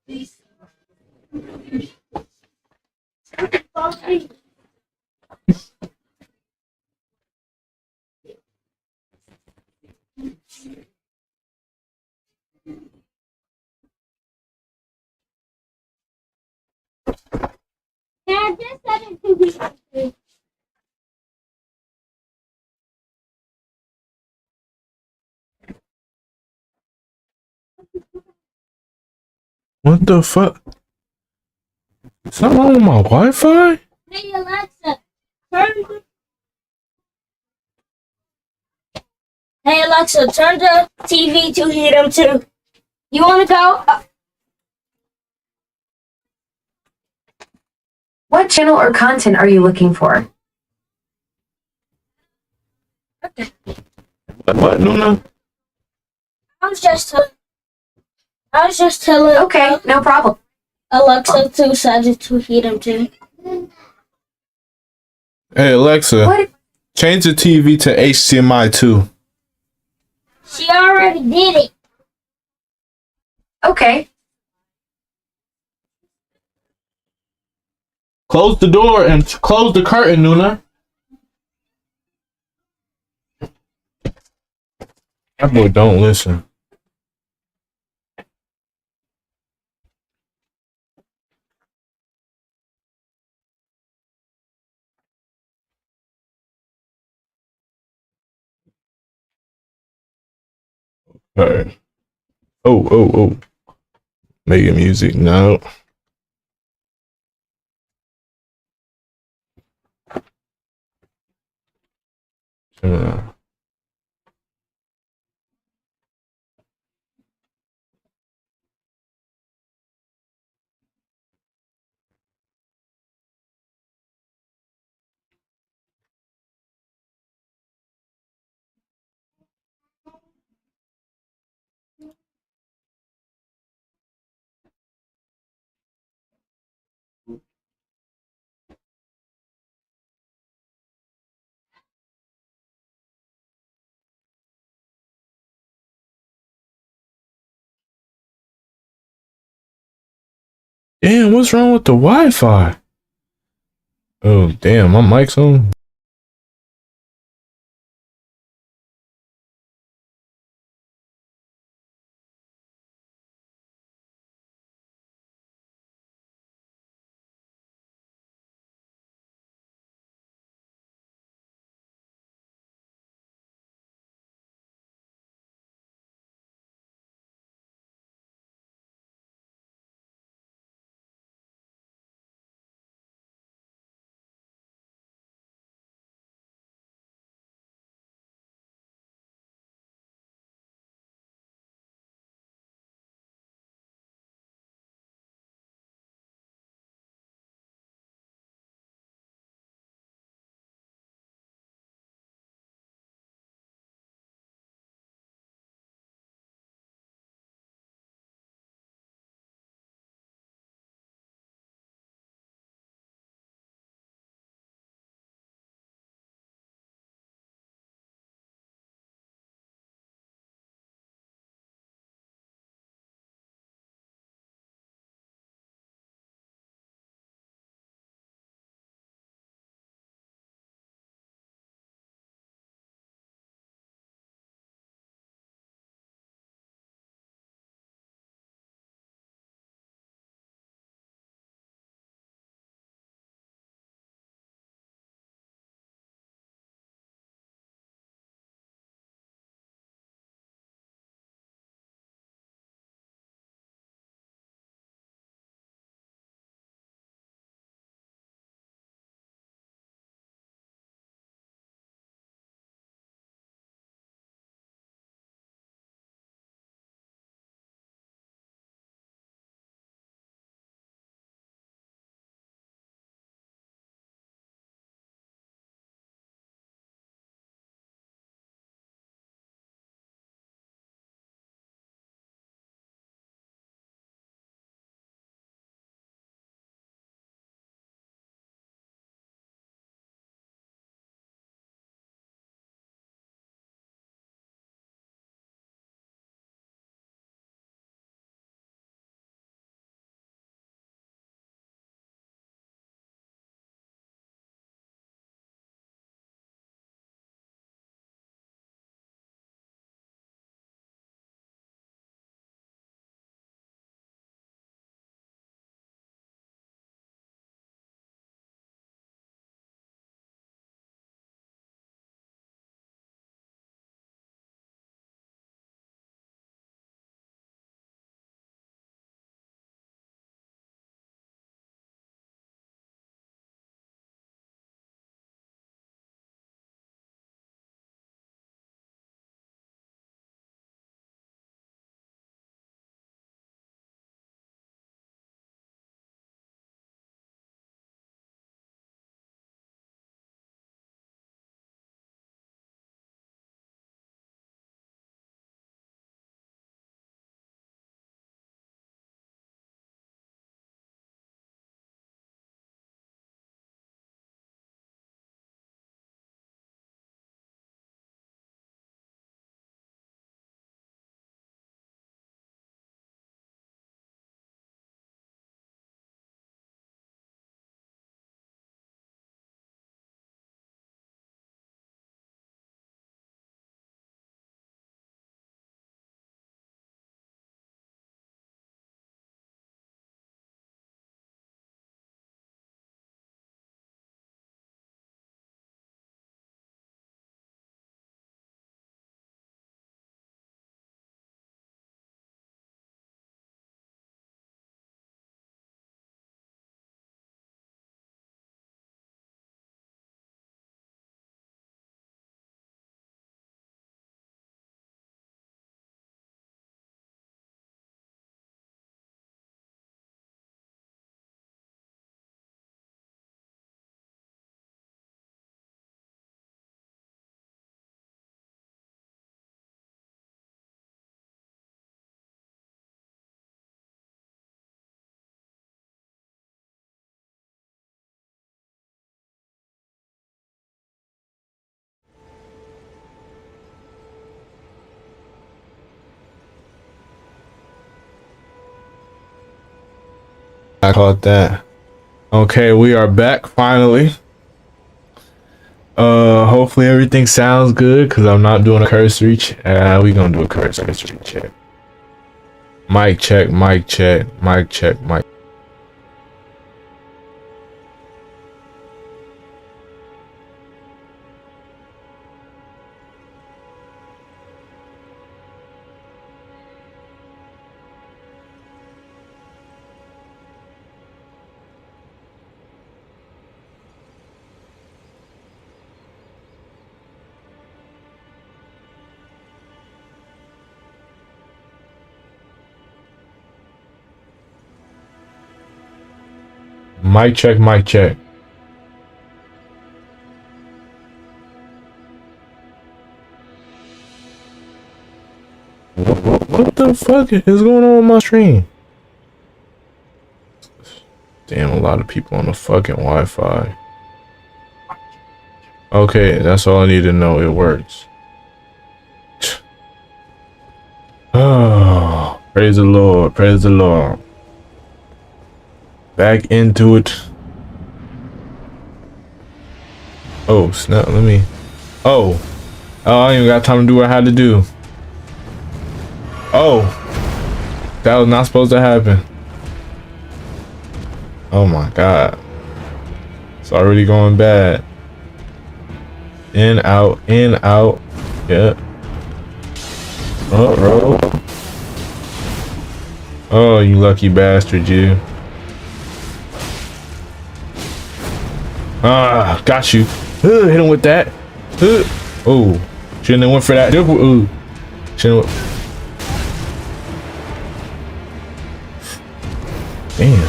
Yeah, just said it to be. What the fuck? Something wrong with my Wi-Fi? Hey Alexa, turn. Hey Alexa, turn the TV to helium 2. You want to go? What channel or content are you looking for? Okay. What, Nuna? I was just telling. Okay, no problem. Alexa to set it to helium 2. Hey, Alexa, What? change the TV to HDMI 2. She already did it. Okay. Close the door and close the curtain, Nuna. That boy don't listen. Alright. Oh. Making music now. Damn, what's wrong with the Wi-Fi? Oh, damn, my mic's on. I caught that. Okay, we are back finally. Hopefully everything sounds good because I'm not doing a cursory check. We gonna do a cursory check. Mic check, mic check, mic check, mic. Mic check, mic check. What the fuck is going on with my stream? Damn, a lot of people on the fucking Wi-Fi. Okay, that's all I need to know. It works. Oh, praise the Lord, praise the Lord. Back into it. Oh, snap, let me. Oh, I ain't even got time to do what I had to do. Oh, that was not supposed to happen. Oh my God. It's already going bad. In, out, in, out. Yeah. Uh-oh. Oh, you lucky bastard, you. Ah, got you. Hit him with that. Oh, shouldn't have went for that. Ooh. Shouldn't have. Damn.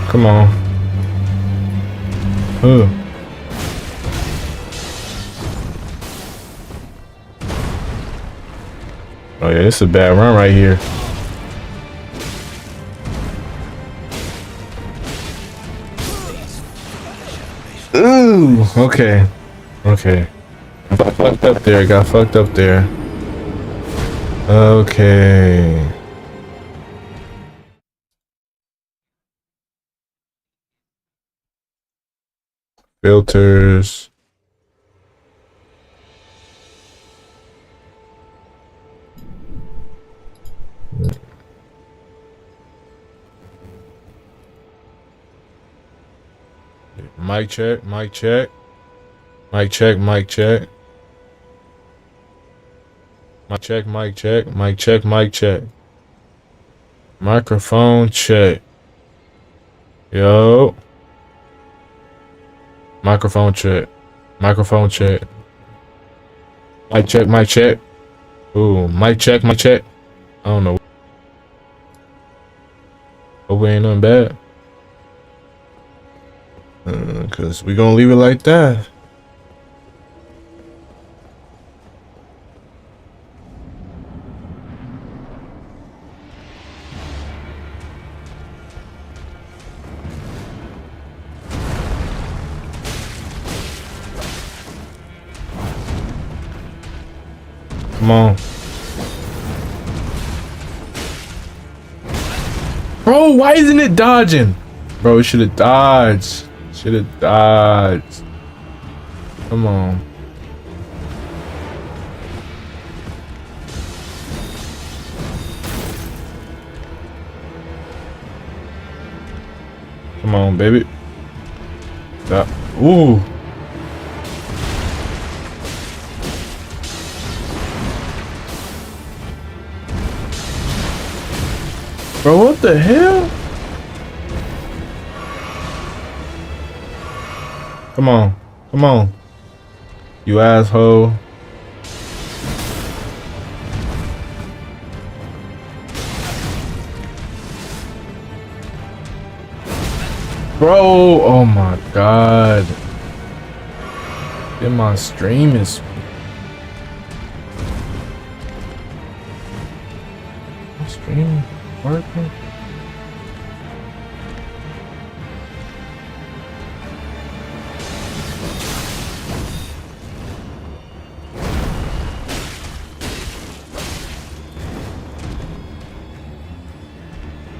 Come on. Oh yeah, this is a bad run right here. Ooh, okay. Okay. Got fucked up there, got fucked up there. Okay. Filters. Mic check, mic check. Mic check, mic check. Mic check, mic check, mic check, mic check. Microphone check. Yo. Microphone check. Microphone check. Mic check, mic check. Ooh, mic check, mic check. I don't know. Hope it ain't nothing bad. Cause we gonna leave it like that. Come on. Bro, why isn't it dodging? Bro, it should have dodged. Should have dodged. Come on. Come on, baby. Stop. Ooh. Bro, what the hell? Come on. Come on. You asshole. Bro, oh my God. Get my stream is. My stream working?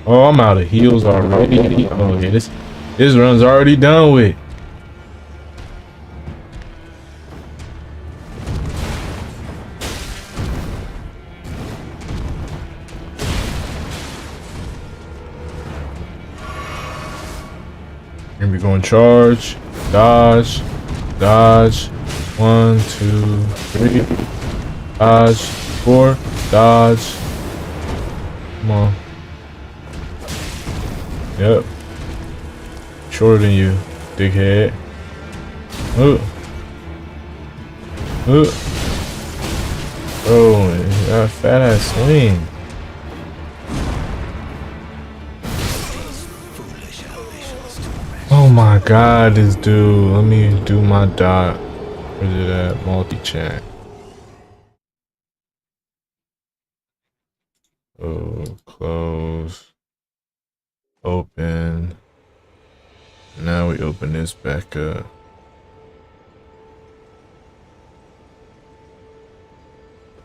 Oh, I'm out of heals already. Oh yeah, this run's already done with. And we're going charge, dodge, dodge. 1, 2, 3. Dodge. 4. Dodge. Come on. Yep. Shorter than you, dickhead. Oh, that fat ass swing. Oh my god, this dude. Let me do my dot. Where's it at? Multi-chat. Oh, close. Open. Now we open this back up.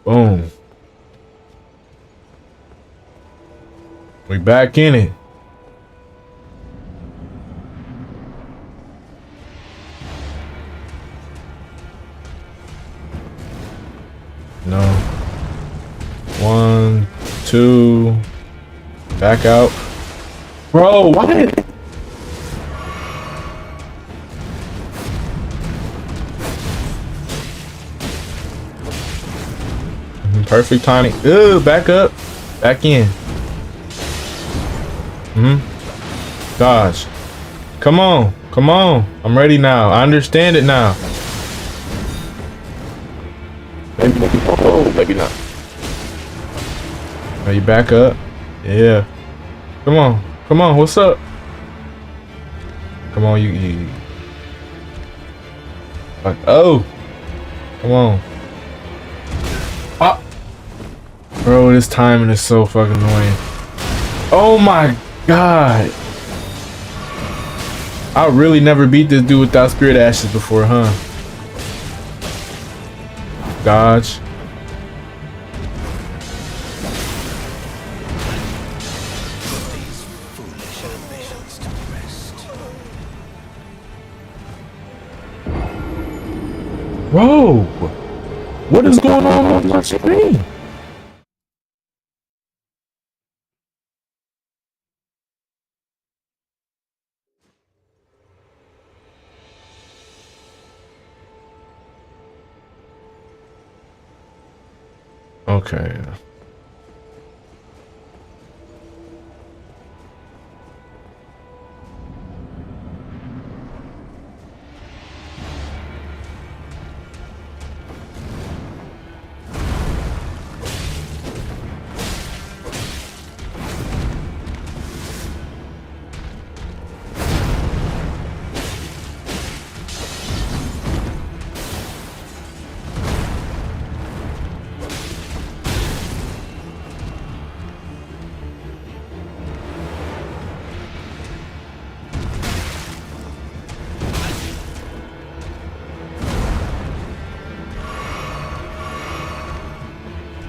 Boom. We back in it. No. 1, 2. Back out. Bro, what? Perfect timing. Ooh, back up. Back in. Dodge. Come on. Come on. I'm ready now. I understand it now. Maybe, oh, maybe not. Are you back up? Yeah. Come on. Come on. What's up? Come on, you. Oh. Come on. Ah. Bro, this timing is so fucking annoying. Oh my god. I really never beat this dude without Spirit Ashes before, huh? Dodge. Bro, what is going on my screen? Okay.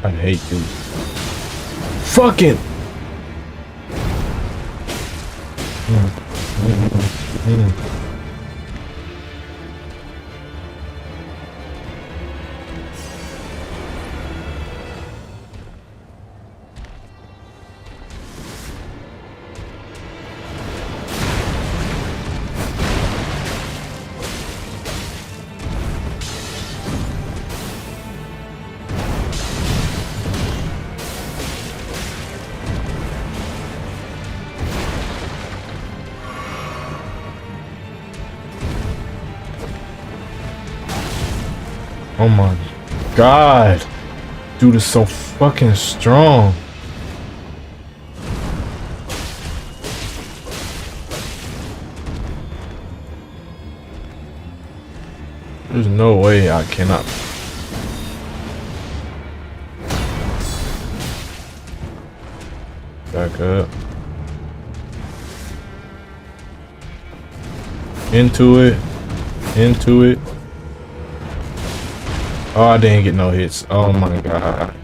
I hate you. Fucking. Oh my god. Dude is so fucking strong. There's no way I cannot. Back up. Into it. Into it. Oh, I didn't get no hits. Oh my god.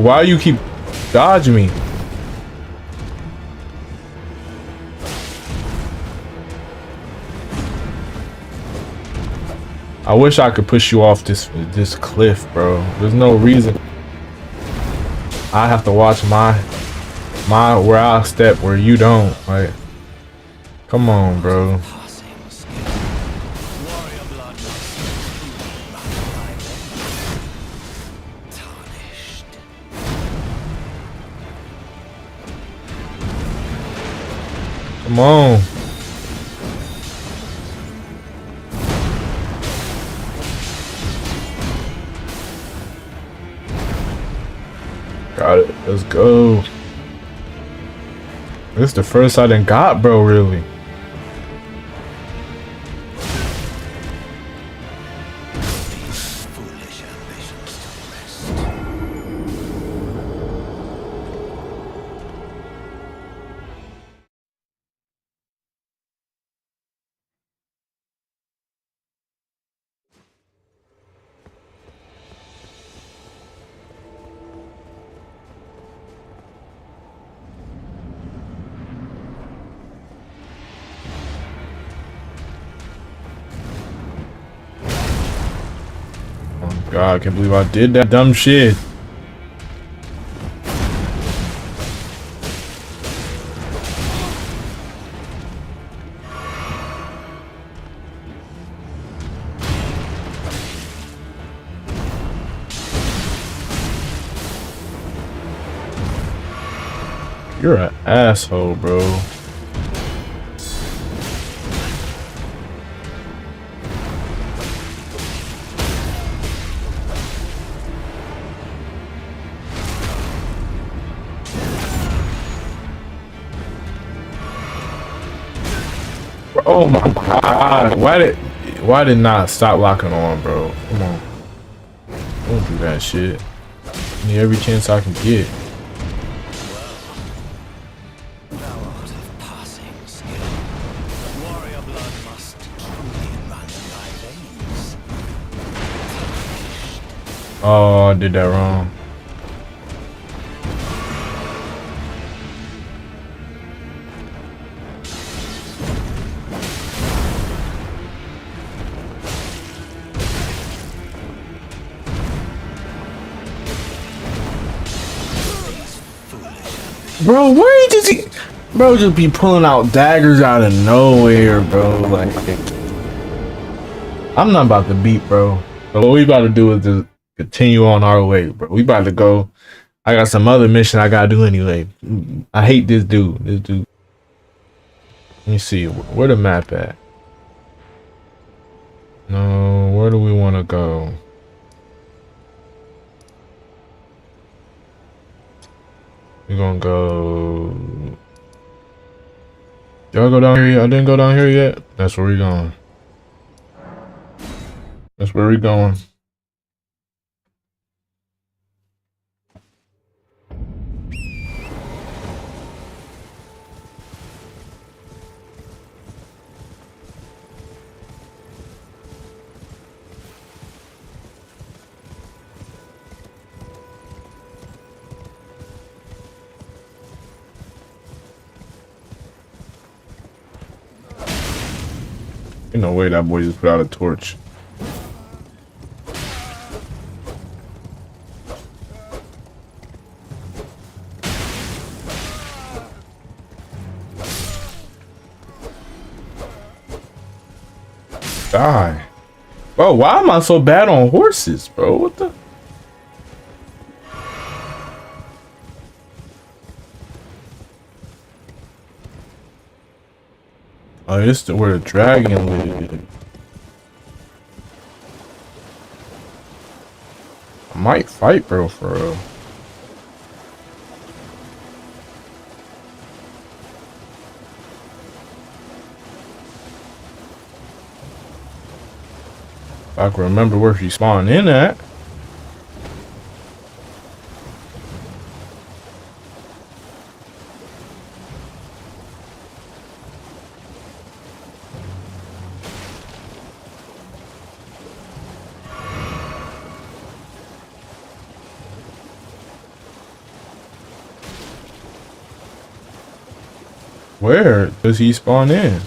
why you keep dodging me? I wish I could push you off this cliff, bro. There's no reason. I have to watch my where I step where you don't. Like, come on, bro. Come on. Got it. Let's go. This is the first I done got, bro, really. God, I can't believe I did that dumb shit. You're an asshole, bro. Oh my God! Why did not stop locking on, bro? Come on, don't do that shit. I need every chance I can get. Oh, I did that wrong. Bro, why does he? Bro, just be pulling out daggers out of nowhere, bro. Like, I'm not about to beat, bro. But what we about to do is just continue on our way, bro. We about to go. I got some other mission I gotta do anyway. I hate this dude. This dude. Let me see. Where the map at? No, where do we want to go? We're gonna go. Y'all go down here yet? I didn't go down here yet. That's where we going. That's where we going. Ain't no way that boy just put out a torch. Die. Bro, why am I so bad on horses, bro? What the? Oh, this is where the dragon lives. I might fight, bro, for real. If I can remember where she spawned in at. Where does he spawn in?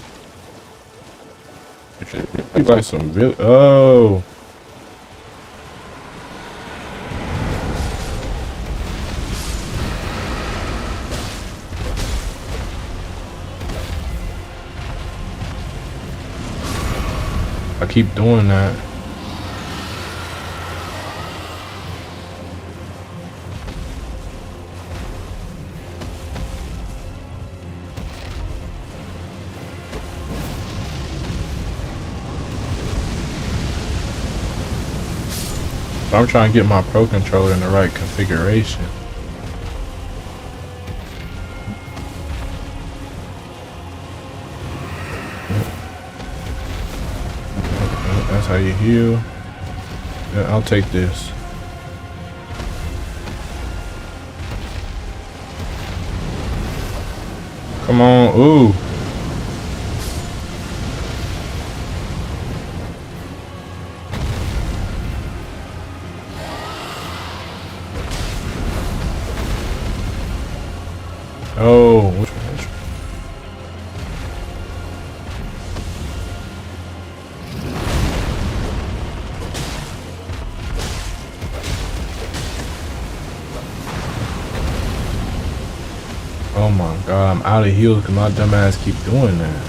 It should be like some oh. I keep doing that. I'm trying to get my Pro Controller in the right configuration. That's how you heal. Yeah, I'll take this. Come on, ooh. Oh, which one? Oh my god, I'm out of heals because my dumb ass keep doing that.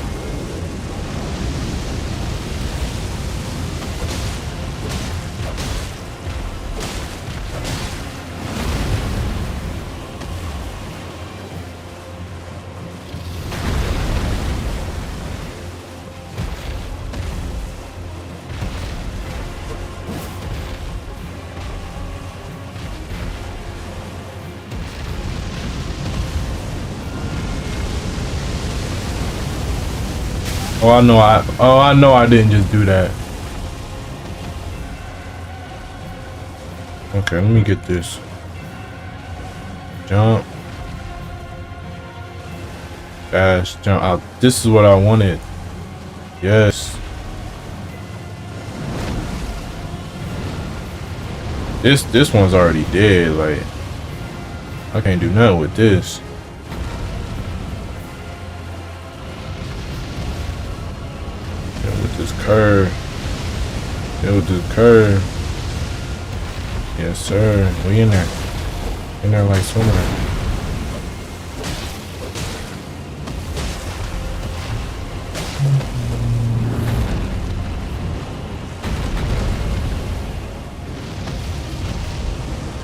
I know I didn't just do that. Okay, let me get this. Jump. Dash, jump out. This is what I wanted. Yes. This one's already dead, like I can't do nothing with this. This curve. It was this curve. Yes, sir. We in there. In there like swimming.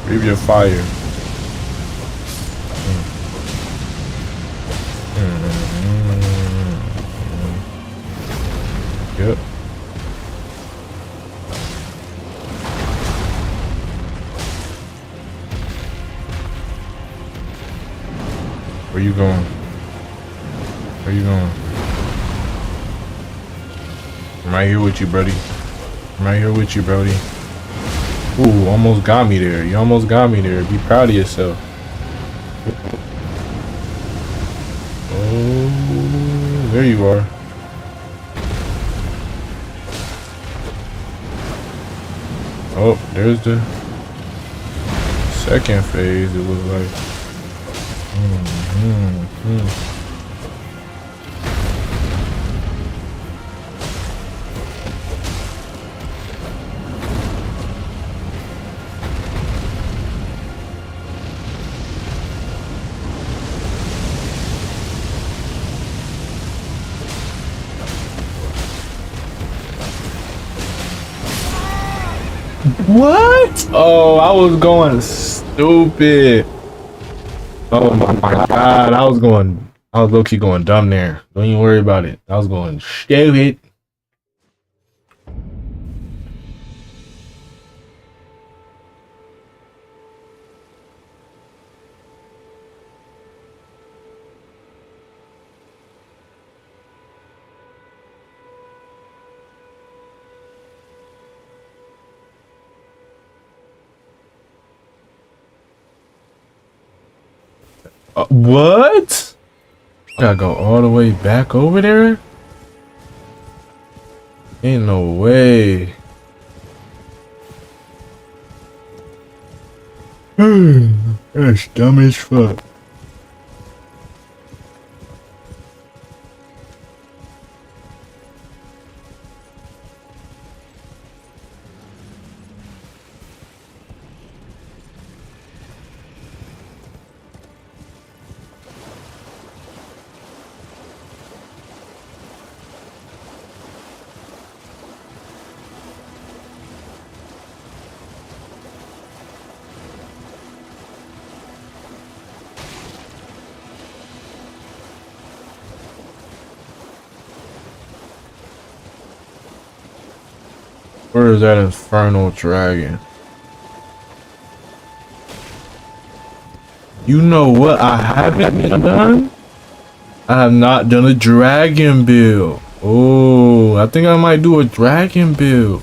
Breathe your fire. Yep. Where you going? Where you going? I'm right here with you, Brody. I'm right here with you, Brody. Ooh, almost got me there. You almost got me there. Be proud of yourself. Oh, there you are. Oh, there's the second phase, it looks like. What? Oh, I was going stupid. Oh my god, I was low-key going dumb there. Don't even worry about it. I was going stupid. What? Gotta go all the way back over there? Ain't no way. That's dumb as fuck. Where is that infernal dragon? You know what I haven't done? I have not done a dragon build. Oh, I think I might do a dragon build.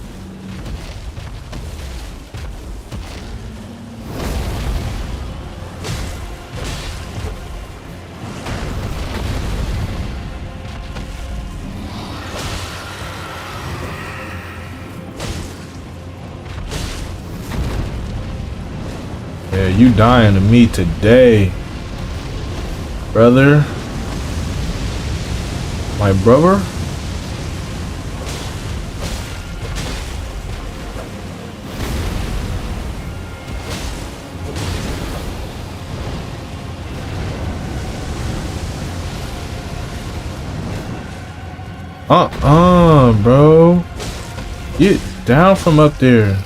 Yeah, you dying to me today, brother. My brother. Bro. Get down from up there.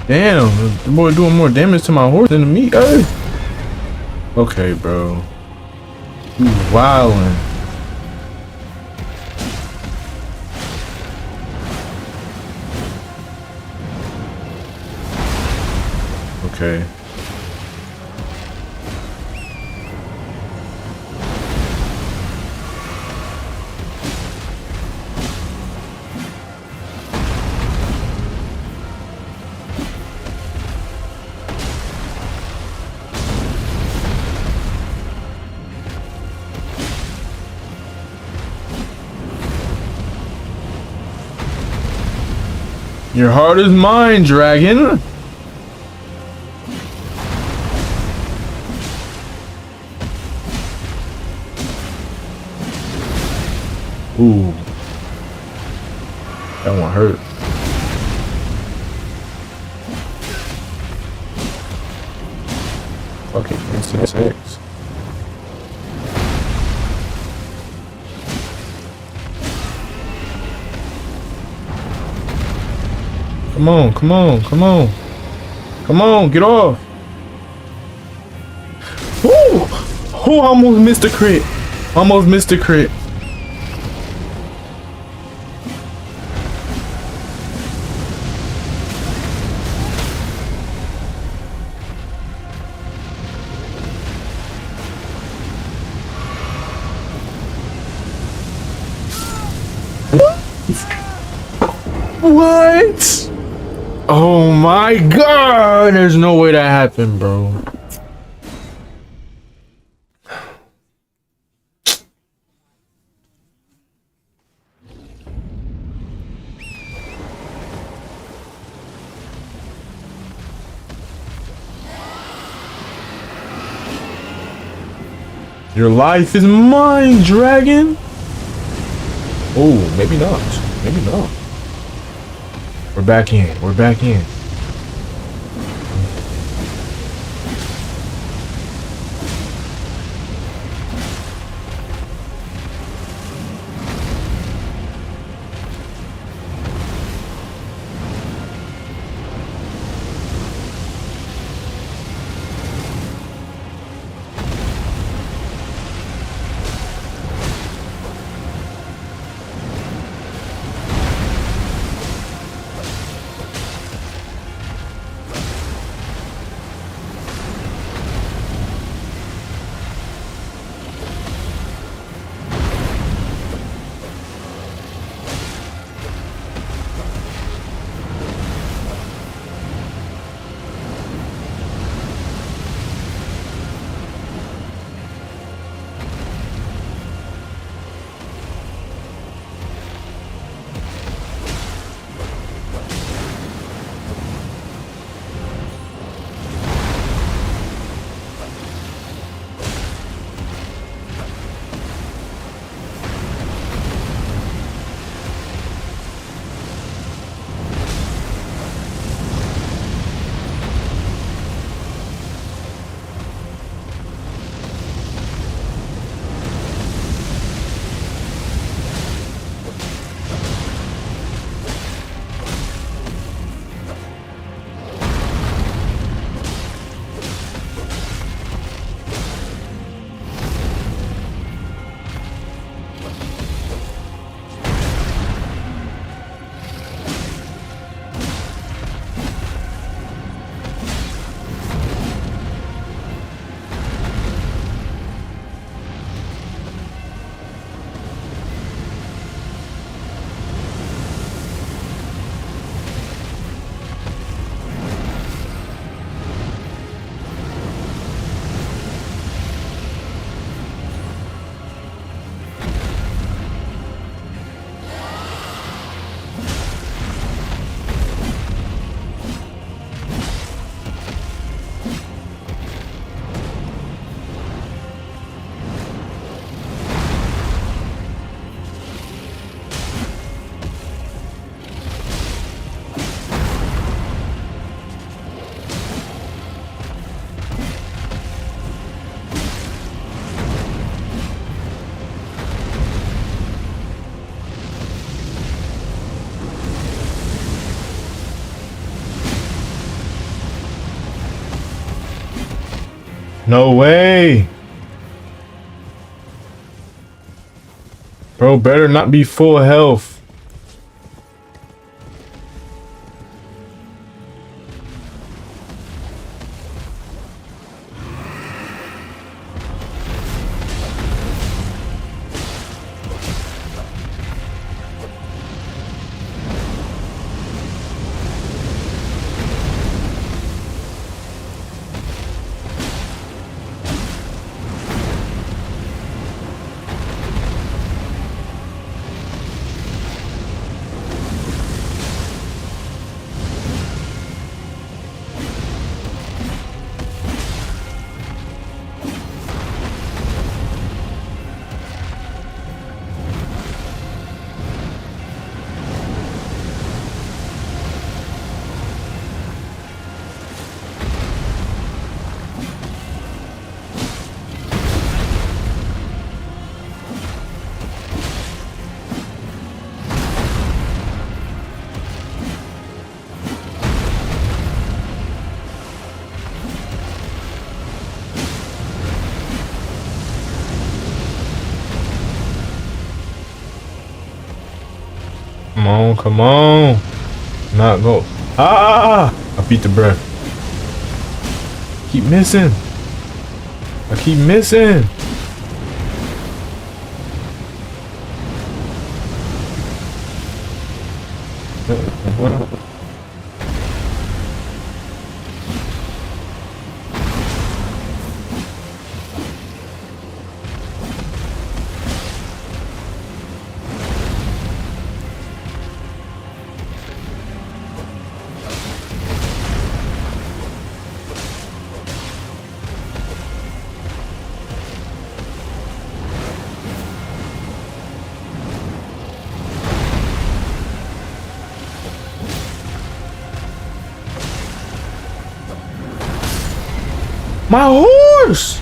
Damn, the boy doing more damage to my horse than to me. Hey. Okay, bro. You wildin'. Okay. Your heart is mine, dragon. Ooh. That one hurt. Okay, 6. Come on, come on, come on. Come on, get off. Woo! Oh, I almost missed a crit. Almost missed a crit. What? Oh my god, there's no way that happened, bro. Your life is mine, dragon. Oh, maybe not. Maybe not. We're back in. We're back in. No way. Bro, better not be full health. Come on, come on. Not go. Ah! I beat the breath. Keep missing. I keep missing. What? My horse!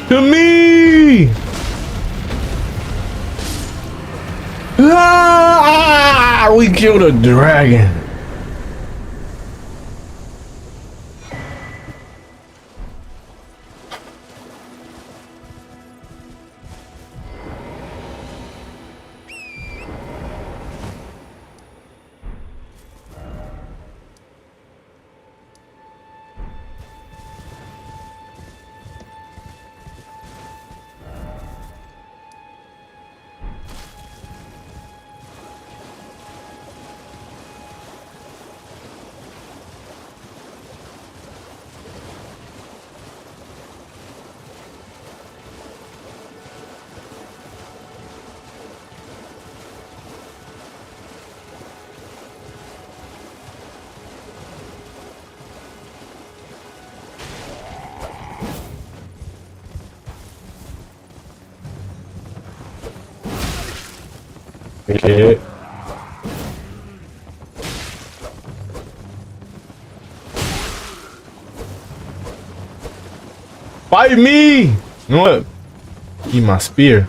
To me! Ah! We killed a dragon. Okay. Fight me! You know what? Eat my spear.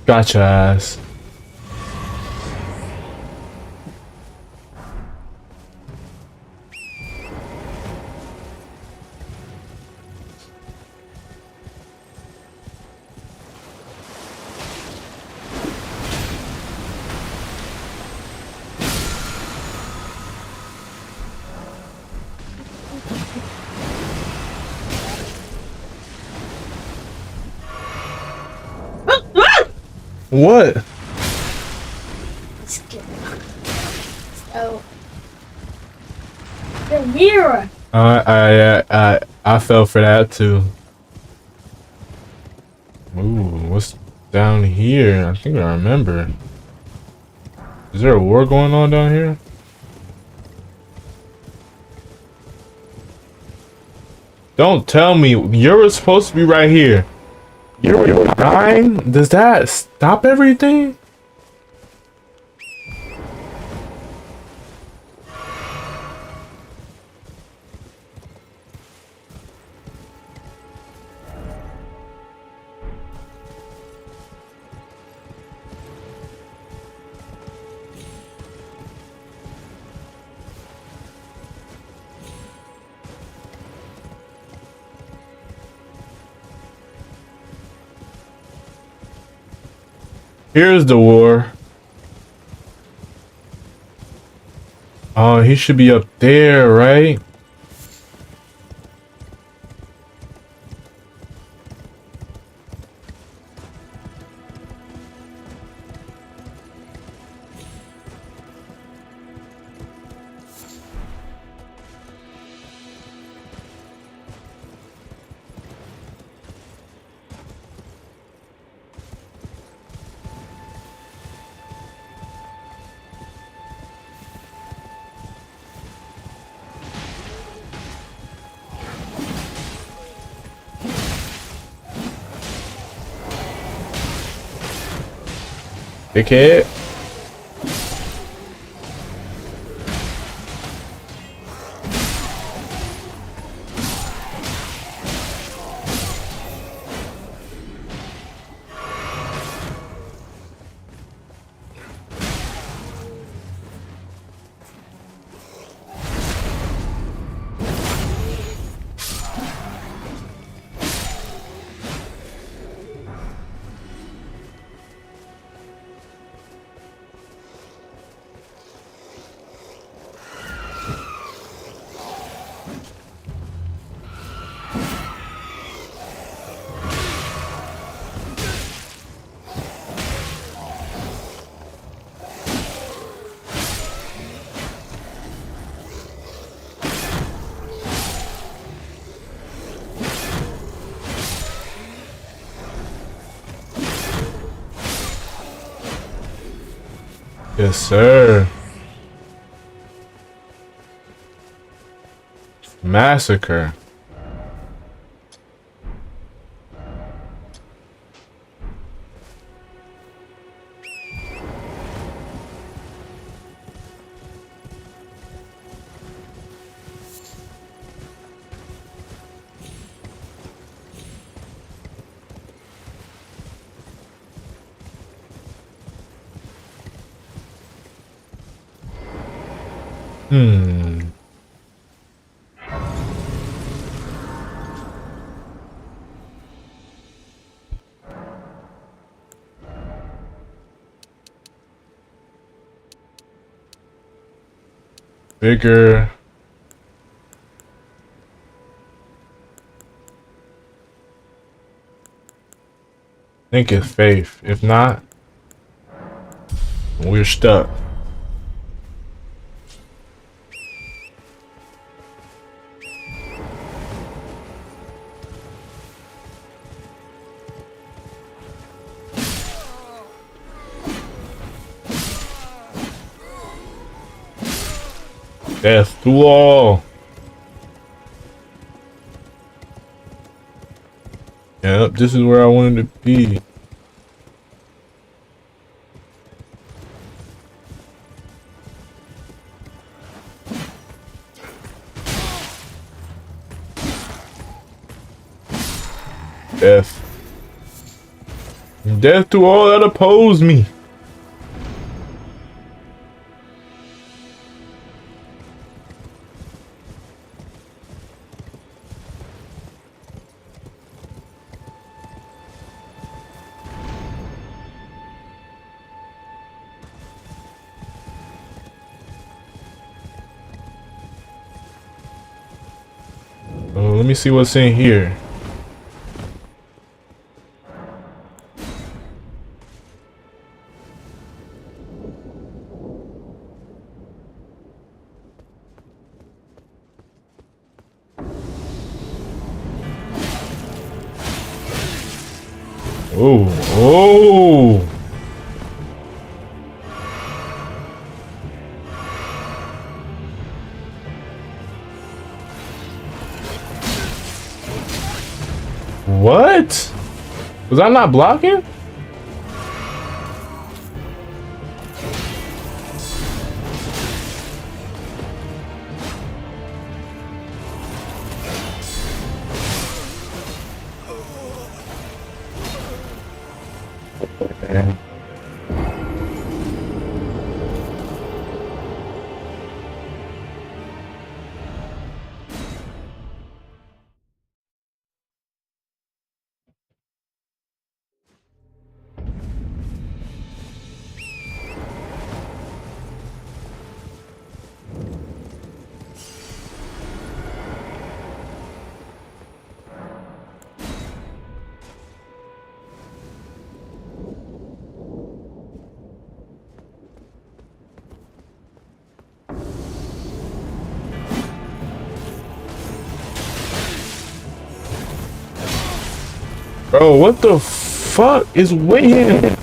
Gotcha ass. What? So, the mirror. I fell for that too. Ooh, what's down here? I think I remember. Is there a war going on down here? Don't tell me you're supposed to be right here. You're dying? Does that stop everything? Here's the war. Oh, he should be up there, right? Dickhead. Yes, sir. Massacre. Hmm. Bigger. Think it's faith. If not, we're stuck. Death through all. Yep, this is where I wanted to be. Death. Death to all that oppose me. Oh, let me see what's in here. Oh, oh. What? Was I not blocking? Bro, what the fuck is with?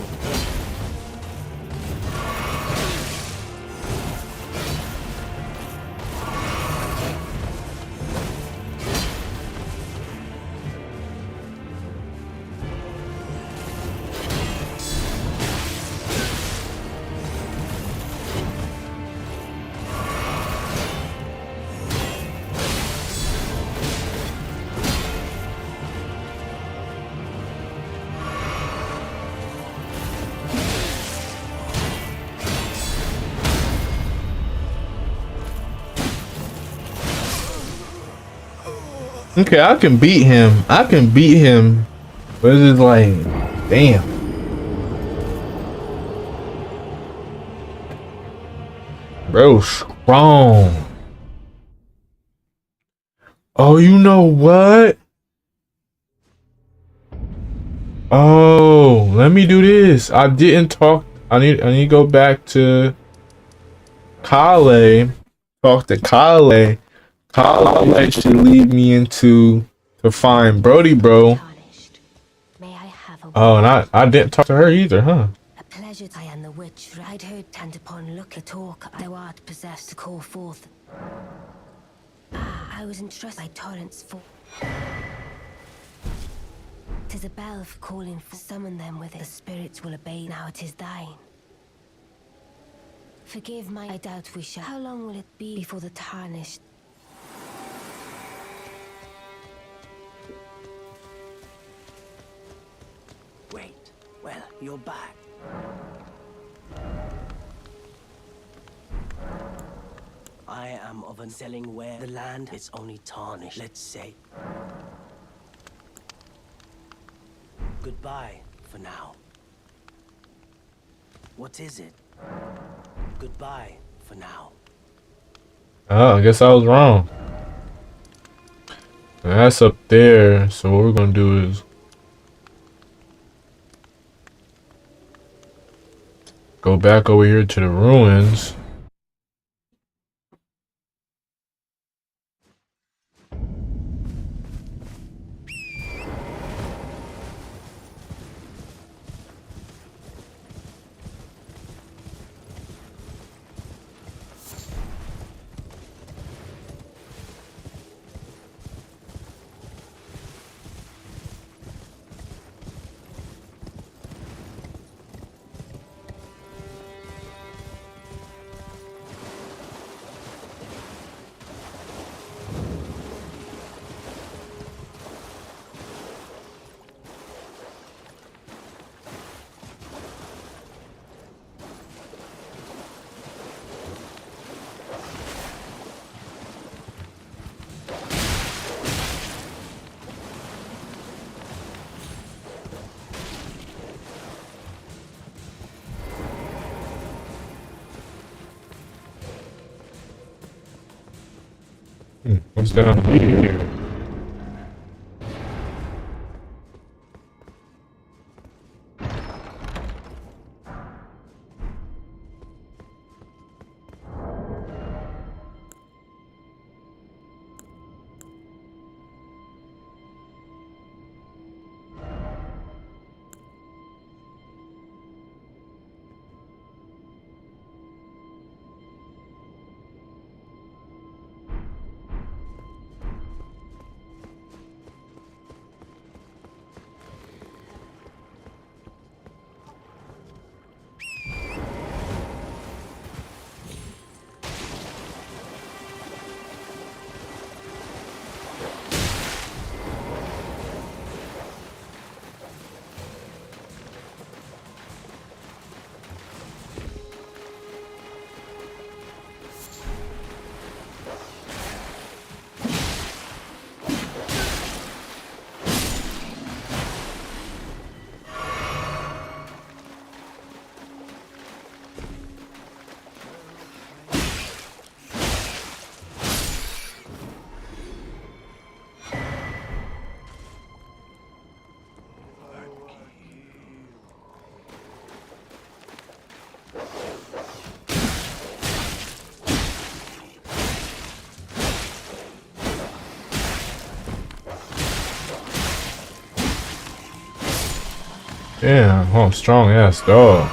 Okay, I can beat him. I can beat him. But it's just like, damn. Bro, strong. Oh, you know what? Oh, let me do this. I didn't talk. I need to go back to Kale. Talk to Kale. Kale should lead me into to find Brody, bro. May I have a Oh, and I didn't talk to her either, huh? a pleasure I am the witch. I'd heard tend upon look a talk thou art possessed to call forth. I was entrusted by torrents for. 'Tis a bell for calling for summon them with it. The spirits will obey now it is thine. Forgive my I doubt we shall. How long will it be before the tarnished? Wait, well, you're back. I am of an selling where the land is only tarnished, let's say. Goodbye for now. What is it? Goodbye for now. Oh, I guess I was wrong. That's up there. So what we're gonna do is go back over here to the ruins. What's down here? Damn, oh, strong ass dog.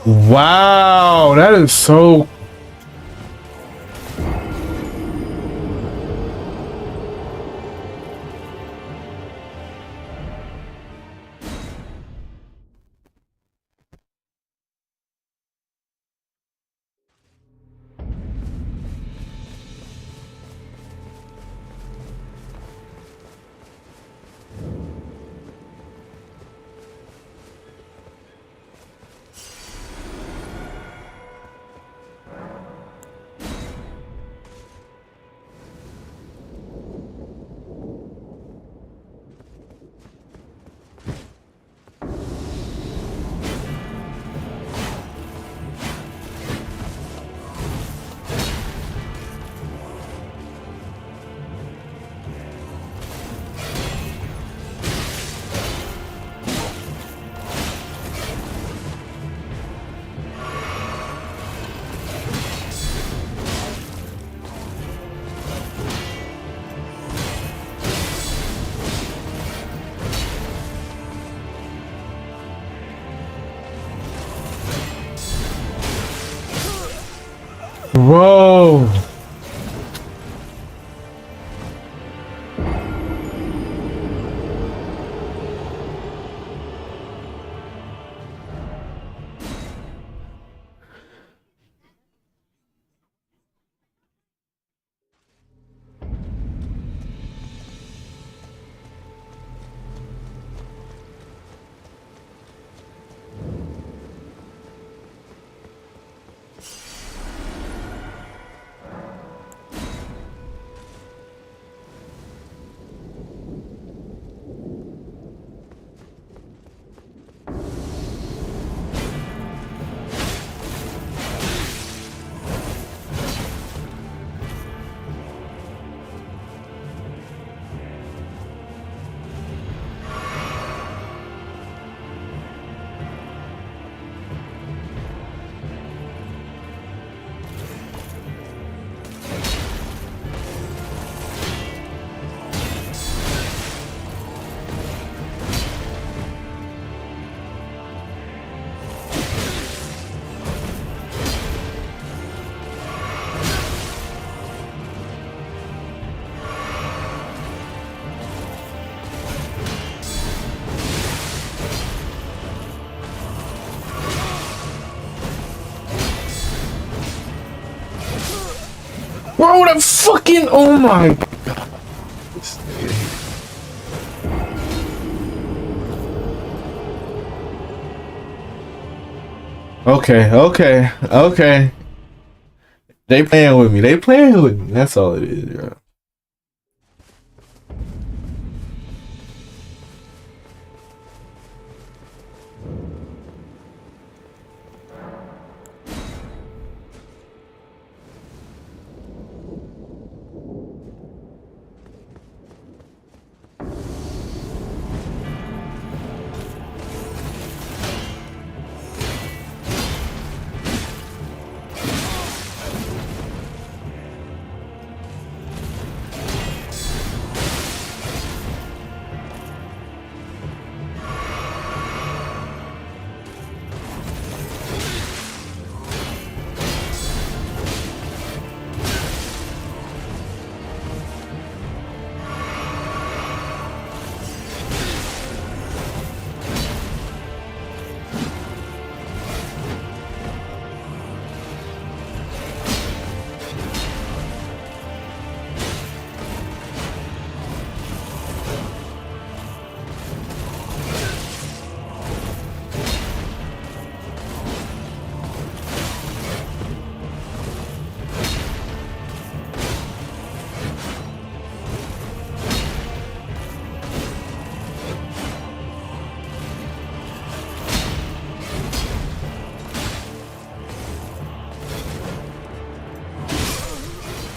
Wow, that is so. Whoa. Bro, that fucking, oh my god. Okay. They playing with me. That's all it is, bro.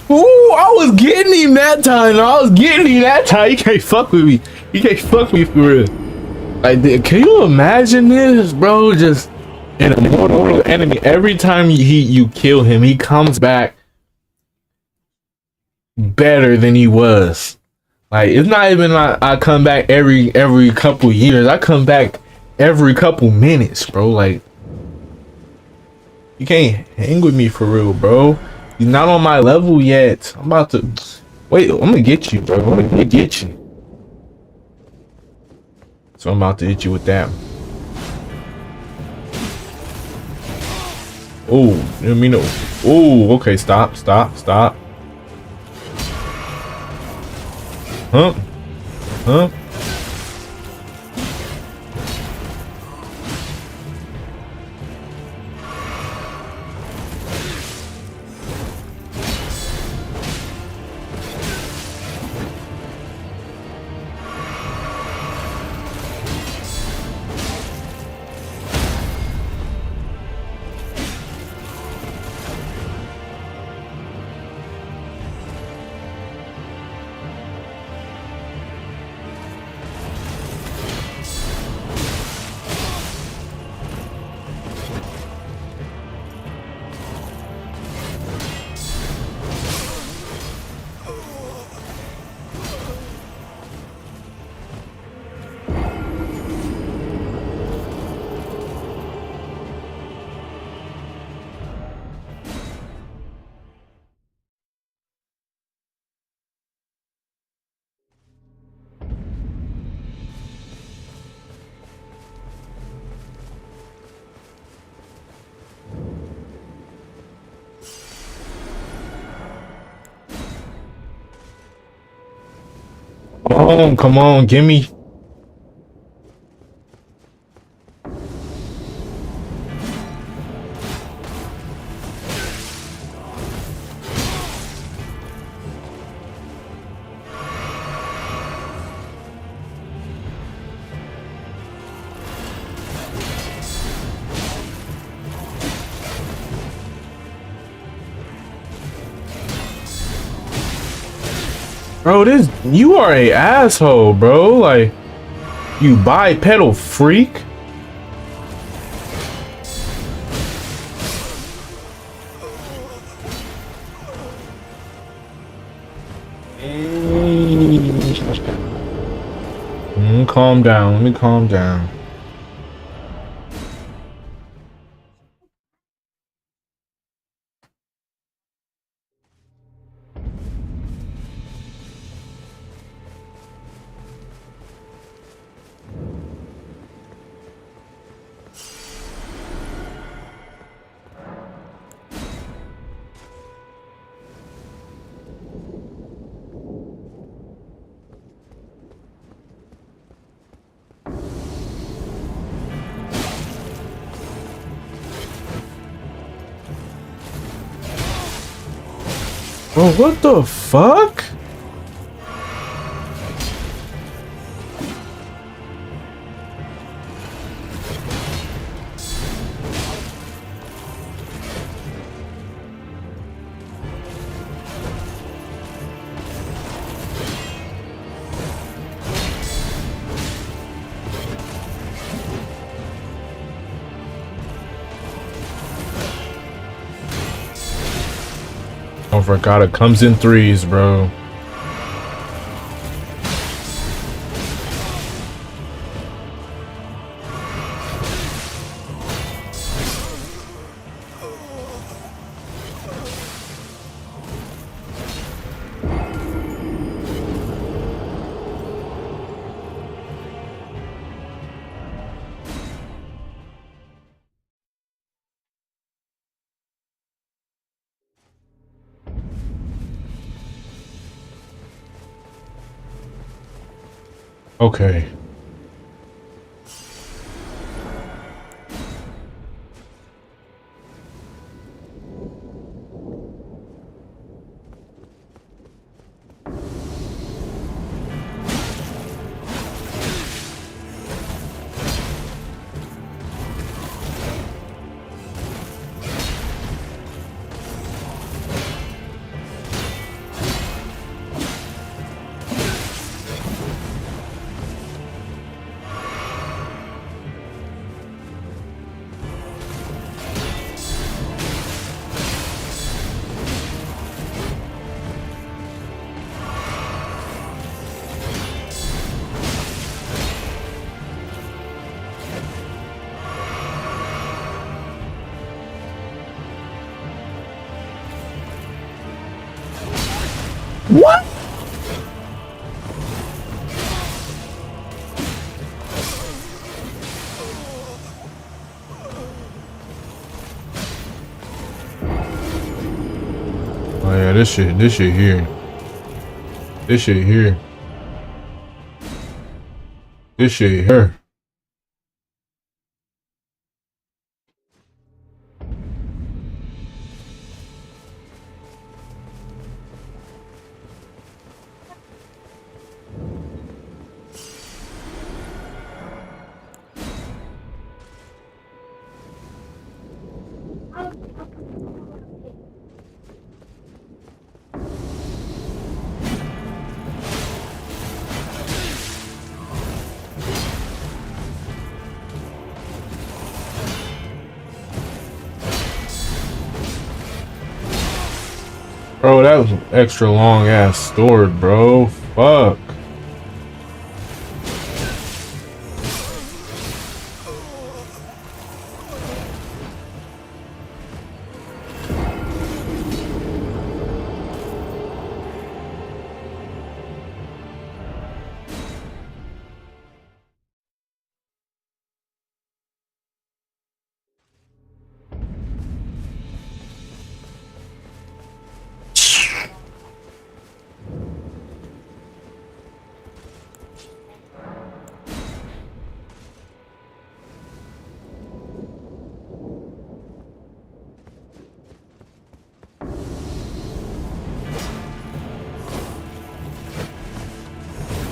Ooh, I was getting him that time. You can't fuck with me. You can't fuck with me for real. Like, can you imagine this, bro? Just in a mortal enemy. Every time you kill him, he comes back better than he was. Like, it's not even like I come back every couple years. I come back every couple minutes, bro. Like, You can't hang with me for real, bro. You're not on my level yet. I'm about to wait. I'm gonna get you, bro. I'm gonna get you. So I'm about to hit you with that. Oh, let me know. Oh, okay. Stop. Huh? Huh? Come on, gimme. Bro, you are a asshole, bro. Like, you bipedal freak. Calm down. Let me calm down. Bro, what the fuck? Oh, forgot it comes in threes, bro. Okay. What? Oh yeah, this shit here. This shit here. This shit here. Bro, that was extra long ass sword, bro. Fuck.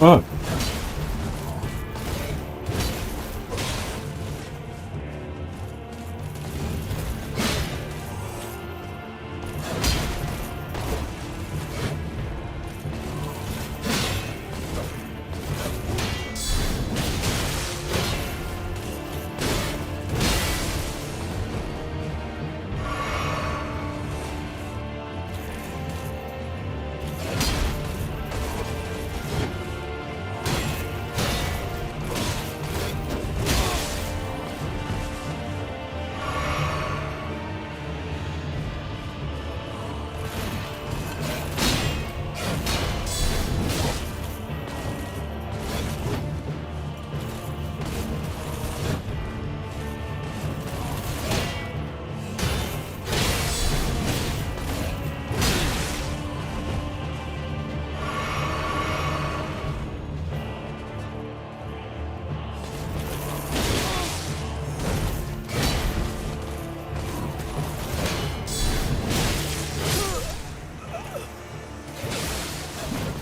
Fuck.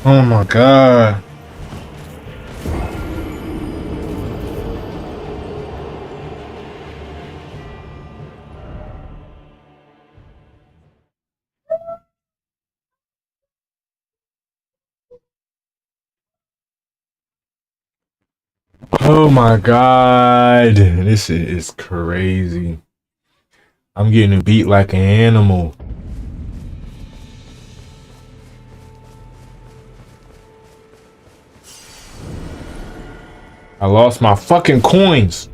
Oh my god. Oh my god. This shit is crazy. I'm getting beat like an animal. I lost my fucking coins.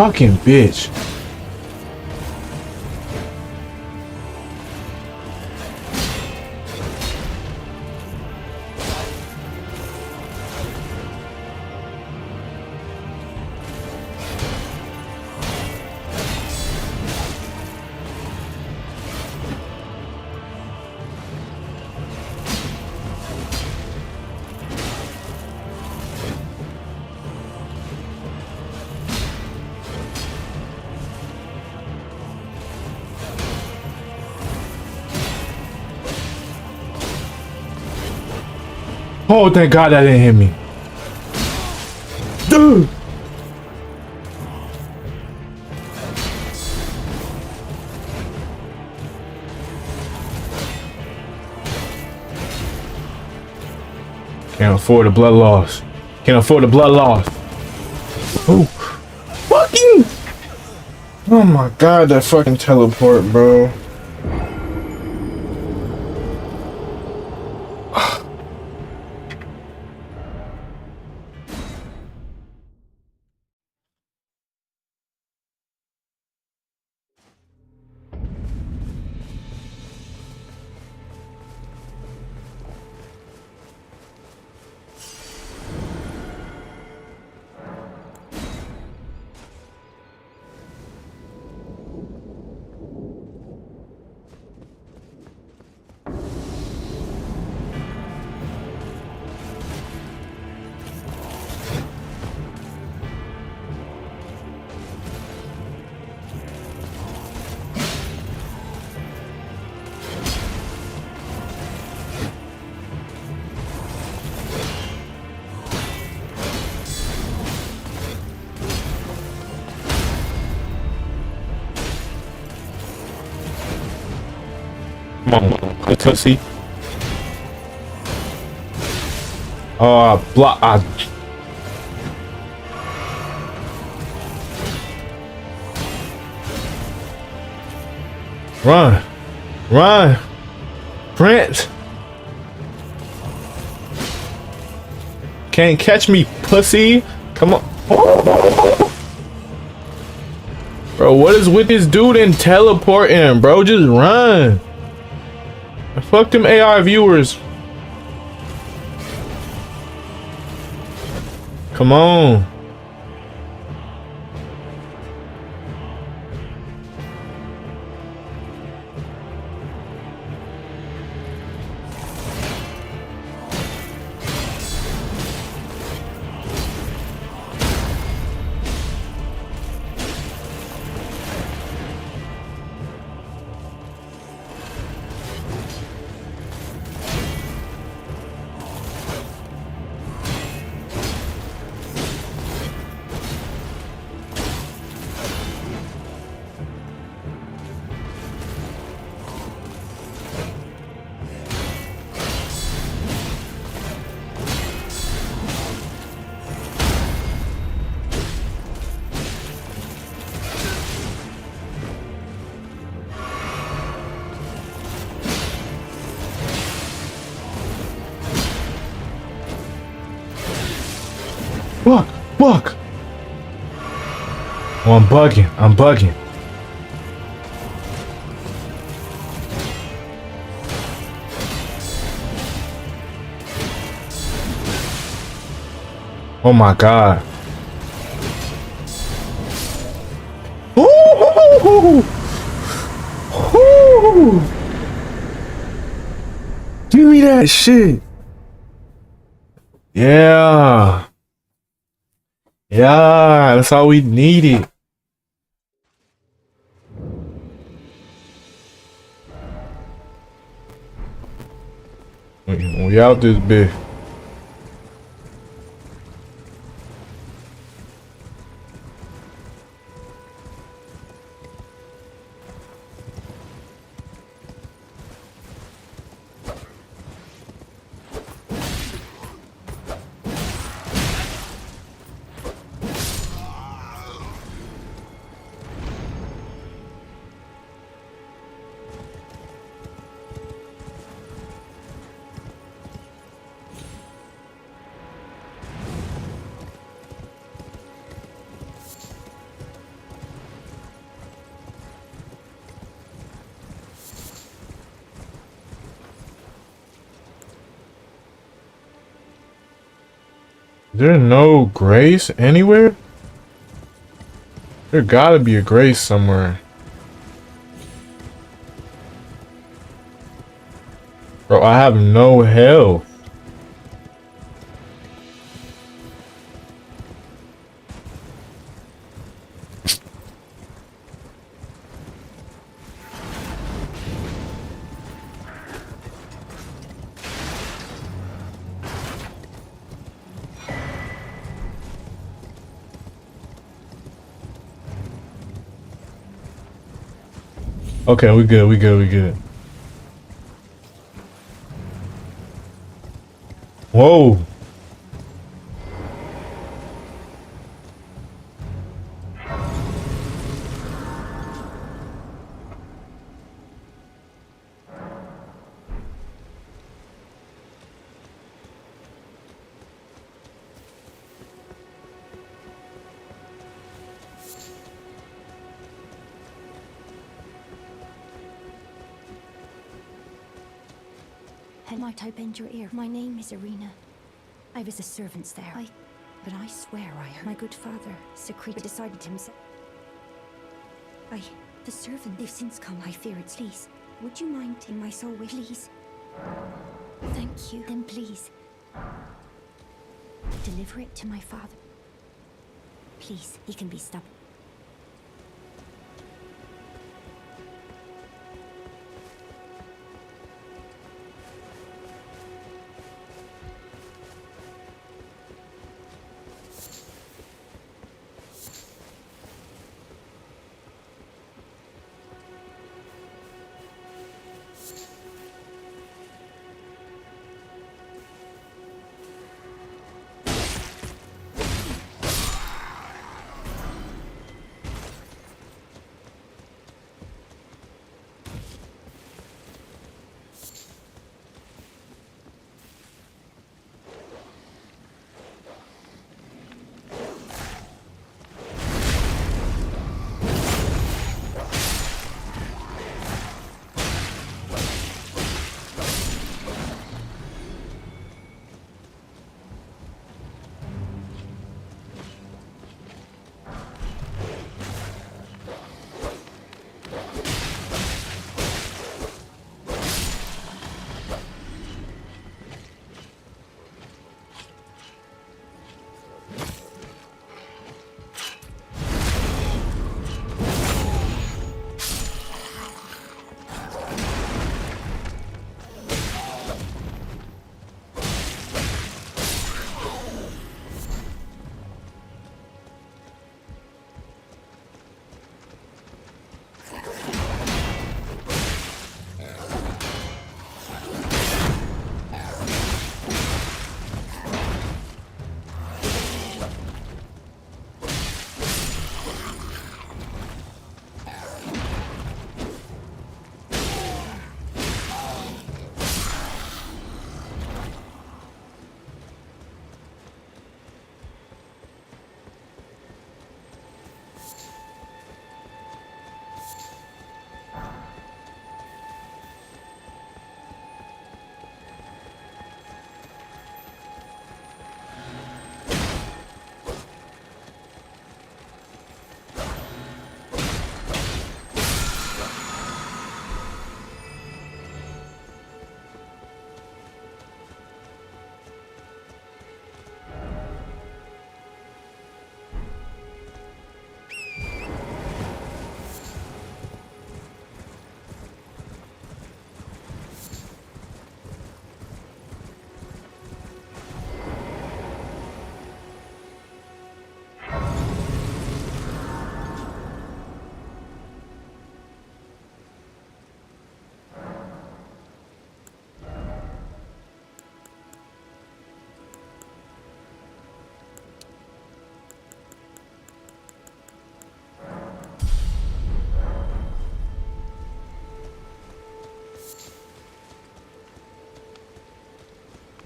Fucking bitch. Oh, thank God that didn't hit me. Dude. Can't afford the blood loss. Can't afford the blood loss. Oh, fucking. Oh my God, that fucking teleport, bro. Come on, let's see. Block. Run, run, Prince. Can't catch me, pussy. Come on. Bro, what is with this dude and teleporting, bro? Just run. Fuck them AI viewers. Come on. Fuck. Oh, I'm bugging. Oh my God. Ooh. Ooh. Give me that shit. Yeah. Yeah, that's all we needed. We out this bitch. There no grace anywhere? There gotta be a grace somewhere. Bro, I have no health. Okay, we good, we good, we good. Whoa. And might I bend your ear? My name is Irina. I was a servant there. But I swear I heard my good father, Secret, decided himself. The servant, they've since come. I fear it's please. Would you mind taking my soul with, please? Thank you. Then please, deliver it to my father. Please, he can be stubborn.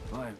Fine.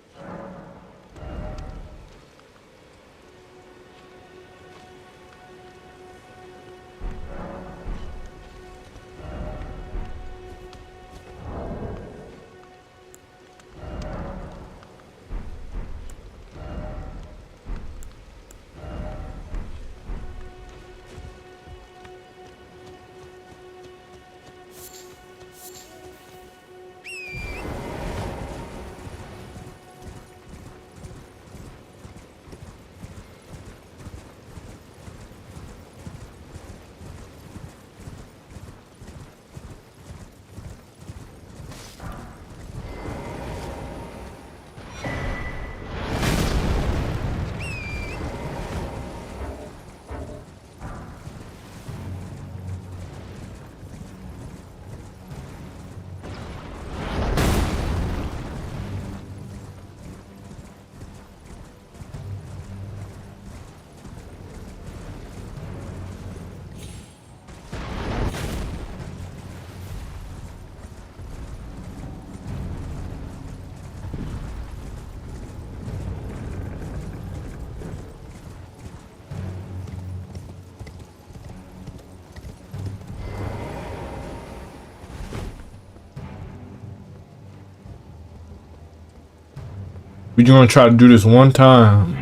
We're gonna try to do this one time,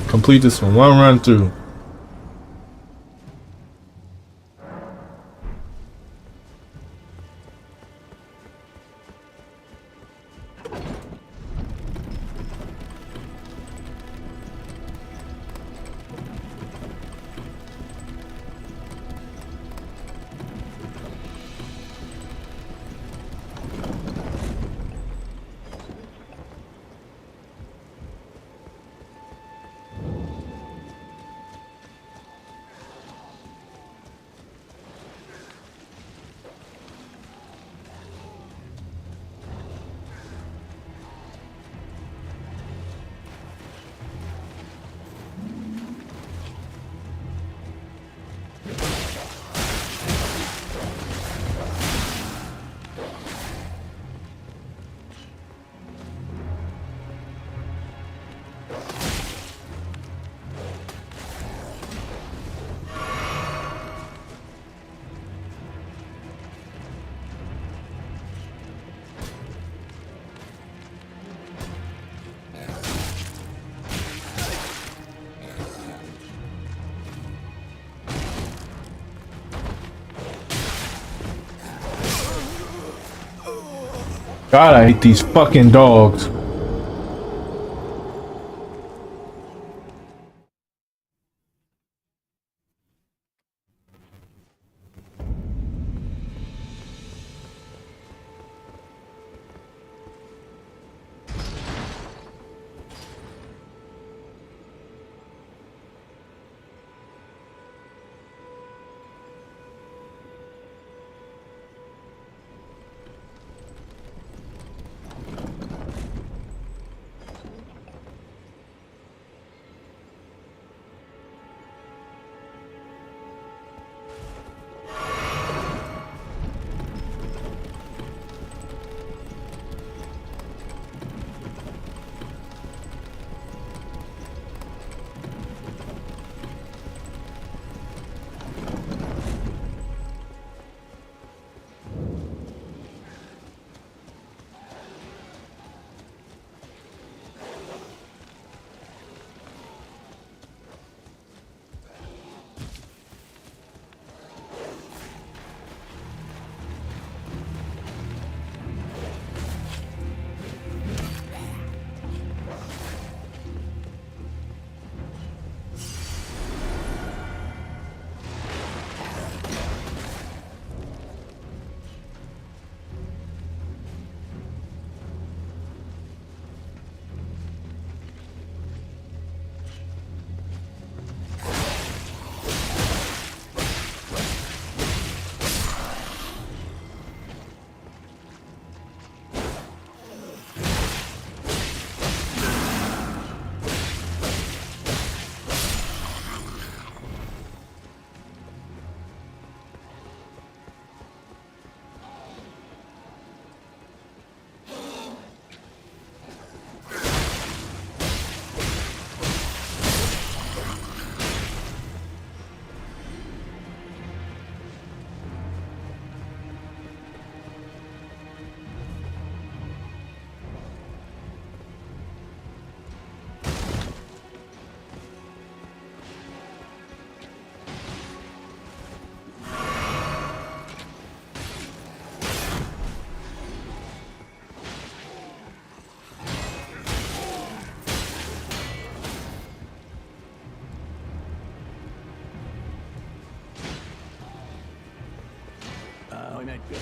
complete this in one run through. God, I hate these fucking dogs. I'm Edgar.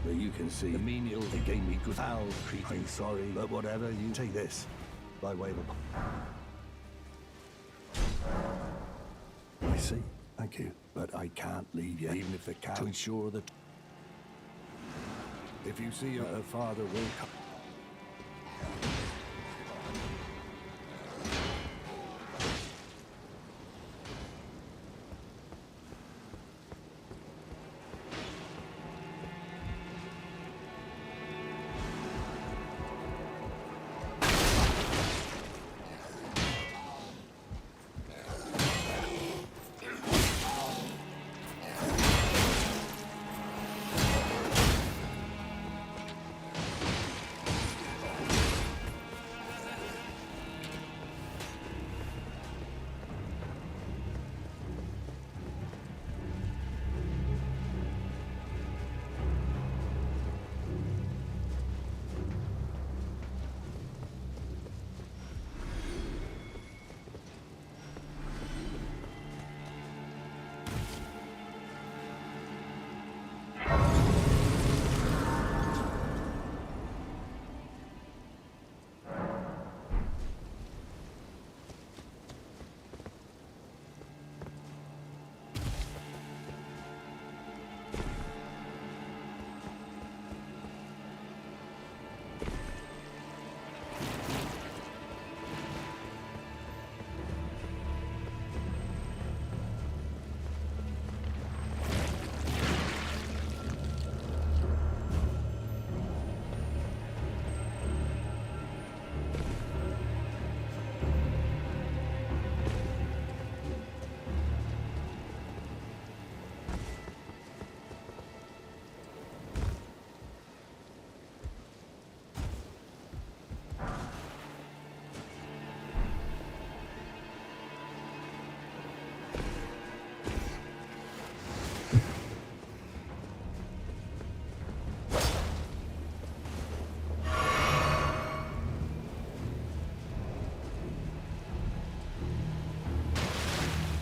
But you can see the menial they gave me good foul treatment. I'm sorry, but whatever, you take this. By way of I see. Thank you. But I can't leave you, even if the cat to ensure that if you see her father will come.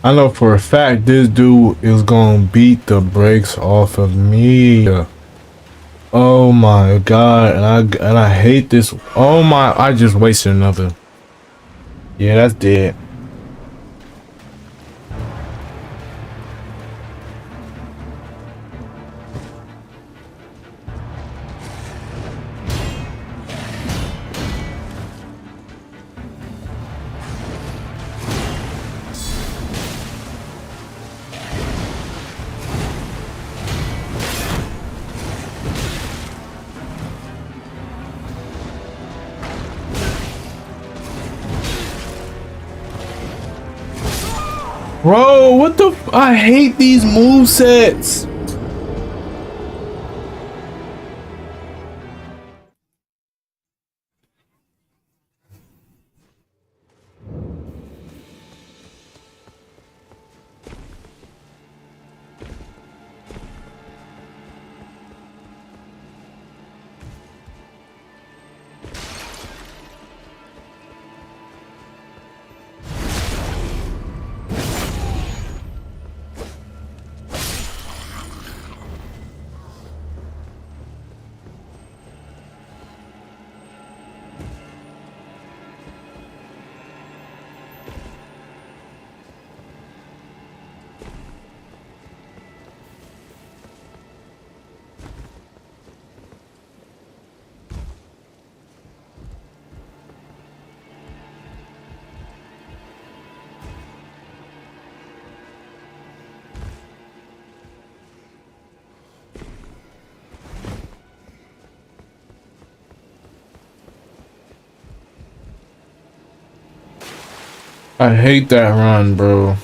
I know for a fact this dude is gonna beat the brakes off of me. Oh my god, and I hate this. Oh my, I just wasted another. Yeah, that's dead. Bro, what the I hate these move sets. I hate that run, bro.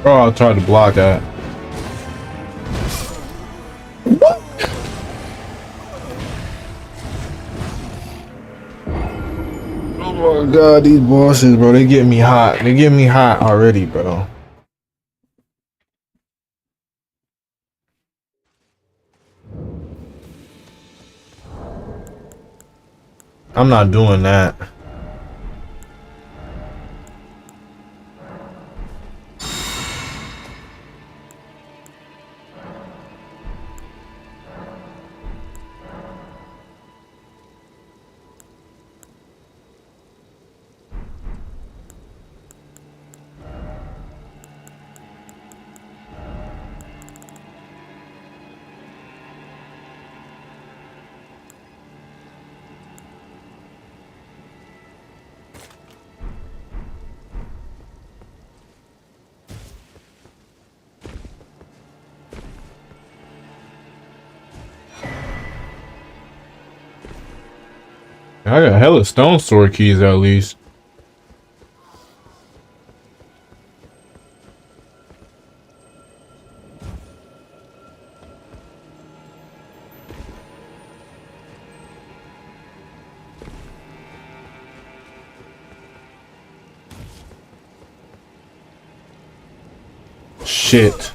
Bro, I tried to block that. Oh my god, these bosses, bro, they get me hot. They get me hot already, bro. I'm not doing that. I got hella stone sword keys at least. Shit.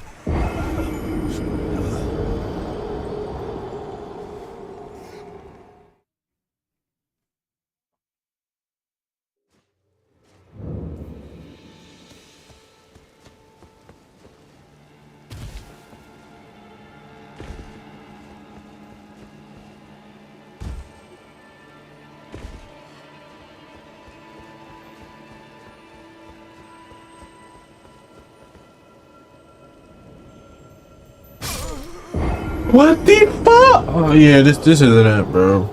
What the fuck? Oh yeah, this isn't it, bro.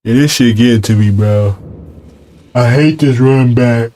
Yeah, this shit getting to me, bro. I hate this run back.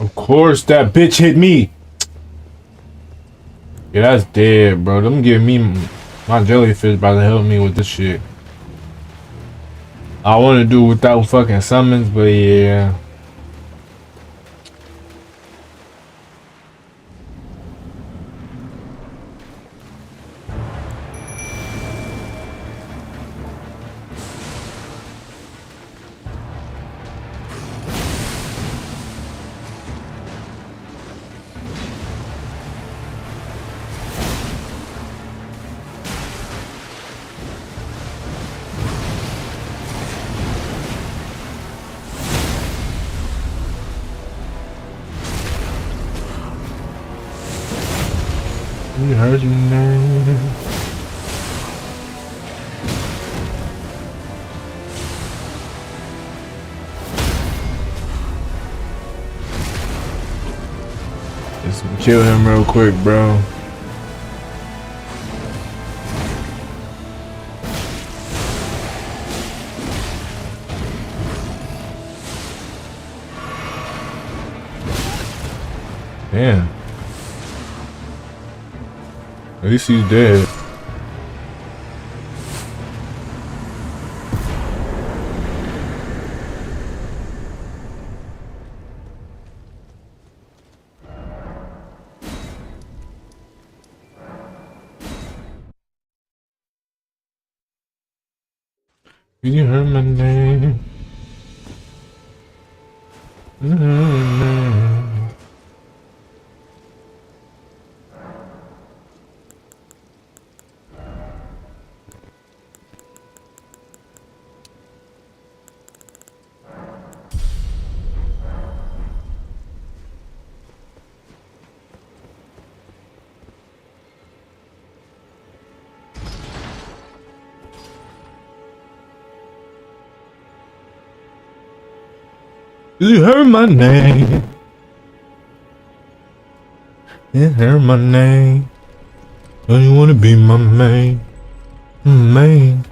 Of course, that bitch hit me. Yeah, that's dead, bro. Them give me my jellyfish about to help me with this shit. I want to do without fucking summons, but yeah. You heard your name. Just kill him real quick, bro. Damn. At least he's dead. You heard my name. You heard my name. You heard my name. You heard my name. Don't you wanna be my main? Main.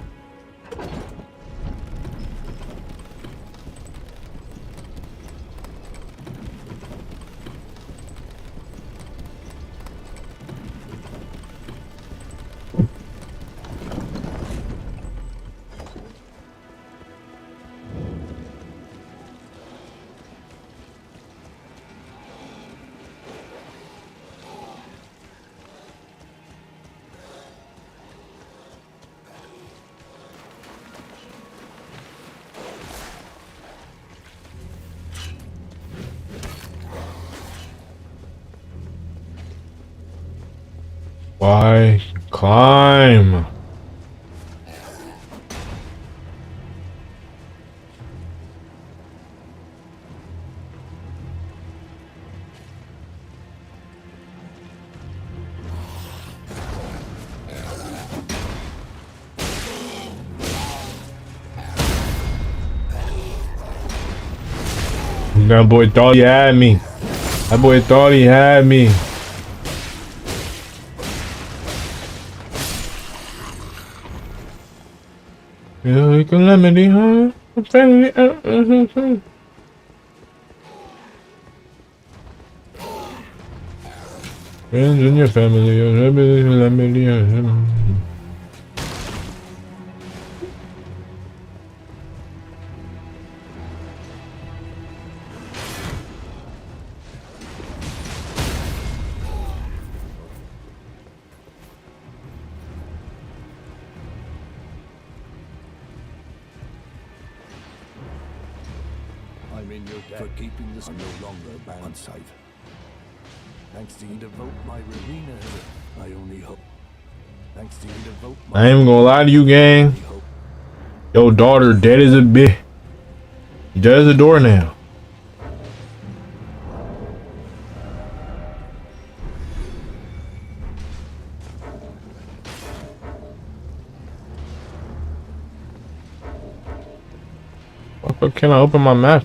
Why climb? That boy thought he had me. That boy thought he had me. You can calamity, huh? Family, friends in your family, I'm in your debt for keeping this no longer bound sight. Thanks to you devote my arena. I only hope. Thanks to you devote my I ain't even gonna lie to you, gang. Your daughter dead as a bitch. Dead as a doornail. What can I open my map?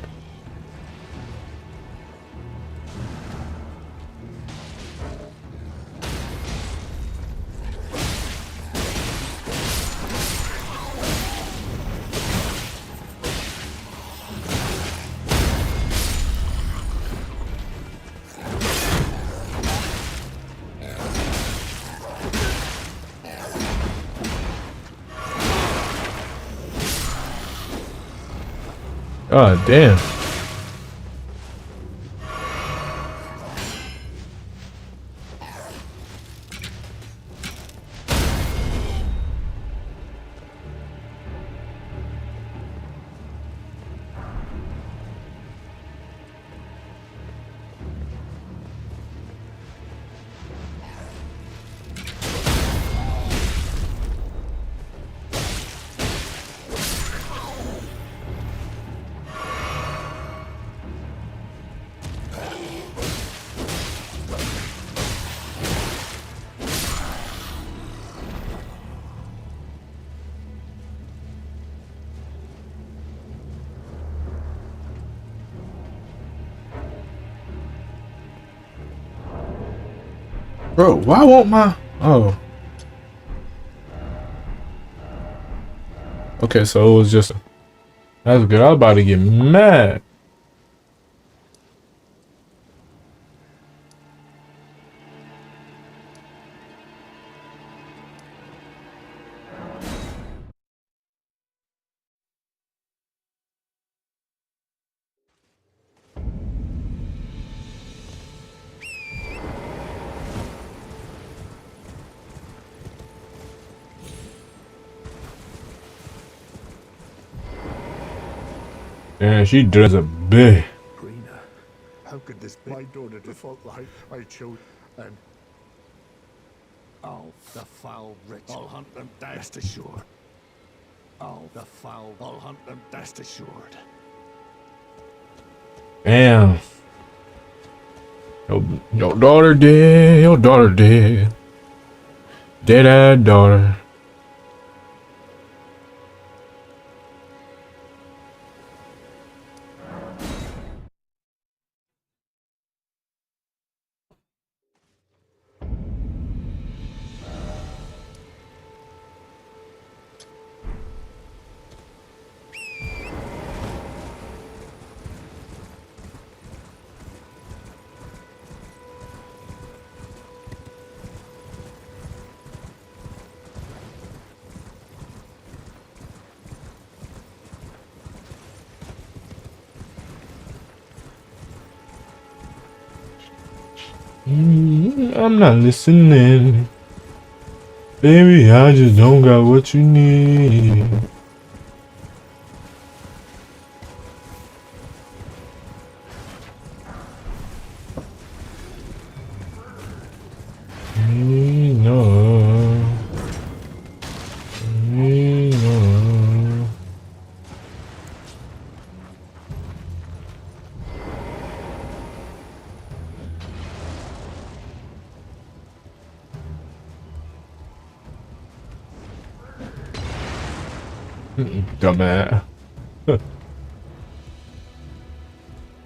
God damn. Bro, why won't my... Oh. Okay, so it was just... That's good. I was about to get mad. And she does a bit. Rena, how could this be? My daughter default life I chose, and oh, the foul rich! I'll hunt them. That's assured. Oh, the foul! I'll hunt them. That's assured. Damn. Your daughter dead. Your daughter dead. Dead-eyed daughter. I'm not listening. Baby, I just don't got what you need. No. No. Dumbass.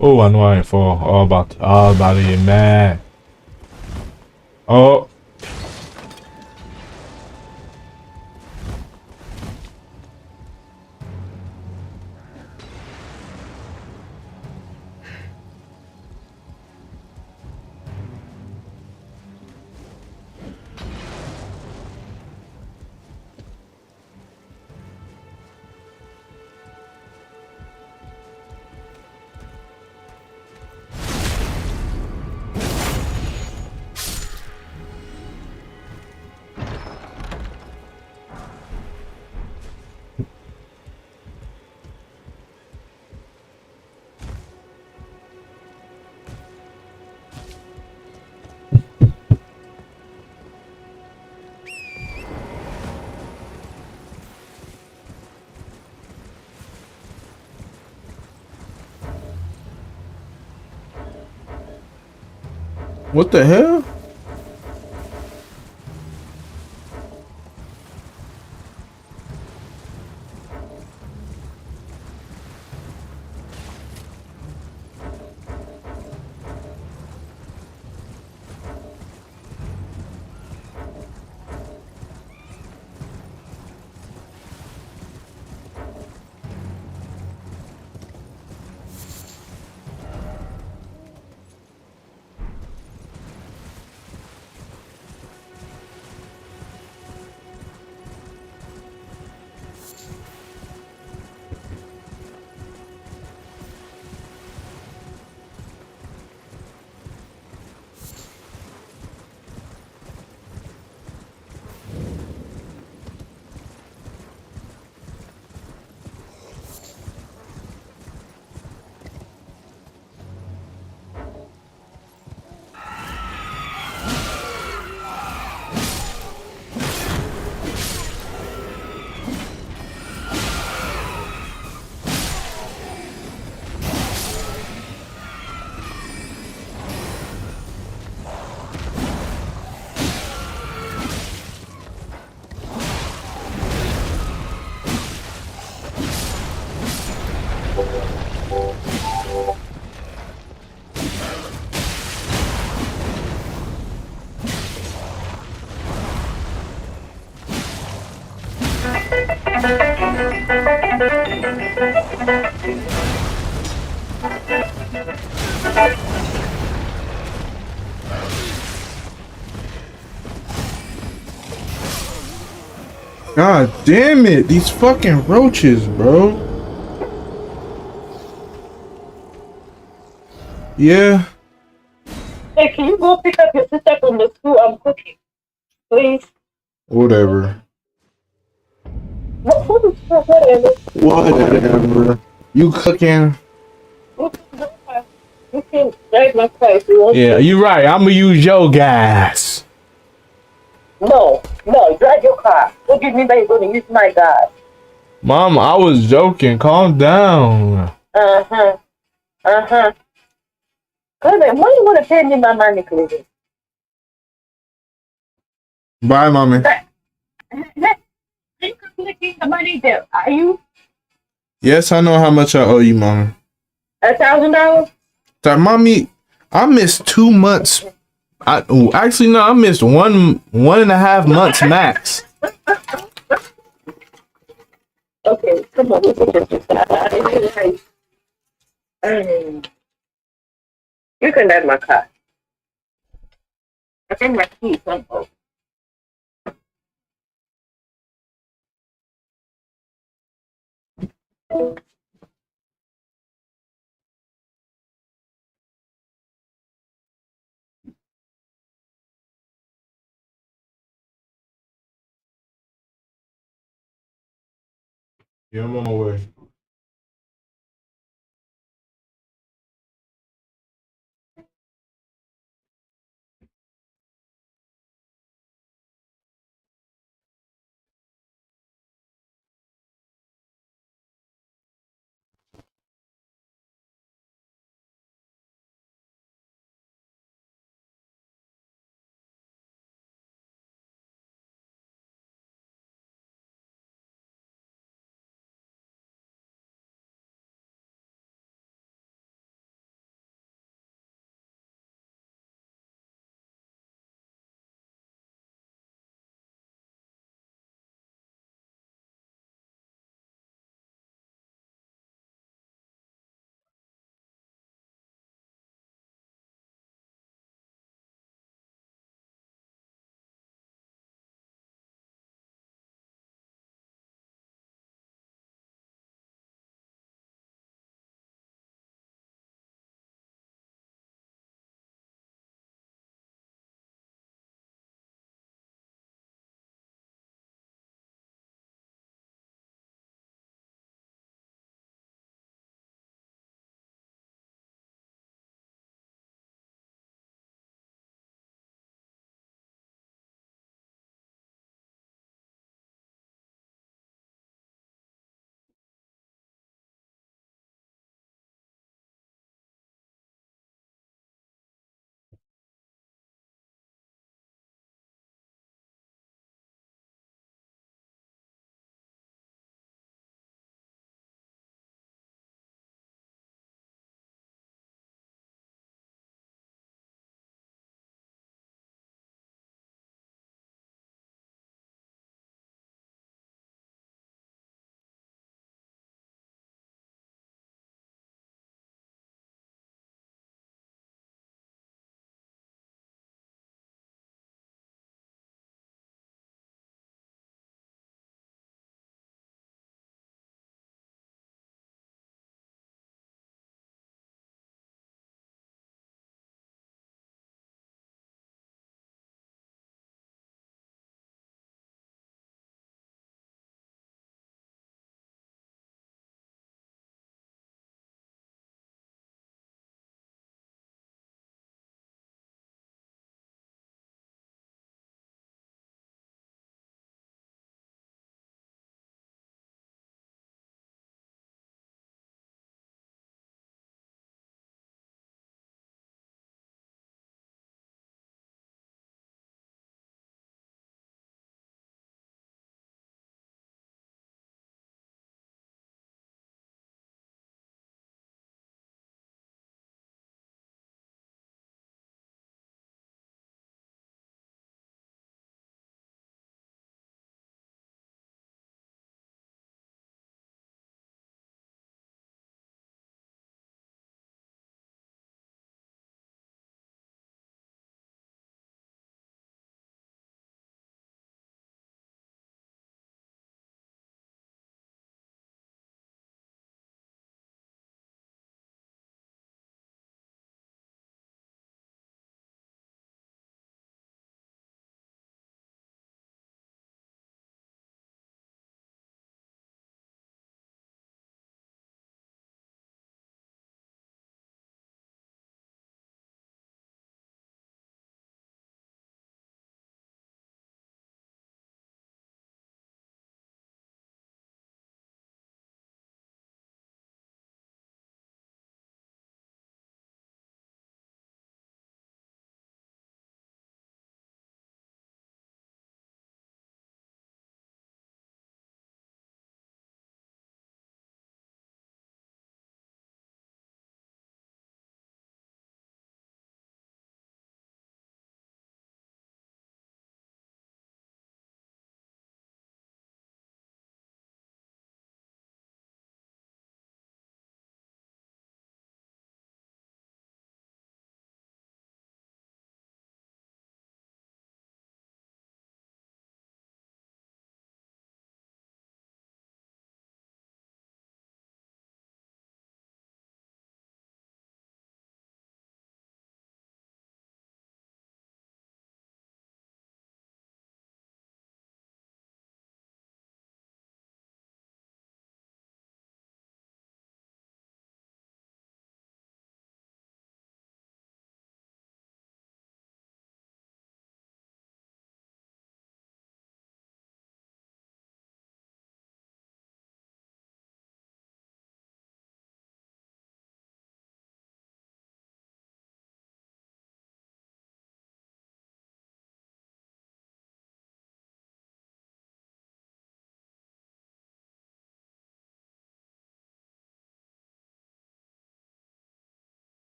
Oh, I know I ain't fall. All about to get mad. Oh. What the hell? God damn it, these fucking roaches, bro. Yeah. Hey, can you go pick up your sister from the school? I'm cooking, please. Whatever. Whatever. Whatever. You cooking? You can drive my car if you want Yeah, to. you right. I'm gonna use your gas. No, drive your car. What do you mean by you're going to use my car? Mom, I was joking. Calm down. Uh-huh. Clement, when you want to pay me my money, Clement? Bye, mommy. You calculating the money there. Are you Yes, I know how much I owe you, mommy. $1,000? That mommy, I missed 2 months. Actually no, I missed 1.5 months max. Okay, come on. You can drive my car. I think my key is on off. Yeah, I'm on my way.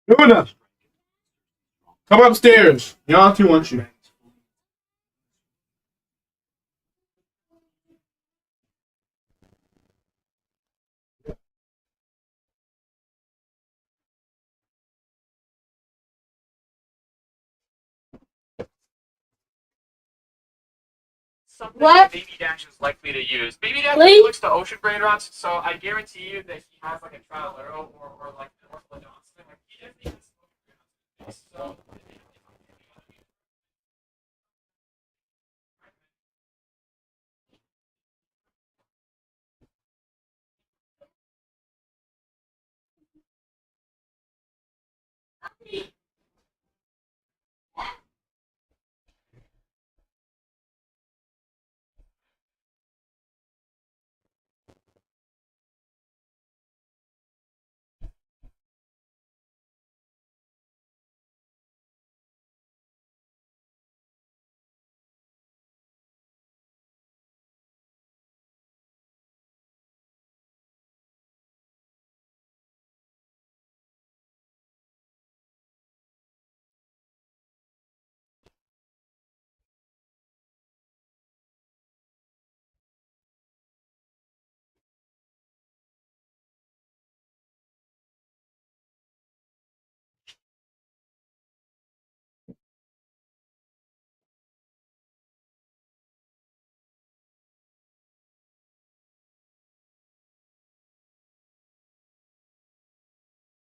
Luna, come upstairs. Y'all two want you. Something What? that Baby Dash is likely to use. Baby Dash Please? looks to ocean brain rots, so I guarantee you that he has like a Tralero or like an Orphalodon. Like he definitely has ocean brain rots. So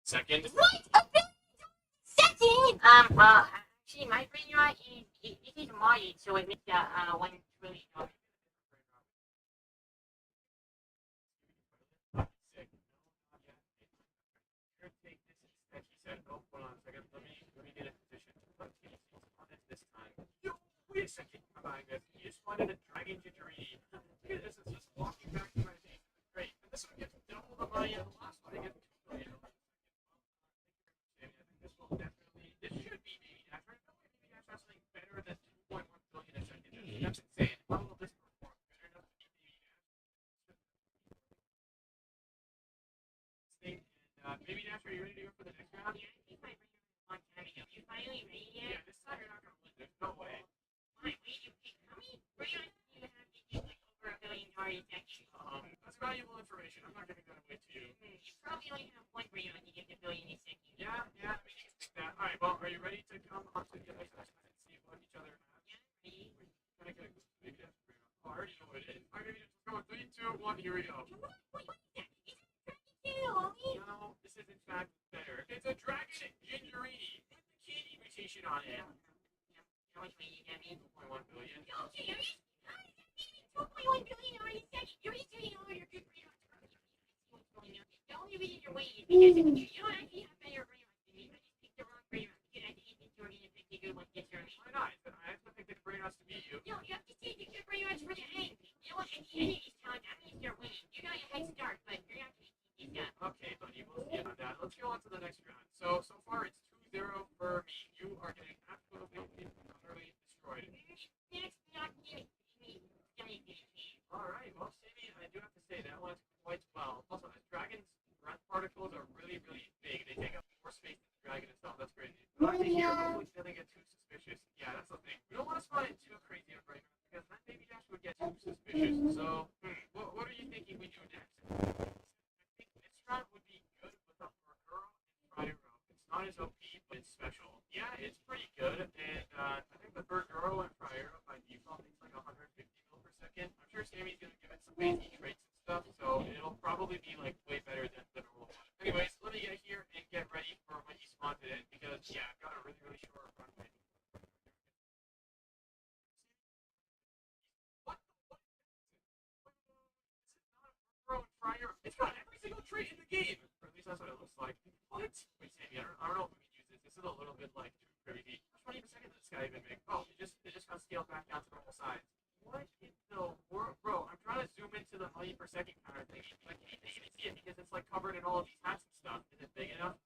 second. Setting! Well, actually, my brain rot is it is modded, so it makes one really not. Get a position. This time. Wait a second. I'm buying this. You just wanted a dragon gingerini. Look at this. It's just walking back to my face. Great. And this one gets double the money of the last one. I get $2 million. I think this will definitely. This should be Baby Dash. Right? No way Baby Dash has something better than 2.1 billion a second. That's insane. How will this perform better enough to beat Baby Dash? Baby Dash, are you ready to go for the next round? Yeah, I think my brain rot is a long time ago. You finally ready Yeah, yet? this time you're not gonna win. There's no way. Wait, how many brain rots do you have to do like over $1 billion a second? That's valuable information. I'm not giving that away to you. You probably only have one brain rot to get to $1 billion a second. Yeah, I mean, you can take that. All right, well, are you ready to come onto the other side and see what each other has? Yeah, ready? Can I get a maybe that's fair enough. Oh, I already know what it is. All right, maybe just go. 3, 2, 1. Here we go. What is that? Is it homie? No, this is in fact better. It's a dragon gingerini with the candy mutation on it. How much money you got me? 2.1 billion. Okay, are you? How is that even 2.1 billion already second? You're just doing all your good brain rots. The only reason you're waiting is because you don't actually have better brain rots than me. I just picked the wrong brain rots because I didn't think you were gonna pick the good one. Yes, sir. Why not? I have to pick the brain rots to beat you. No, you have to take the good brain rots for the end. You know what? At the end of this challenge, I'm gonna start winning. You got a head start, but you're not gonna keep this up. Okay, buddy, we'll see about that. Let's go on to the next round. So far it's 2-0 for me. You are getting absolutely utterly destroyed. Next, not me. All right, well, Sammy, I do have to say that one's quite well. Also, the dragon's breath particles are really, really big. They take up more space than the dragon itself. That's crazy. But here, hopefully, they doesn't get too suspicious. Yeah, that's the thing. We don't want to spawn it too crazy right now because then Baby Dash would get too suspicious. So, what are you thinking we do next? I think this round would be good with a Burguro and Friero. It's not as OP, but it's special. Yeah, it's pretty good. And I think the Burguro and Friero by default takes like 150 mil per second. I'm sure Sammy's gonna give it some fancy traits and stuff, so it'll probably be like way better than the normal one. Anyways, let me get here and get ready for when he spawns it in because yeah, I've got a really, really short runway. What? This is not a Burguro and Friero. It's got every single trait in the game. Or at least that's what it looks like. What? Wait, Sammy, I don't know if we can use this. This is a little bit like too crazy. How much per second does this guy even make? Oh, it just got scaled back down to normal size. What in the world, bro? I'm trying to zoom into the money per second counter thing. I can't even see it because it's like covered in all of these hats and stuff. Is it big enough?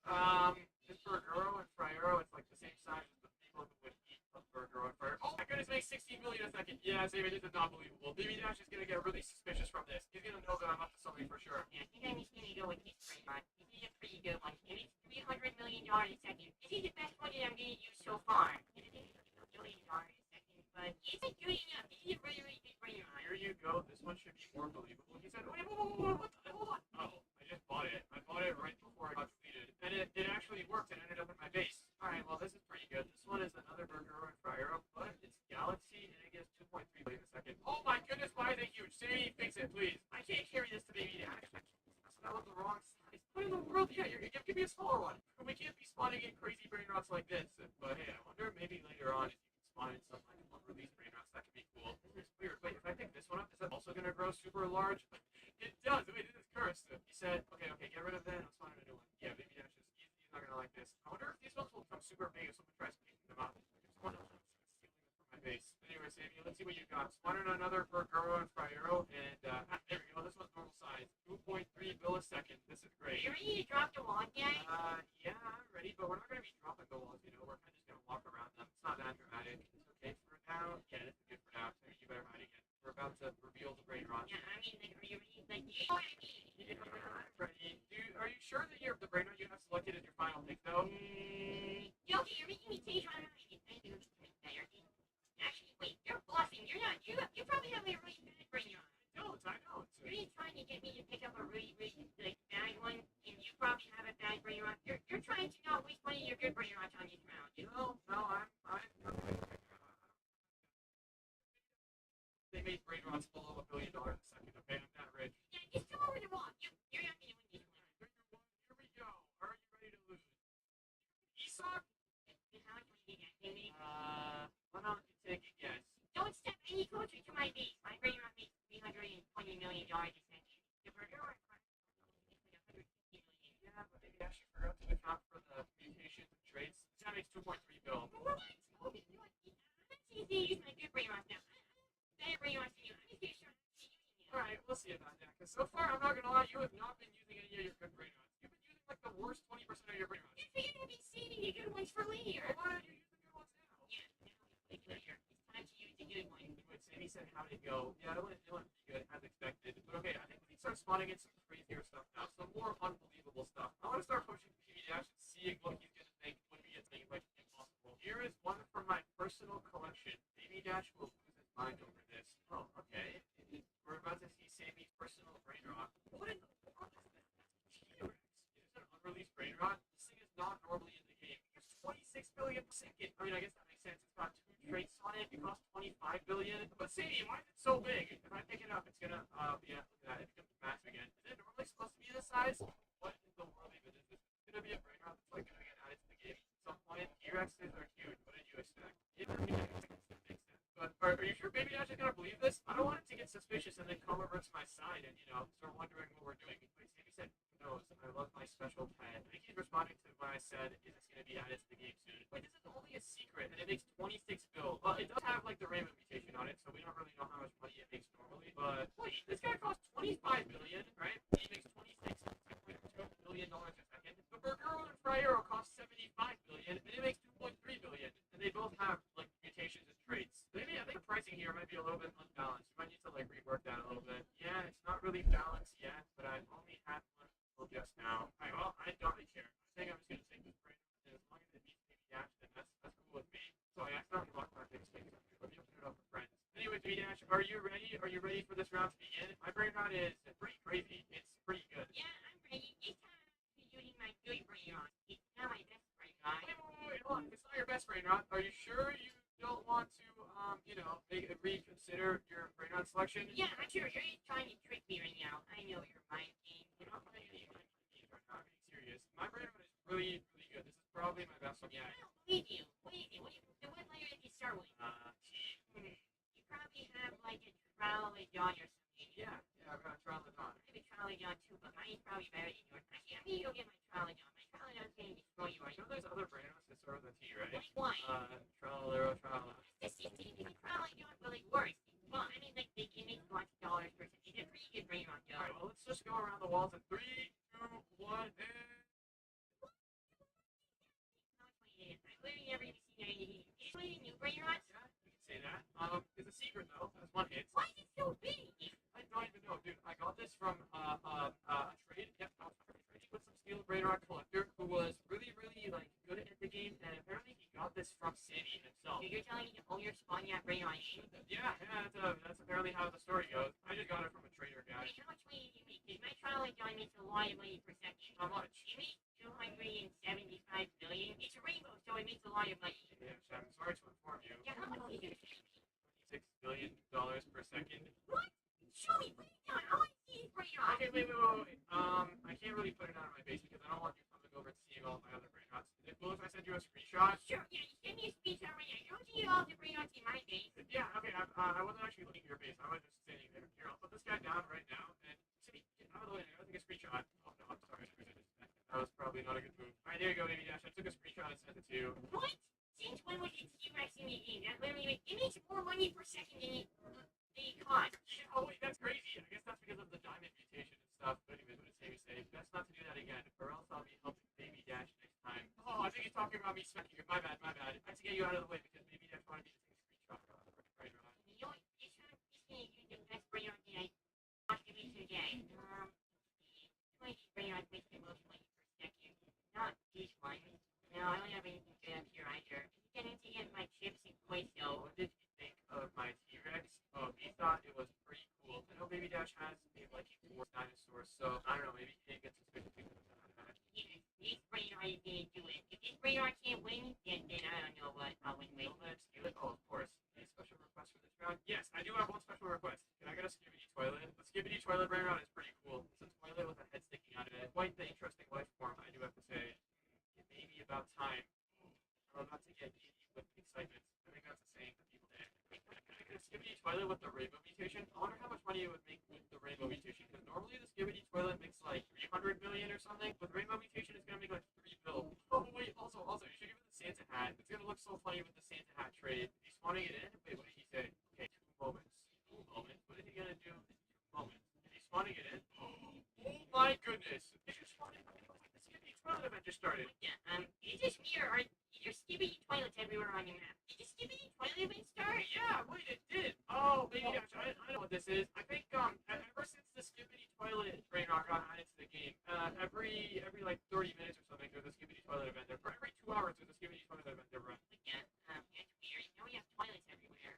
This Burguro and Friero, it's like the same size as the people who would eat a Burguro and Friero. Oh my goodness, it makes 16 million a second. Yeah, Xavier, this is not believable. Baby Dash is gonna get really suspicious from this. He's gonna know that I'm up to something for sure. Yeah, I think I'm just gonna go with this brain rot. This is a pretty good one. And it's $300 million a second. This is the best one that I'm gonna use so far. And it is $1 billion a second, but it's not good enough. This is a really, really good brain rot. Here you go. This one should be more believable. He said, wait, hold on. Oh, I just bought it. I bought it right before I got deleted. And it actually worked. It ended up in my base. Alright, well, this is pretty good. This one is another burger and fryer, but it's Galaxy, and it gets 2.3 billion a second. Oh my goodness, why is it huge? Sammy, fix it, please. I can't carry this to Baby Dash. That was the wrong size. What in the world? Yeah, give me a smaller one. We can't be spawning in crazy brain rots like this. But hey, I wonder maybe later on if you can spawn in some like unreleased brain rots, that could be cool. This is weird. Wait, if I pick this one up, is that also gonna grow super large? It does. Wait, this is cursed. He said, okay, get rid of that. I'm spawning a new one. Yeah, Baby Dash is he's not gonna like this. I wonder if these ones will become super big if someone tries picking them up. There's one else that's stealing them from my base. Anyway, Sammy, let's see what you got. Spawning another Burgero and Fryero, and there we go. This one's normal size. 2.3 bill a second. This is great. Are you ready to drop the wall yet? Yeah, I'm ready, but we're not gonna be dropping the walls, you know. We're kind of just gonna walk around them. It's not that dramatic. It's okay for now. Yeah, this is good for now. So you better hide again. We're about to reveal the brain rot. Yeah, I mean, like, are you ready? Like, you know what I mean? Yeah, I'm ready. Dude, are you sure that the brain rot you have selected is your final pick, though? Yogi, you're making me change my mind. Actually, wait, you're bluffing. You're not. You probably have a really bad brain rot. I don't. You're just trying to get me to pick up a really, really like bad one, and you probably have a bad brain rot. You're trying to not waste money of your good brain rots on this round. No, they made brain rots below $1 billion a second. Okay, I'm not rich. Yeah, just come over the wall. You're not gonna win this one. Here we go. Are you ready to lose? Esau? How much money did you make? Why don't you take a guess? Don't step any closer to my base. My brain rot makes $320 million a second. The burger or $150 million. Yeah, but maybe I should forgot to account for the mutations and traits. This guy makes 2.3 bill. What? Okay, you know what? I'm just gonna use my good brain rots now. Better brain rots than you. I'm just gonna start using you. Alright, we'll see about that. Because so far, I'm not gonna lie, you have not been using any of your good brain rots. You've been using like the worst 20% of your brain rots. You're gonna be saving the good ones for later. Why don't you use the good ones now? Yeah, like later. It's time to use the good one. Wait, Sammy said how did it go? Yeah, it went pretty good, as expected. But okay, I think we can start spawning in some crazier stuff now. Some more unbelievable stuff. I want to start pushing Baby Dash and seeing what he's gonna think when we get something like impossible. Here is one from my personal collection. Baby Dash will lose his mind over this. Oh, okay. We're about to see Sammy's personal brain rot. What in the world is that? T-Rex. Is this an unreleased brain rot? This thing is not normally in the game. It's 26 billion per second. I mean, I guess that makes sense. It's got 2 traits on it. It costs 25 billion. But Sammy, why is it so big? If I pick it up, it's gonna, yeah, look at that. It becomes massive again. Is it normally supposed to be this size? What in the world even is this? It's gonna be a brain rot that's like gonna get added to the game at some point. T-Rexes are huge. What did you expect? It makes sense. But are you sure Baby Dash is gonna believe this? I don't want it to get suspicious and then come over to my side and, you know, start wondering what we're doing. Wait, Sammy said, who knows? I love my special pet. I think he's responding to when I said, is this gonna be added to the game soon? Wait, this is only a secret, and it makes 26 bill. Well, it does have, like, the Rainbow mutation on it, so we don't really know how much money it makes normally. But, wait, this guy costs 25 billion, right? He makes 26, $2 billion a second. The Burgero and Fryero cost 75 billion, and it makes 2.3 billion. And they both have, like, mutations and traits. Maybe I think the pricing here might be a little bit unbalanced. You might need to, like, rework that a little bit. Yeah, it's not really balanced yet, but I've only had one until just now. Alright, well, I don't really care. I think I'm just gonna take this brain, and as long as it beats Baby Dash, then that's cool with me. So I accidentally locked my big space up here. Let me open it up for friends. Anyway, Baby Dash, are you ready? Are you ready for this round to begin? My brain rot is pretty crazy. It's pretty good. Yeah, I'm ready. This time I'm using my good brain rot. It's not my best brain rot. Wait, hold on. It's not your best brain rot. Are you sure you don't want to, you know, reconsider your brain rot selection? Yeah, I'm sure. You're just trying to trick me right now. I know you're mind game. You're not playing any mind games right now. I'm being serious. My brain rot is really, really good. This is probably my best one yet. I don't believe you. What is it? What letter did you start with? T. You probably have like a Tralladon or something. Yeah, I've got a Tralladon. I have a Tralladon too, but mine's probably better than yours. Actually, I'm gonna go get my Tralladon. My Tralladon's gonna destroy you right You know there's other brain rots that start with a T, right? Like what? Tralero, Tralala. This is even Tralladon, but like worse. Well, I mean, like they can make lots of dollars per second. It's a pretty good brain rot, Alright, well, let's just go around the walls in 3, 2, 1, and... How much money it is? I've literally never even seen anything. Is it a new brain rot? Yeah, you can say that. secret though. That's one hit. Why is it so big? I don't even know, dude. I got this from a trade. Yep, I was trading with some steel radar collector who was really, really like good at the game, and apparently he got this from City himself. So you're telling me to own your spawn you have brain on you? Yeah, that's apparently how the story goes. I just got it from a trader guy. Wait, how much money did you make? Because my trial and John makes a lot of money per second. How much? You make 275 million. It's a rainbow, so it makes a lot of money. Yeah, I'm sorry to inform you. Yeah, how much is it? $26 billion per second. What? Show me, put it down. I want to see his brain on. Okay, wait. I can't really put it out of my base because I don't want you coming over and seeing all my other brain rots. Is it cool if I send you a screenshot? Sure, yeah, you send me a speech already. I don't see all the brain on in my base. Yeah, okay, I wasn't actually looking at your base. I was just standing there. Here, I'll put this guy down right now, and City, get out of the way. I gotta take a screenshot. Oh, no, I'm sorry. That was probably not a good move. Alright, there you go, Baby Dash. I took a screenshot and sent it to you. What? Since when was it T-Rex in the game? That literally it makes more money per second than it costs. Yeah, oh, wait, that's crazy. I guess that's because of the diamond mutation and stuff. But anyways, what did Sammy say? Best not to do that again, or else I'll be helping Baby Dash next time. Oh, I think he's talking about me smacking you. My bad. I had to get you out of the way because Baby Dash wanted me to take a screenshot. Right. You know, this one is going to do the best brain on that I want to be today. Like brain on makes the most money per second. Not this one. No, I don't have anything good up here either. I'm going to get my chips and queso. What did you think of my T-Rex? Oh, he thought it was pretty cool. I know Baby Dash has like 4 dinosaurs, so I don't know, maybe he gets suspicious things like that. Yes, this brain on is going to do it. If this brain on can't win, then I don't know what I'll win with. Let's do it. Oh, of course. Any special request for this round? Yes, I do have one special request. Can I get a Skibidi Toilet? The Skibidi Toilet brain round is pretty cool. It's a toilet with a head sticking out of it. Quite the interesting life form, I do have to say. It may be about time. I'm about to get giddy with excitement. I think that's a saying that people say. Can I get a Skibidi Toilet with the rainbow mutation? I wonder how much money it would make with the rainbow mutation, because normally the Skibidi Toilet makes like 300 million or something. With rainbow mutation, it's gonna make like 3 bill. Oh wait, also, you should give it the Santa hat. It's gonna look so funny with the Santa hat trade. He's spawning it in. Wait, what did he say? Okay, 2 moments. 2 moments. What is he gonna do? 2 moments. Is he spawning it in? Oh my goodness! He just spawned it. The Skibidi Toilet event just started. Is this me or are there Skibidi toilets everywhere on your map? Did the Skibidi toilet even start? Yeah, wait, it did. Oh, Baby Dash, I know what this is. I think ever since the Skibidi Toilet brain rock got added to the game, every like 30 minutes or something, there's a Skibidi Toilet event. For every 2 hours, there's a Skibidi Toilet event they run. Yeah, that's weird. Now we have toilets everywhere.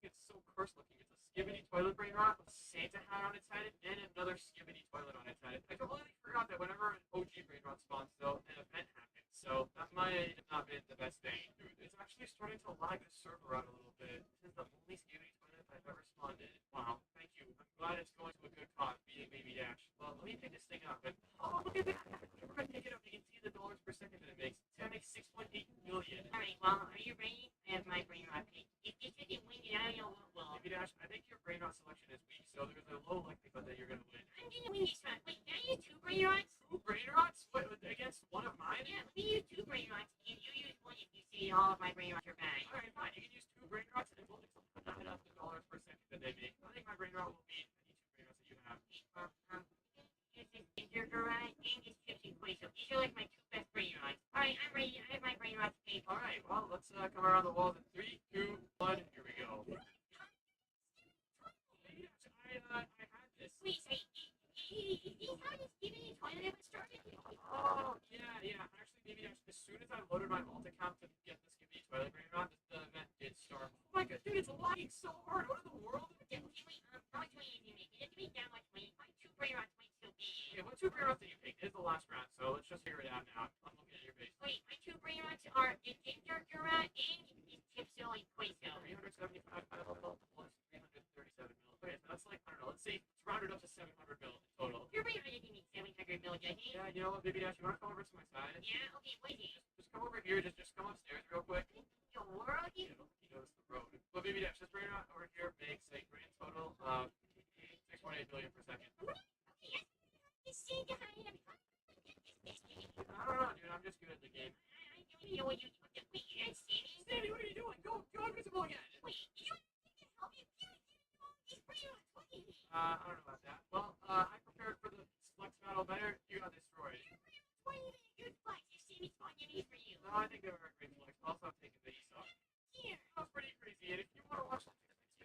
It's so cursed looking. It's a Skibidi Toilet brain rock with a Santa hat on its head and another Skibidi Toilet on its head. I completely forgot that whenever an OG brain rock spawns, though, an event happens. So that might have not been the best thing. Dude, it's actually starting to lag the server out a little bit. This is the only Skibidi Toilet I've ever spawned in. Wow, thank you. I'm glad it's going to a good cause, beating Baby Dash. Well, let me pick this thing up. And, oh, look at that. Whenever I pick it up, you can see the dollars per second that it makes. It's going to make 6.8 million. Alright, well, are you ready? I have my brain rot pick. If this isn't win, then I don't know what will. Baby Dash, I think your brain rot selection is weak, so there's a low likelihood that you're going to win. I'm gonna win this round. Wait, can I use 2 brain rots? 2 brain rots? What, against one of mine? Yeah, let me use 2 brain rots, and you use 1 if you say all of my brain rots are bad. Alright, fine. You can use 2 brain rots and we'll add up the dollars per second that they make. I think my brain rot will beat any 2 brain rots that you have. Use this ginger rat and this chips and queso. These are like my 2 best brain rots. Alright, I'm ready. I have my brain rots paid. Alright, well, let's come around the walls in 3, 2, 1. Here we go. I had this. Wait, so is this how this Skibidi toilet ever started? Oh, yeah. Actually, maybe as soon as I loaded my alt account to get the Skibidi Toilet brain rot, the event did start. Oh my god, dude, it's lagging so hard. What in the world? Okay, wait, how much money did you make? It didn't make that much money. My 2 brain rots might still be. Okay, what 2 brain rots did you pick? This is the last round, so let's just figure it out now. I'm looking at your base. Wait, my 2 brain rots are the ginger rat and this chips and queso. 375 mil plus 337 mil. Okay, so that's like, I don't know, let's say it's rounded up to 700 mil in total. Your brain rot didn't make 700 mil, does it? Yeah, you know what, Baby Dash, you want to come over to my side? Yeah, okay, what is it? Just come over here, just come upstairs real quick. The world? He knows the road. But Baby Dash, this brain rot over here makes a grand total of 6.8 billion per second. Okay, yes. See the high end. I don't know, dude, I'm just good at the game. I don't even know what you do. Wait, you're not standing? Sandy, what are you doing? Go invisible again. Wait, you don't need to help you. You all these brain rots. What is it? I don't know about that. Well, I prepared for the flex battle better. You got destroyed. Your brain rots weren't even a good flex. You see me spawn your for you. No, I think they were a great flex. Also, I'm taking the Esau. Here. That was pretty crazy. And if you want to watch the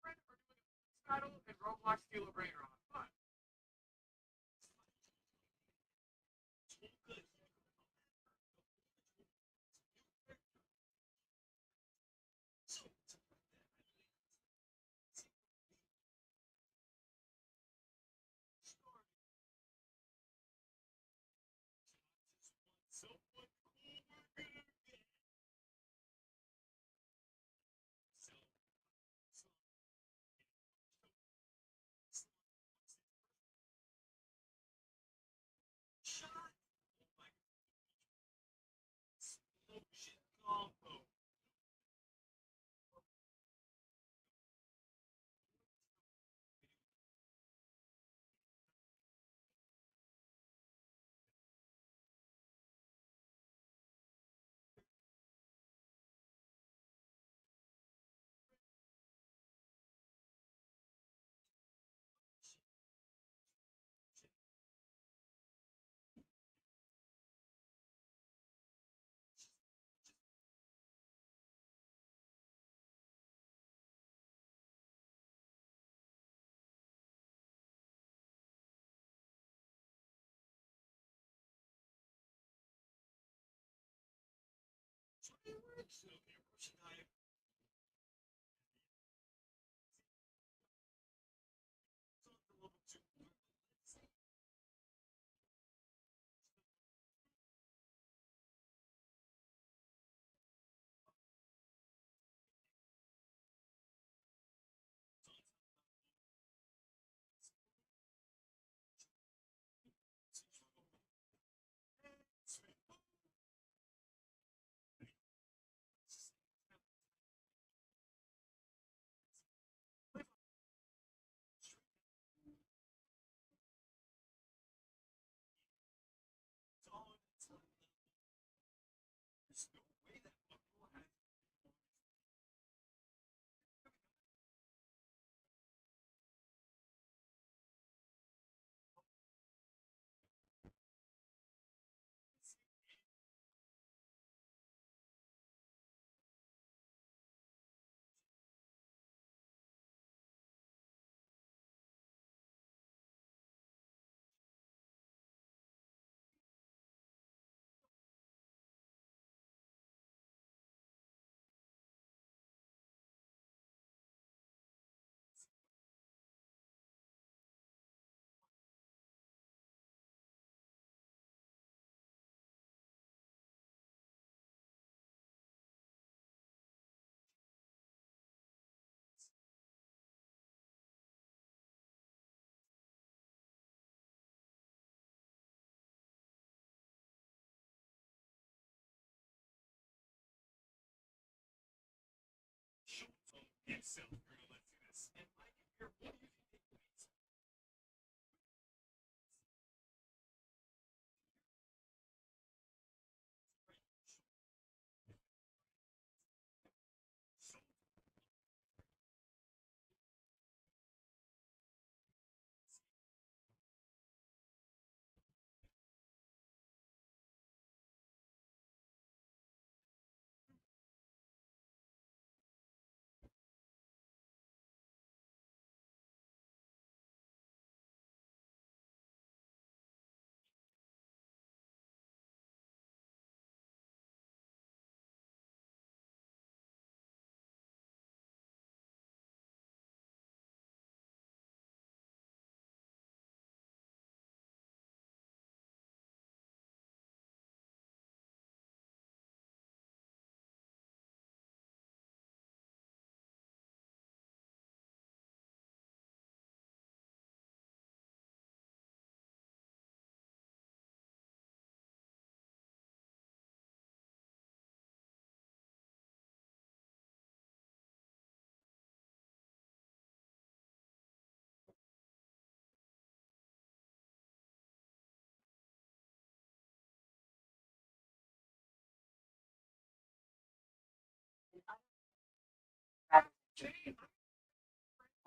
friend are doing a battle and Roblox steal a brain rot. Fun.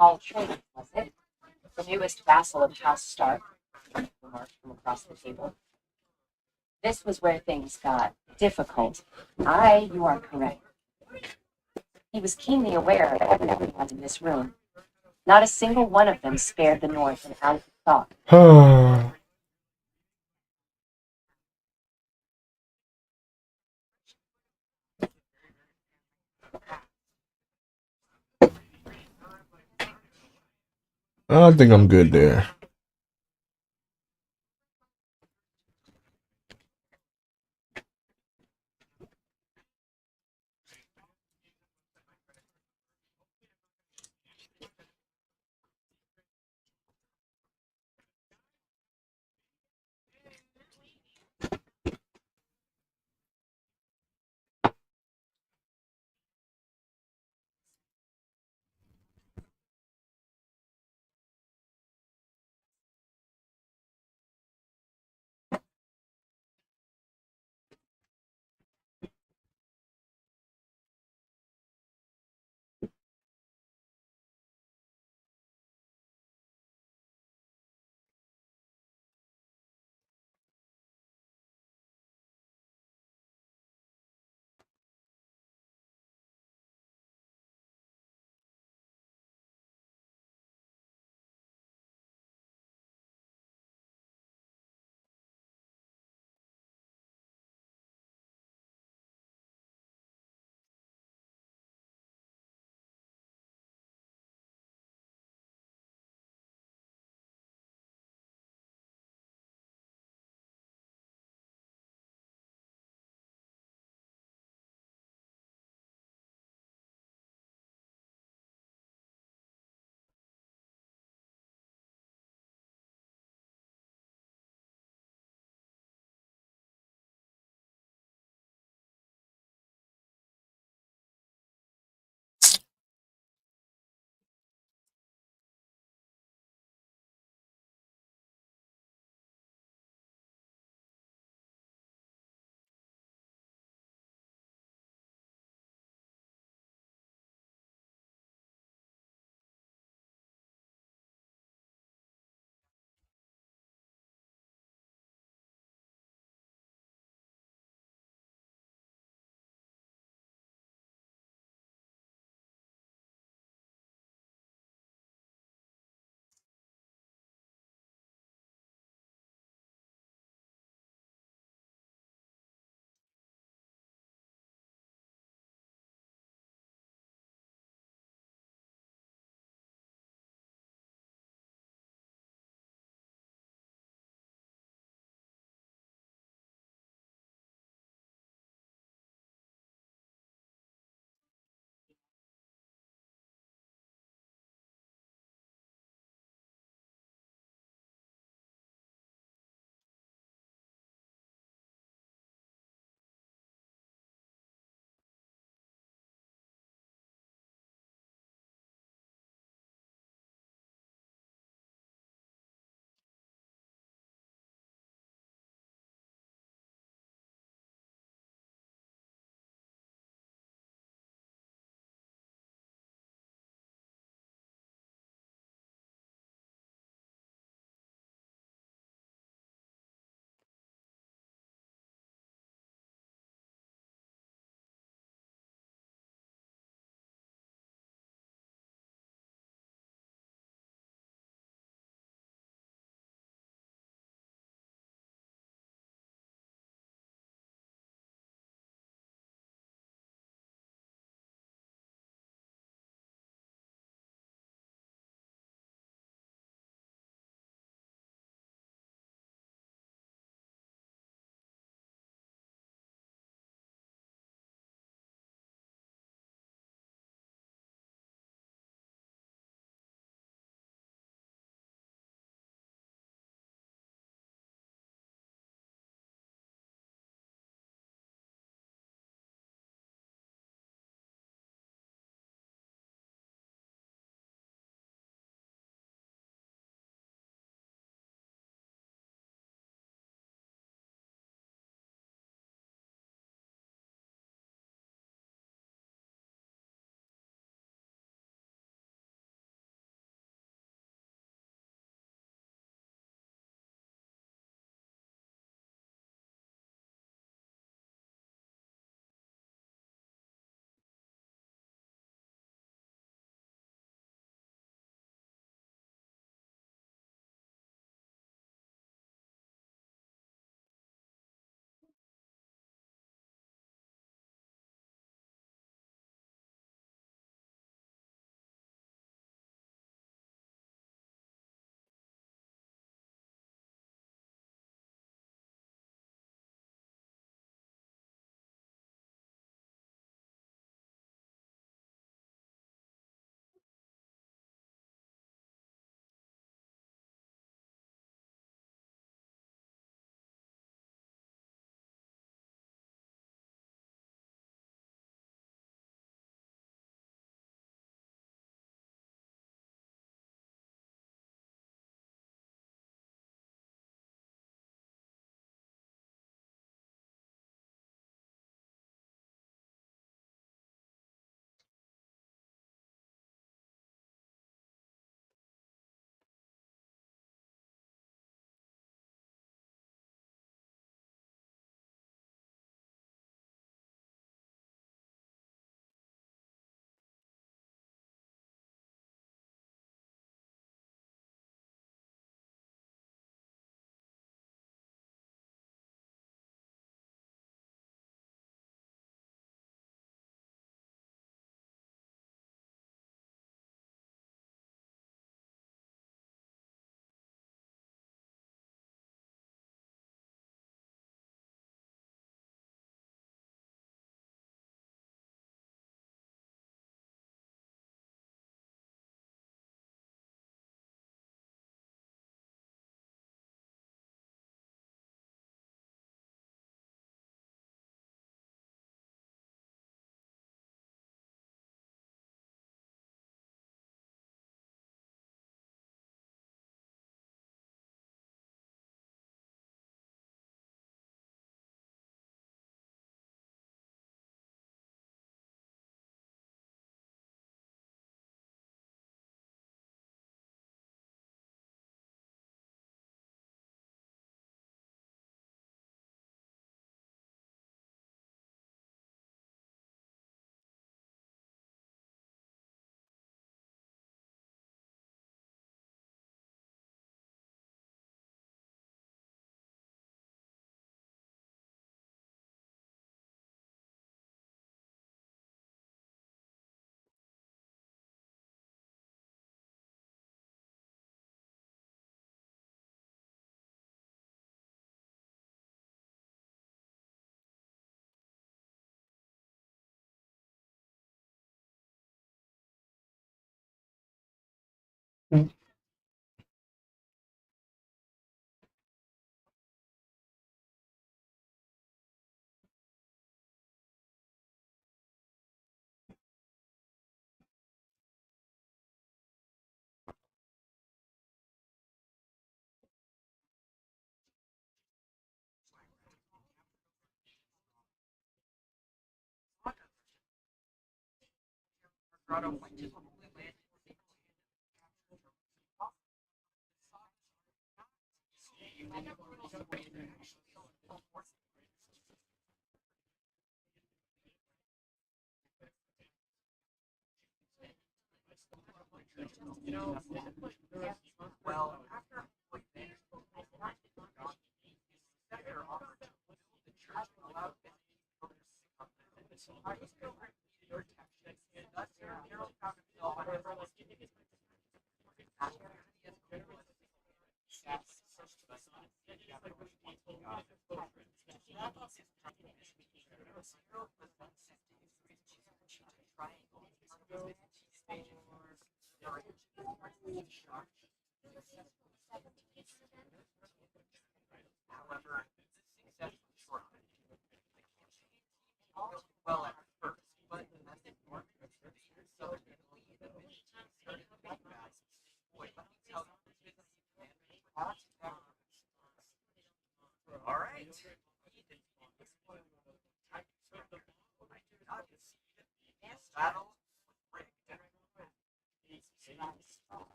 All training, was it? The newest vassal of House Stark, remarked from across the table. This was where things got difficult. You are correct. He was keenly aware of everyone in this room. Not a single one of them spared the North an ounce of thought. I think I'm good there.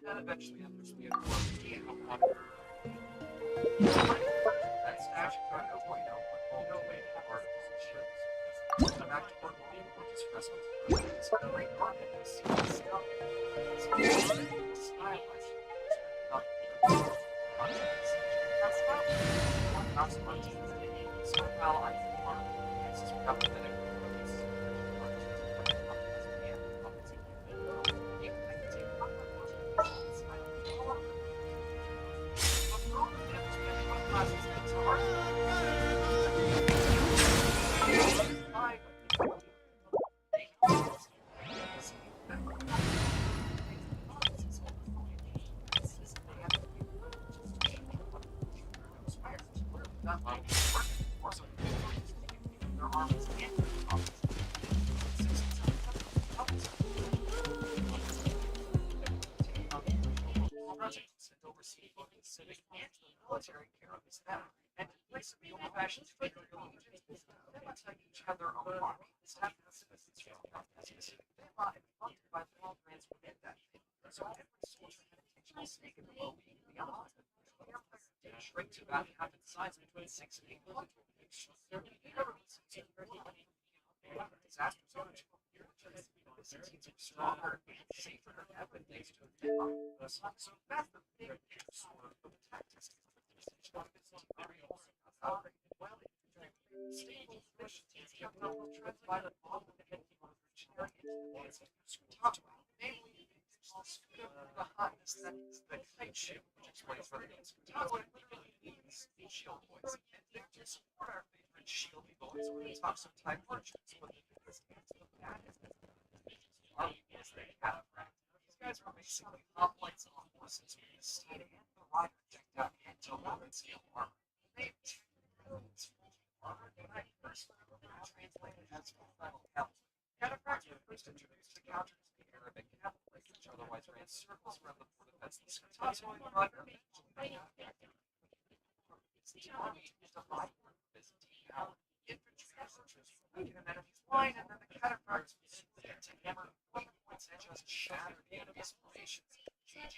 And eventually understand more idea how modern that statue got no point out, but no way to articles and ships. Back to work with the gorgeous frescoes. It's a great art in this stuff. It's stylized. Somehow I think art is representative of this. Civic and military care of his family, and in place of the old-fashioned imperial allegiance, they must each have their own army. This happened to citizens from specific they lied funded by the long grants within that thing. So every soldier had a digital stake in the well-being of the Allies. The Empire did shrink to about half its size between 6 and 800. Disasters over the Byzantines were stronger and safer than ever thanks to the Empire. So that's the big sort of tactics. Stable Byzantines kept up with trends by the model and revolutionary into the top, namely the hotness that is the kite shield, which explains why the Scutazzo literally means the shield boys. And they do support our favorite shieldy boys or the toxic type merchants, but the biggest answer to that is that is the cataphract. These guys were basically hoplites on horses with the steed and the rider decked out in Toledo scale armor. They armor that I personally translated as final hell. Cataphracts were first introduced to counter the Arabic cavalry, which otherwise ran circles around the fort defense. The Scutazzo and Roger the army to divide the Byzantine power. Infantry archers weaken an enemy's line, and then the cataphracts would split to hammer weak points and just shatter the enemy's formations. And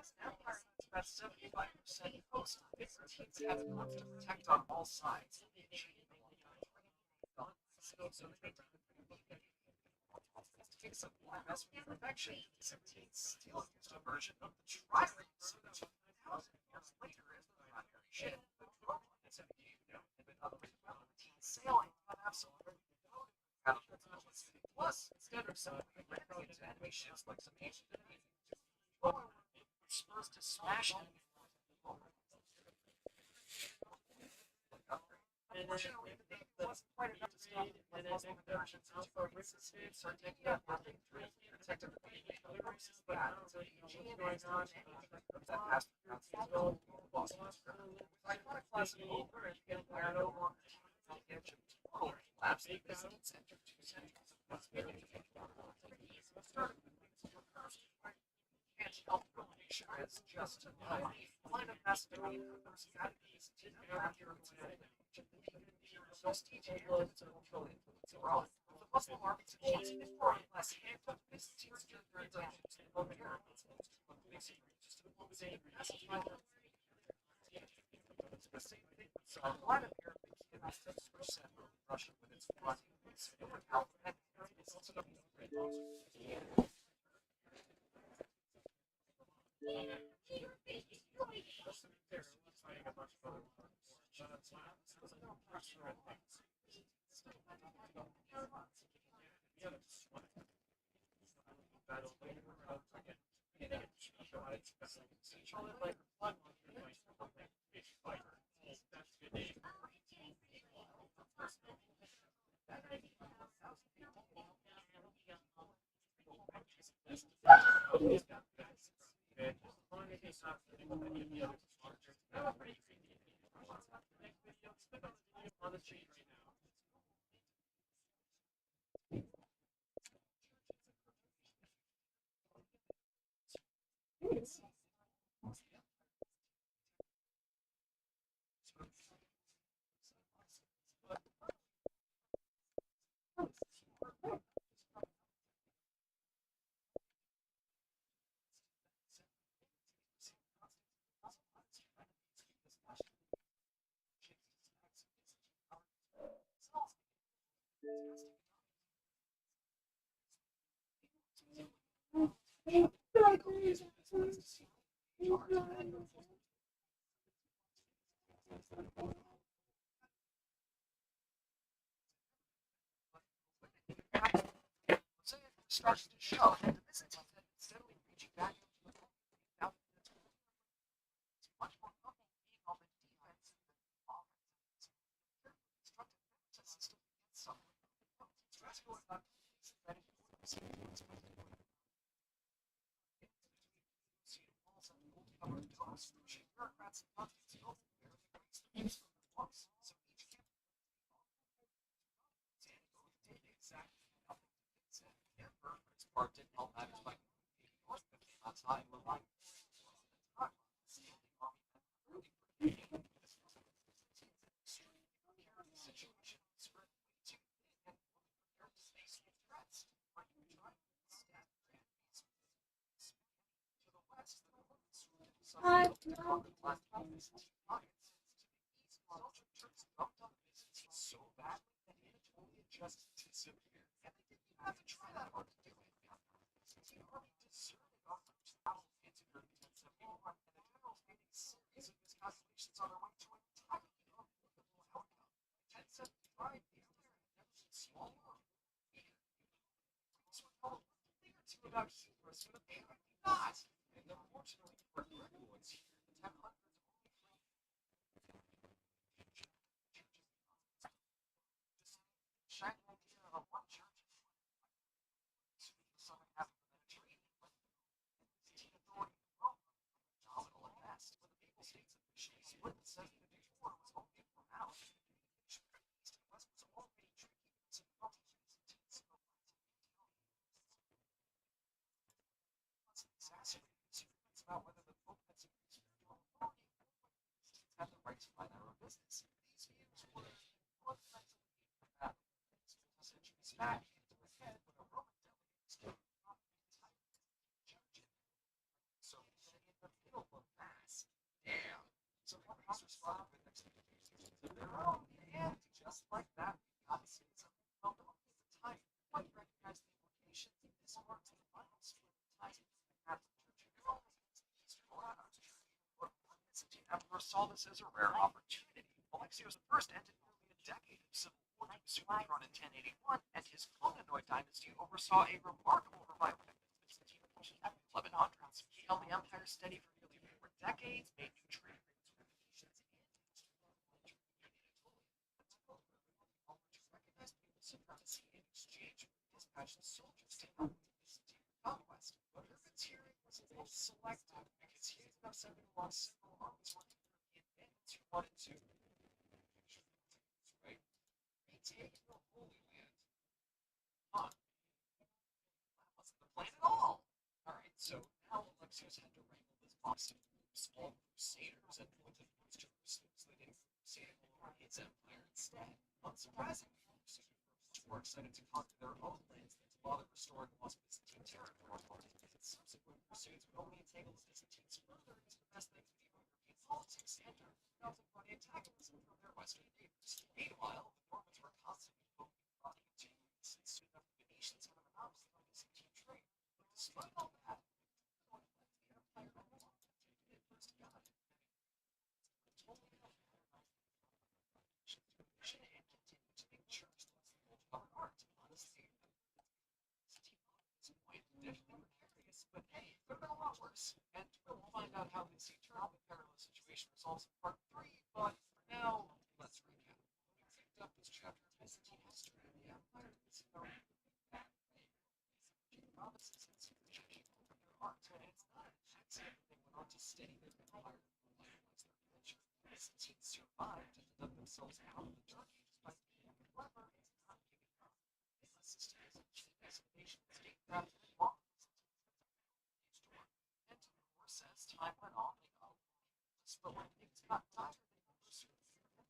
as an empire that's about 75% coast, Byzantines have enough to protect on all sides. So they take some mess with perfection. Byzantines still used a version of the trireme, so 2,000 years later as the primary ship. The drone is a and been upgraded by routine sailing, but absolutely no catapults. Plus, instead of simply ramming into enemy ships like some ancient supposed to smash enemy unfortunately, the Navy wasn't quite enough to stop it with Muslim incursions into Greece. Sardinia nothing protected the Navy of Greece, but until Eugene and that passed through Boston. With iconoclasm over and the Empire no longer on the edge of total collapse, the Byzantines entered 2 centuries of prosperity. Started with things were cursed. Can't help but picture as just a line of Macedonian rivers guided the Byzantine Empire to prestige and cultural influence abroad. The Muslim armies achieved far less handled Byzantines during their intentions in Bulgaria. So Vladimir became a 6% of Russia with its flooding, its alphabet, starts to show that the Byzantines had been steadily reaching back into the world. It's much more comfortable being on the defensive than offensive. The carefully constructed defense system against someone. Stress going on that is walls and gold covered doors, pushing bureaucrats and Nazis over there the great streets from the books. So each camp did exactly nothing to fix it. The emperor, for his part, didn't help matters by moving north of him on time, relying on the standing army men really pretty situation spread way too thin and fully prepared to face new threats. When you try to stab grand beasts to the west, the Romans swooped in some to conquer the last Byzantine alliance. To the east, Seljuk Turks dumped on the Byzantines so badly that Anatolia just disappeared. And they didn't even have to try that hard to do it. The Byzantine army deserted en route to the Battle of Antigone in 1071, and the generals made a series of miscalculations on their way to an entirely unworkable outcome. By 1075, the empire had never been smaller or bigger. Critics were told one thing or two about hubris, but apparently not. And unfortunately for Gregory's here, the 1000s only claimed shiny idea of one church in the southern half of the Mediterranean, but the Byzantine authority in Rome were nominal at best. When the Papal States officially split in 754, it was only a formality. East and west was already tricky because of multi-Byzantine civil exacerbated disagreements about whether the Pope had supreme spiritual authority or whether the Byzantines had the right to mind their own business. These views were fundamentally incompatible. Centuries back into his head when a Roman delegate was given the entire church. So in the middle of Mass, damn. So one has responded with expectations of their own, and just like that, we got to say something. Well, at the time, quite recognized the implications of this marks the final split of ties between the Catholic Church and Rome against the Eastern Orthodox Church. But one Byzantine emperor saw this as a rare opportunity. Alexios I ended nearly a decade of civil war to assume the throne in 1081, and his Komnenoi dynasty oversaw a remarkable revival of the Byzantine Empire in the 1100s. He held the empire steady for nearly 4 decades, made new trade agreements with the Venetians, and to recognize papal supremacy in exchange for dispatched soldiers to help with the Byzantine conquest. But Urban's hearing was a little selective because he ended up sending along several armies working European bandits who wanted to retake the Holy Land. Huh. That wasn't the plan at all. Alright, so now Alexios had to wrangle this box of small crusaders and point them towards Jerusalem so they didn't crusade all over his empire instead. Unsurprisingly, crusader groups were excited to conquer their own lands than to bother restoring lost Byzantine territory. And subsequent crusades would only entangle the Byzantines further into the best things medieval European politics and melting by antagonism from their western neighbors. Meanwhile, the Normans were constantly poking about continuing since soon enough the Venetians had a monopoly on Byzantine trade. But despite all that, the empire alone it first got it. Totally and continued to make church less of art. Honestly, this point definitely precarious, but hey, it could have been a lot worse. And we'll find out how this eternally perilous situation resolves in part 3, but for now, let's recap. When we picked up this chapter of Byzantine history, the empire is known for provinces and secret people from their art, and it's not an accident that they went on to steady their empire and revitalize their culture. The Byzantines survived and dug themselves out of the Dark Ages by being clever and not giving up. This system is a nation statecraft and long and of course, as time went on, they got careless, but when things got dire, they pursued fear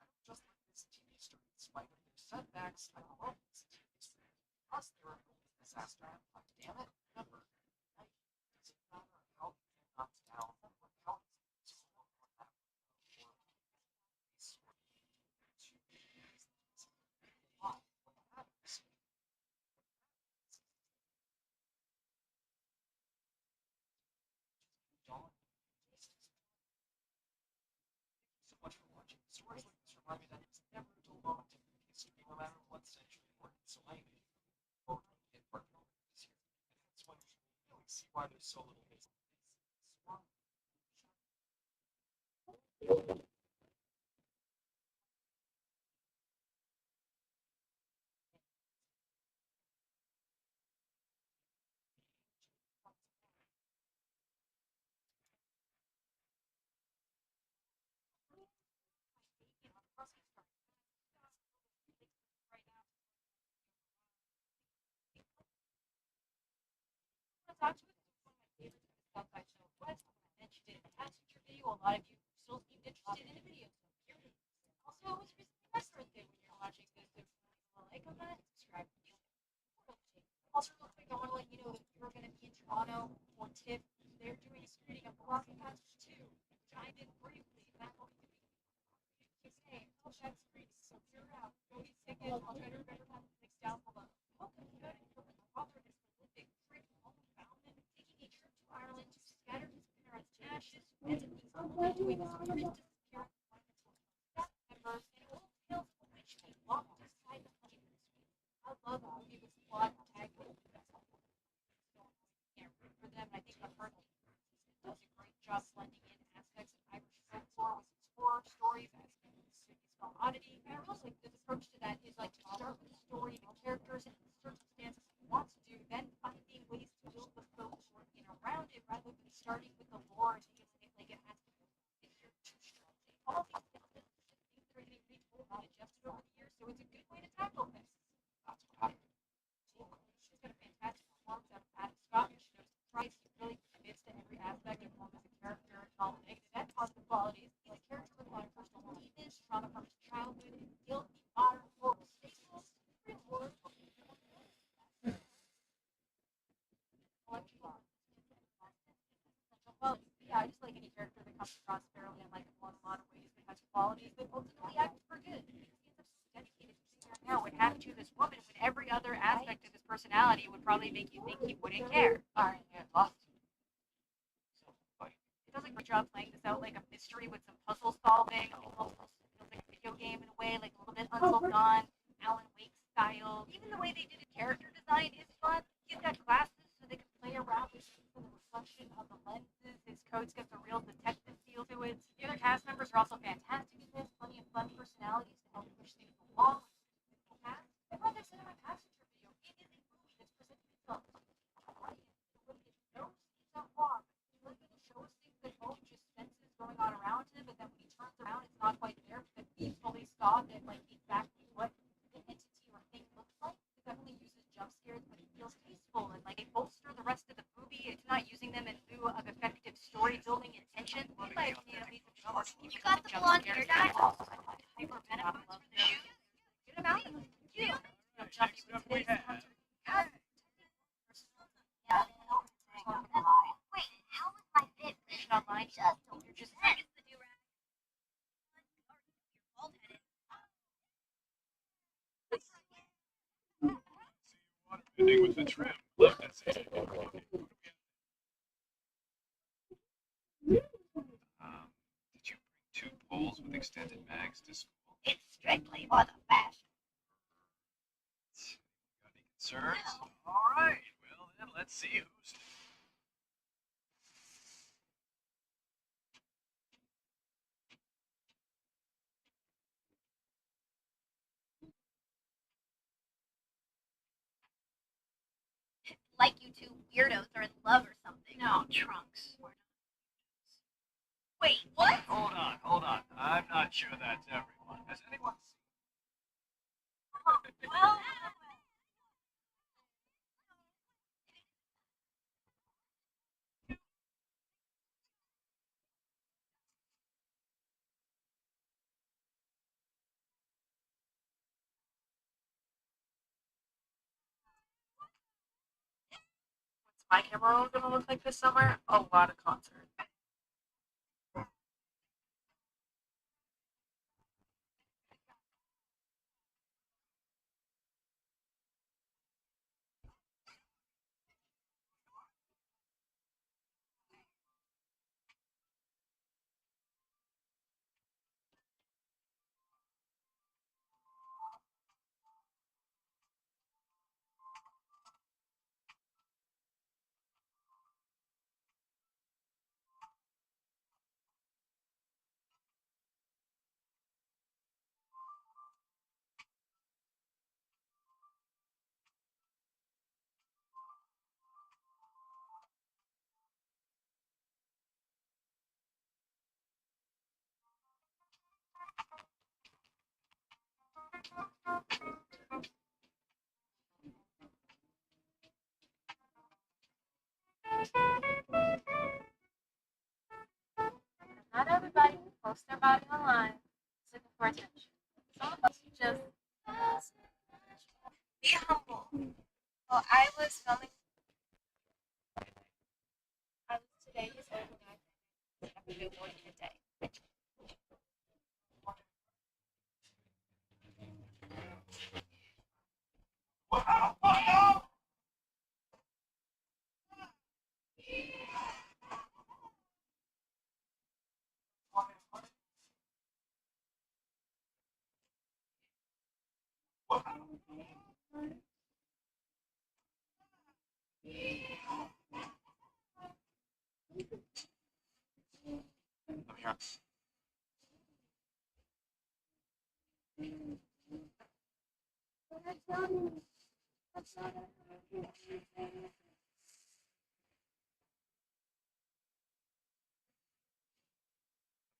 and just like Byzantine history, in spite of their setbacks, I love Byzantine history. Plus, they were a disaster empire. Damn it, remember, it doesn't matter how you get knocked down or how easy it is or what happened or these sort of what matters. army that has never belonged to history, no matter what century or so I made vote in partner this year. And that's when you really see why there's so little business. That's one of my favorites of the stuff I showed was when I mentioned it in a passenger video. A lot of you still seemed interested in the video, so here it is. Also, it was recently my birthday when you're watching this. If you want to like, comment, subscribe, also, real quick, I want to let you know that you're going to be in Toronto for TIFF. They're doing a screening of The Walking Passage 2, which I did briefly. And I'm going to be today. Oh, that's great. So if you're out, go get tickets. I'll try to remember how to links down below. Okay, good. My father is prolific, freaking homebound, and taking a trip to Ireland to scatter his parents' ashes and to meet someone doing a mysterious disappearance of one of its staff members and old tales of a witch they walked beside the honeymoon suite. I love a movie with plot tag. Can't root for them. I think the first does a great job blending in aspects of Irish folklore with its horror stories as its oddity. And I really like this approach to that is like to start with the story, the characters, and the circumstances you want to do, then finding ways to build the folklore in around it rather than starting with the lore and feeling it like it has to adhere too strongly. All these things that are getting retold and adjusted over the years, so it's a good way to tackle this. That's what happened. She's got a fantastic performance out of Adam Scott. She knows the price. He really commits to every aspect of him as a character and all the negative and positive qualities. He's a character with a lot of personal weakness, trauma from his childhood, and guilty modern horrible staples. Real world. Well, yeah, I just like any character that comes across fairly unlikable in a lot of ways that has qualities that ultimately act for good. He ends up so dedicated to figuring out what happened to this woman when every other aspect of his personality would probably make you think he wouldn't care. Alright, yeah, lost. It does a great job playing this out like a mystery with some puzzle solving. It almost feels like a video game in a way, like a little bit Until Dawn, Alan Wake style. Even the way they did his character design is fun. He's got glasses so they can play around with the reflection of the lenses. His coat's got the real detective feel to it. The other cast members are also fantastic in this. Plenty of fun personalities to help push things along. And like I said in my passenger video, it is a movie that's presenting itself. No scenes are wrong. He's really going to show us things that Hope just senses going on around him, but then when he turns around, it's not quite there because he's fully stopped at like exactly what the entity or thing looks like. It definitely uses jump scares, but it feels tasteful and like they bolster the rest of the movie. It's not using them in lieu of effective story building and tension. In my opinion, at least, you got the blonde hair dye. Hyper venom for the shoes. Get him out of them. You. Jumpy with today's yeah. Wait, how was my fit? Online, you're just the new rap. Waterbending with the trim. Love to see it. Did you bring 2 poles with extended mags to school? It's strictly for the fashion. Got any concerns? All right. Well, then let's see who's. Like you two weirdos are in love or something. No, Trunks. Wait, what? Hold on. I'm not sure that's everyone. Has anyone seen? Well, my camera roll gonna look like this summer? A lot of concerts. Not everybody who posts their body online is looking for attention. Some of us just be humble. Well, I was filming. I was today just organizing. I have to do more than a day.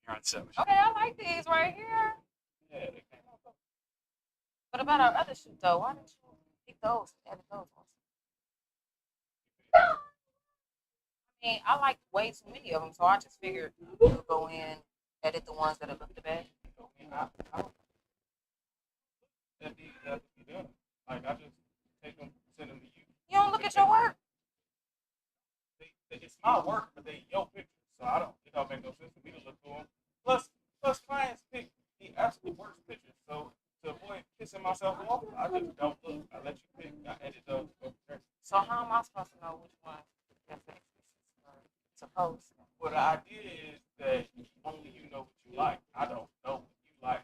You're on set. Okay, I like these right here. Yeah, they came out. What about our other shoot though? Why didn't you pick those? Edit those ones. I mean, I like way too many of them, so I just figured you'll go in, edit the ones that look the best. I don't that need that to be done. Like I just take them, send them to you. You don't look at your work. It's my work, but they your pictures, so I don't. It don't make no sense for me to look through them. Plus clients pick the absolute worst pictures. So to avoid pissing myself off, I just don't look. I let you pick. I edit those. So how am I supposed to know which one to post? Well, the idea is that only you know what you like. I don't know what you like,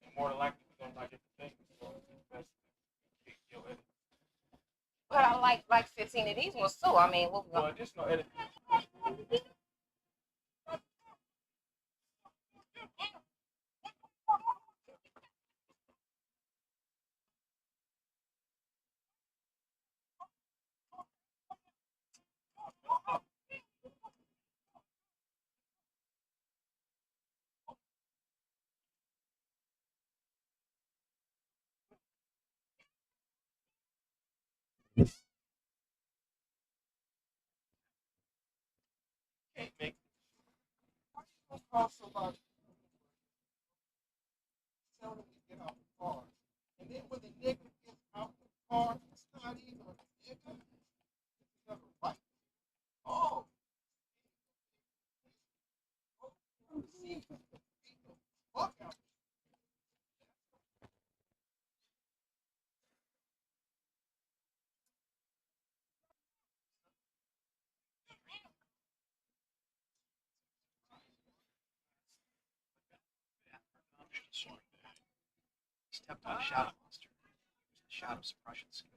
and more than likely we're gonna like different things. So it's best to pick your edit. But I like 15 of these ones too. I mean, what we Well, additional edit. Can't make. Why you gonna call somebody? Tell them to get out the car, and then when the nigga gets out the car, it's not even a nigga. It's another right. Oh. See, fuck out. Stepped on a shadow monster. Used the shadow suppression skill.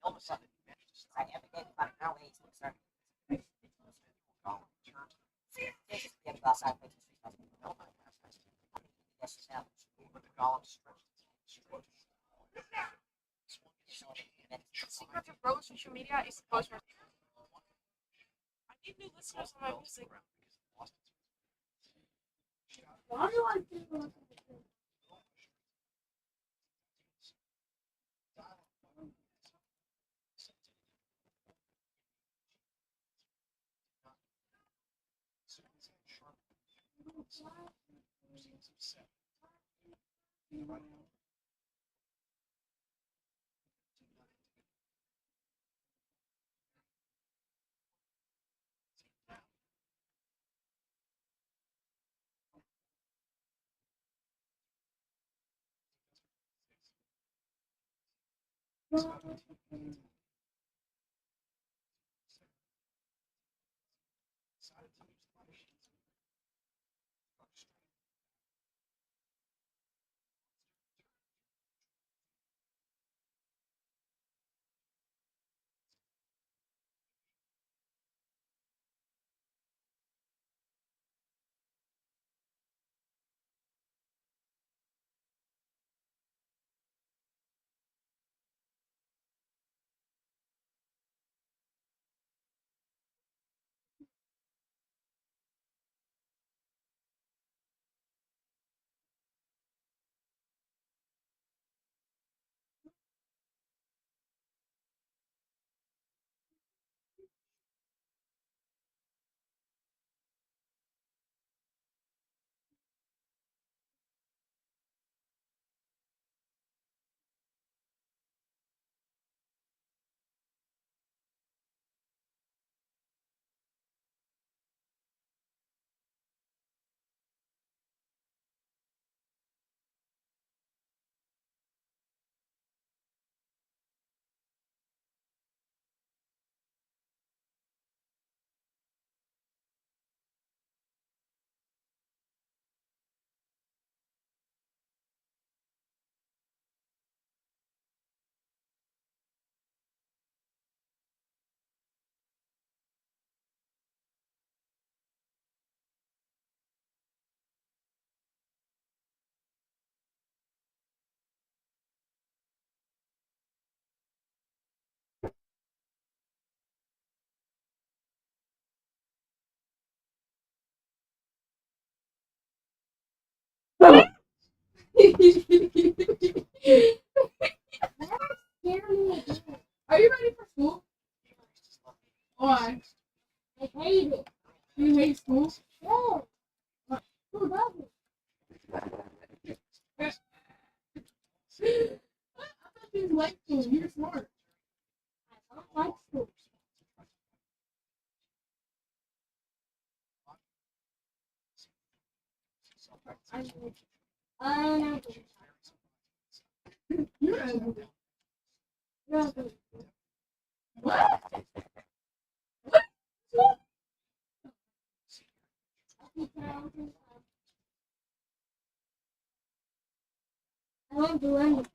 All of a sudden, he managed to strike everything about an hour later. Started but the golem stretched Secret of Rose social media is supposed to. I need new listeners on my music. Why do I do Are you ready for school? Why? I hate it. You hate school? No. Who doesn't? I thought you liked school. You're smart. I don't like school. I'm you're ugly. You're ugly. What? What? I won't do anything.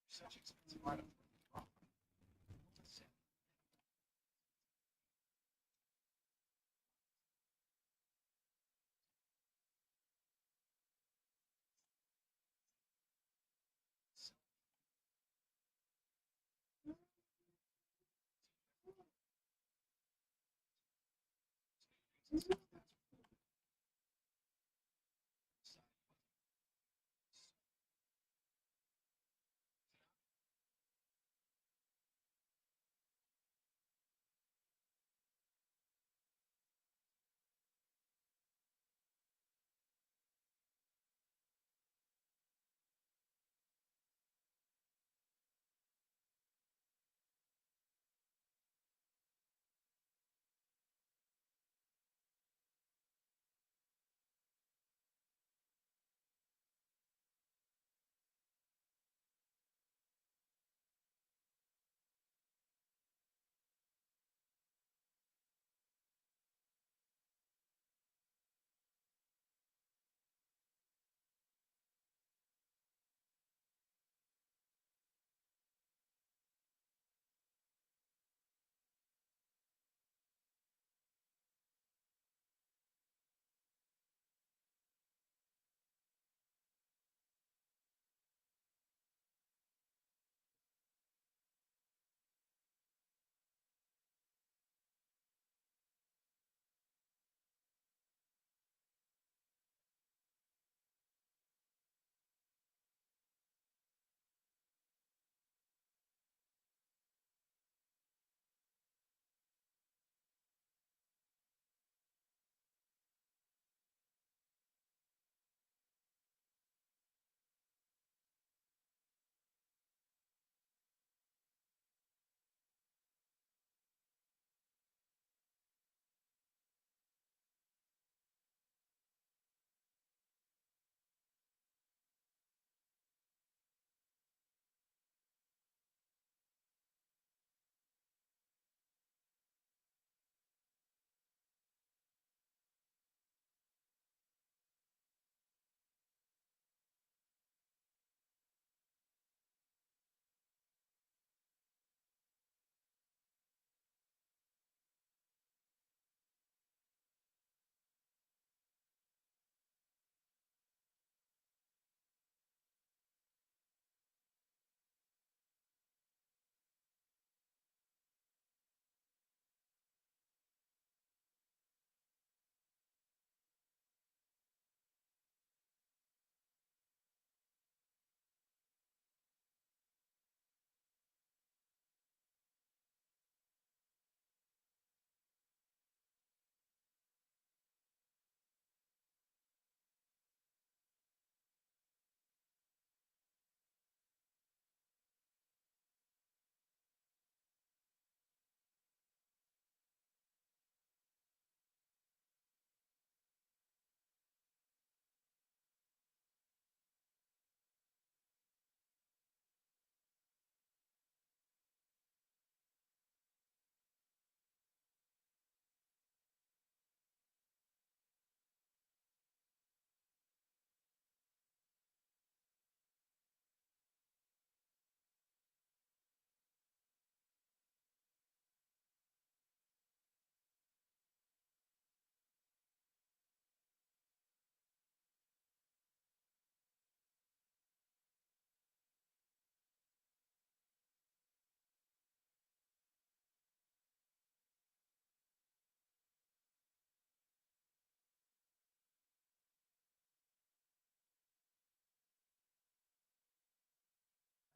Such expensive items.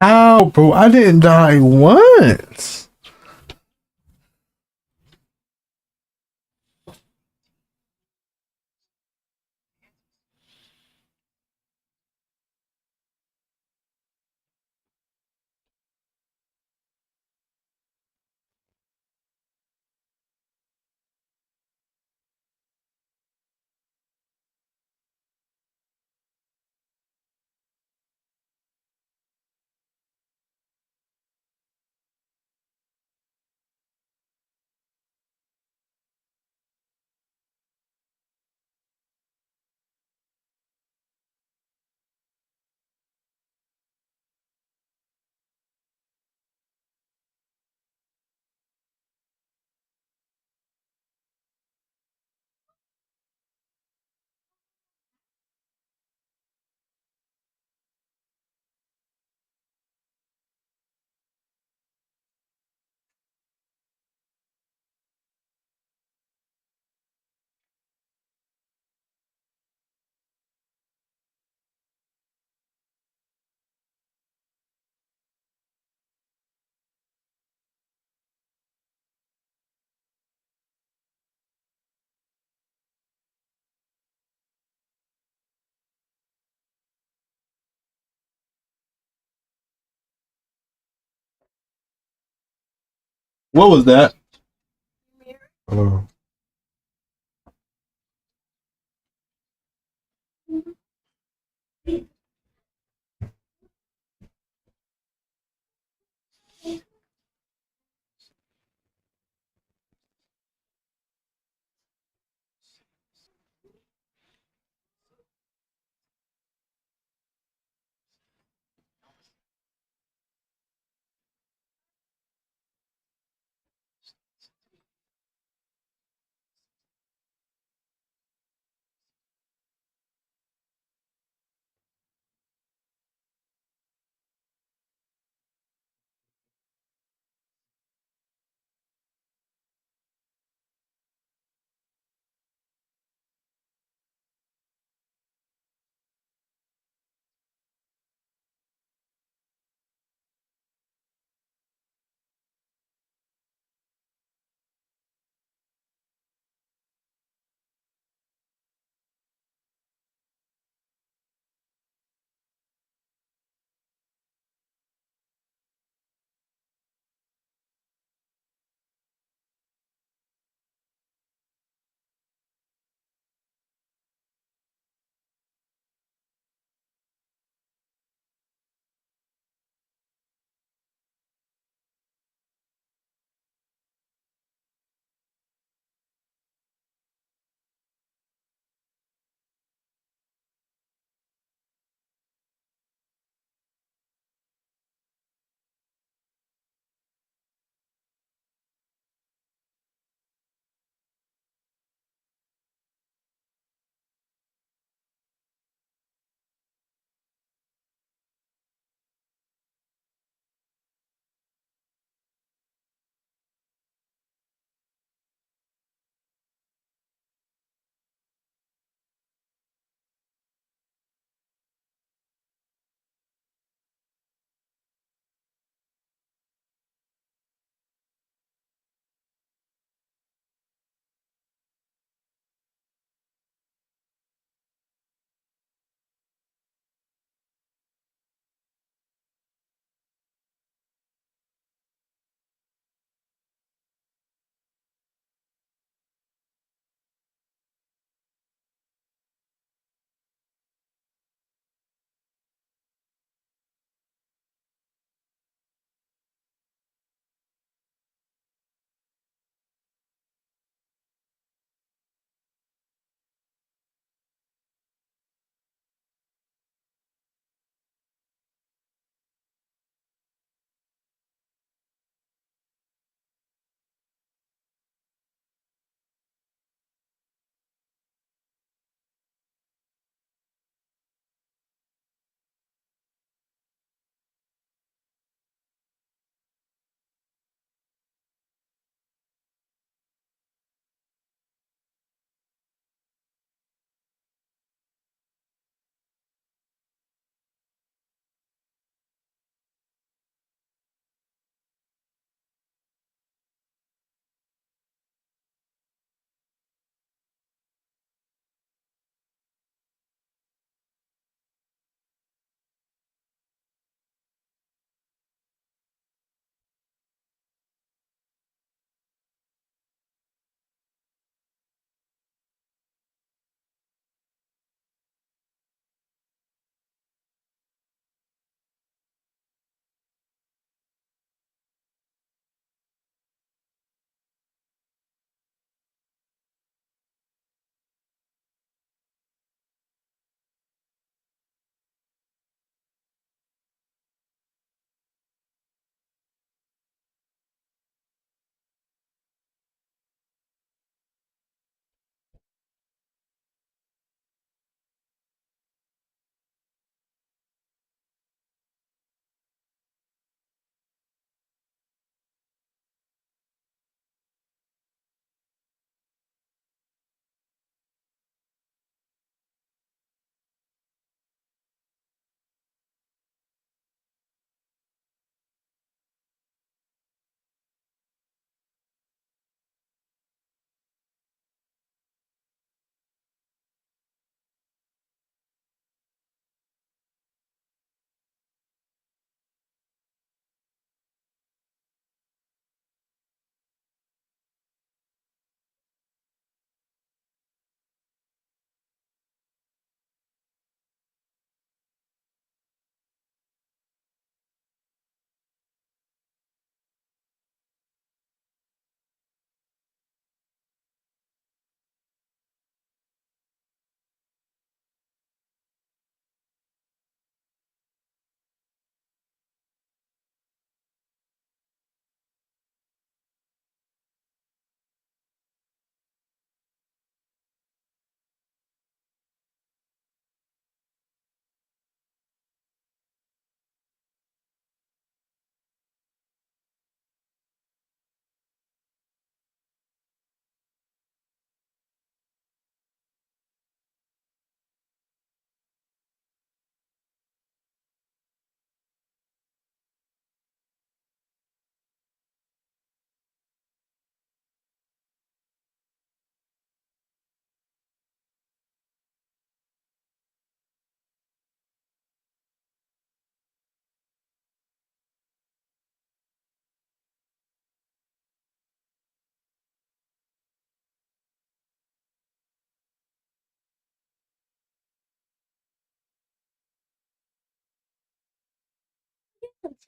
Ow, bro! I didn't die once. What was that? Hello.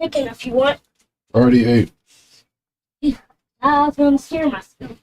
chicken if you want. Already ate. I was gonna steer myself.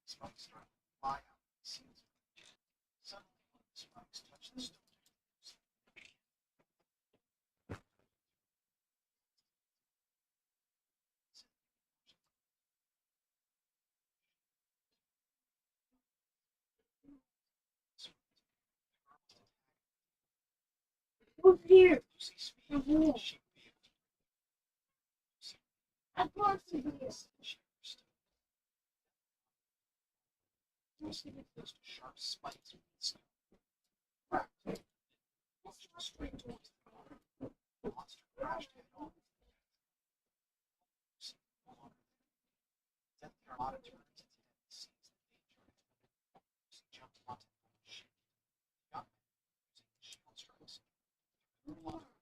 Spikes start to fly out of the seams. Suddenly, one of the spikes touched the stone. Who's here? You see speed, she I brought some here. those sharp spikes with the stone. Cracked. Pushed straight towards the car. The monster crashed head on. Then the armada turned its head and seized the danger. She jumped onto the ship. The gunman, using his shield strikes, threw the monster.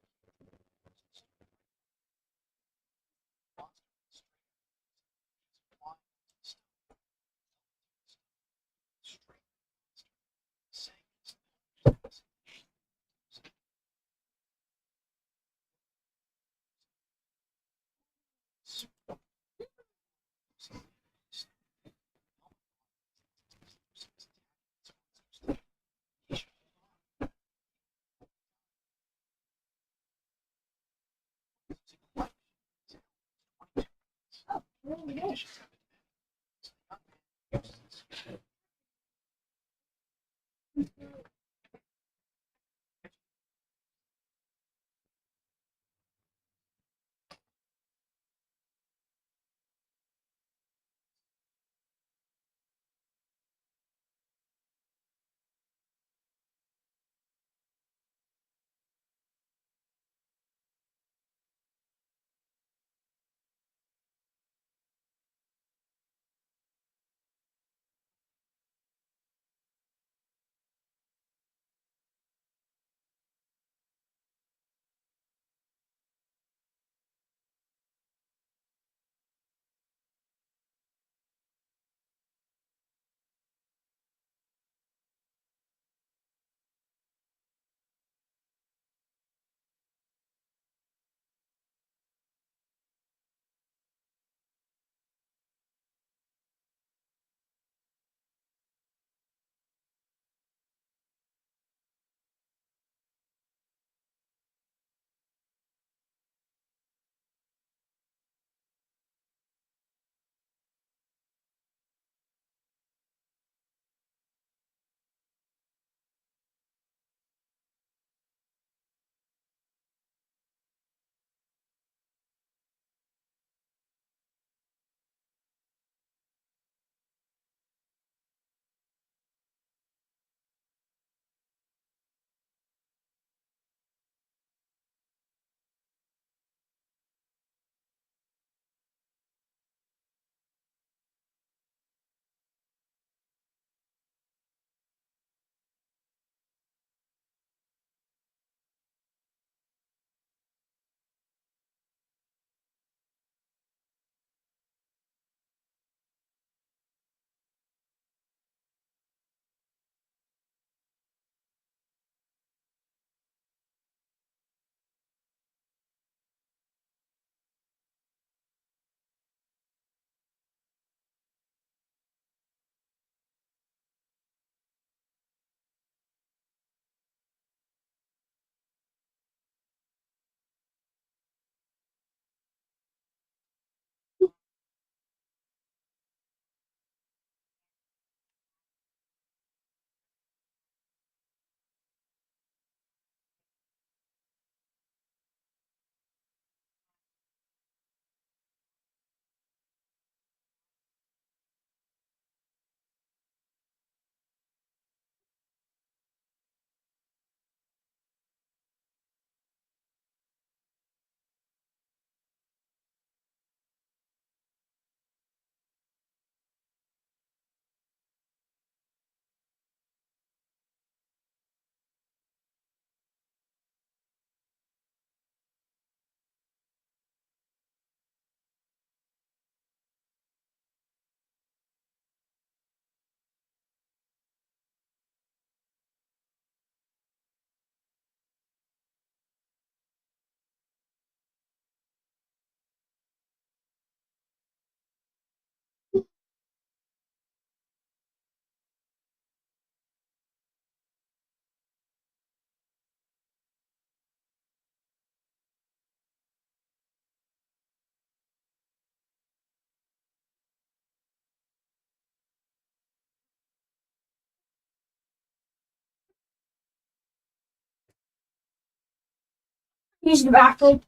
Use the bathroom.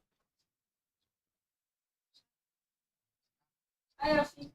I gotta see.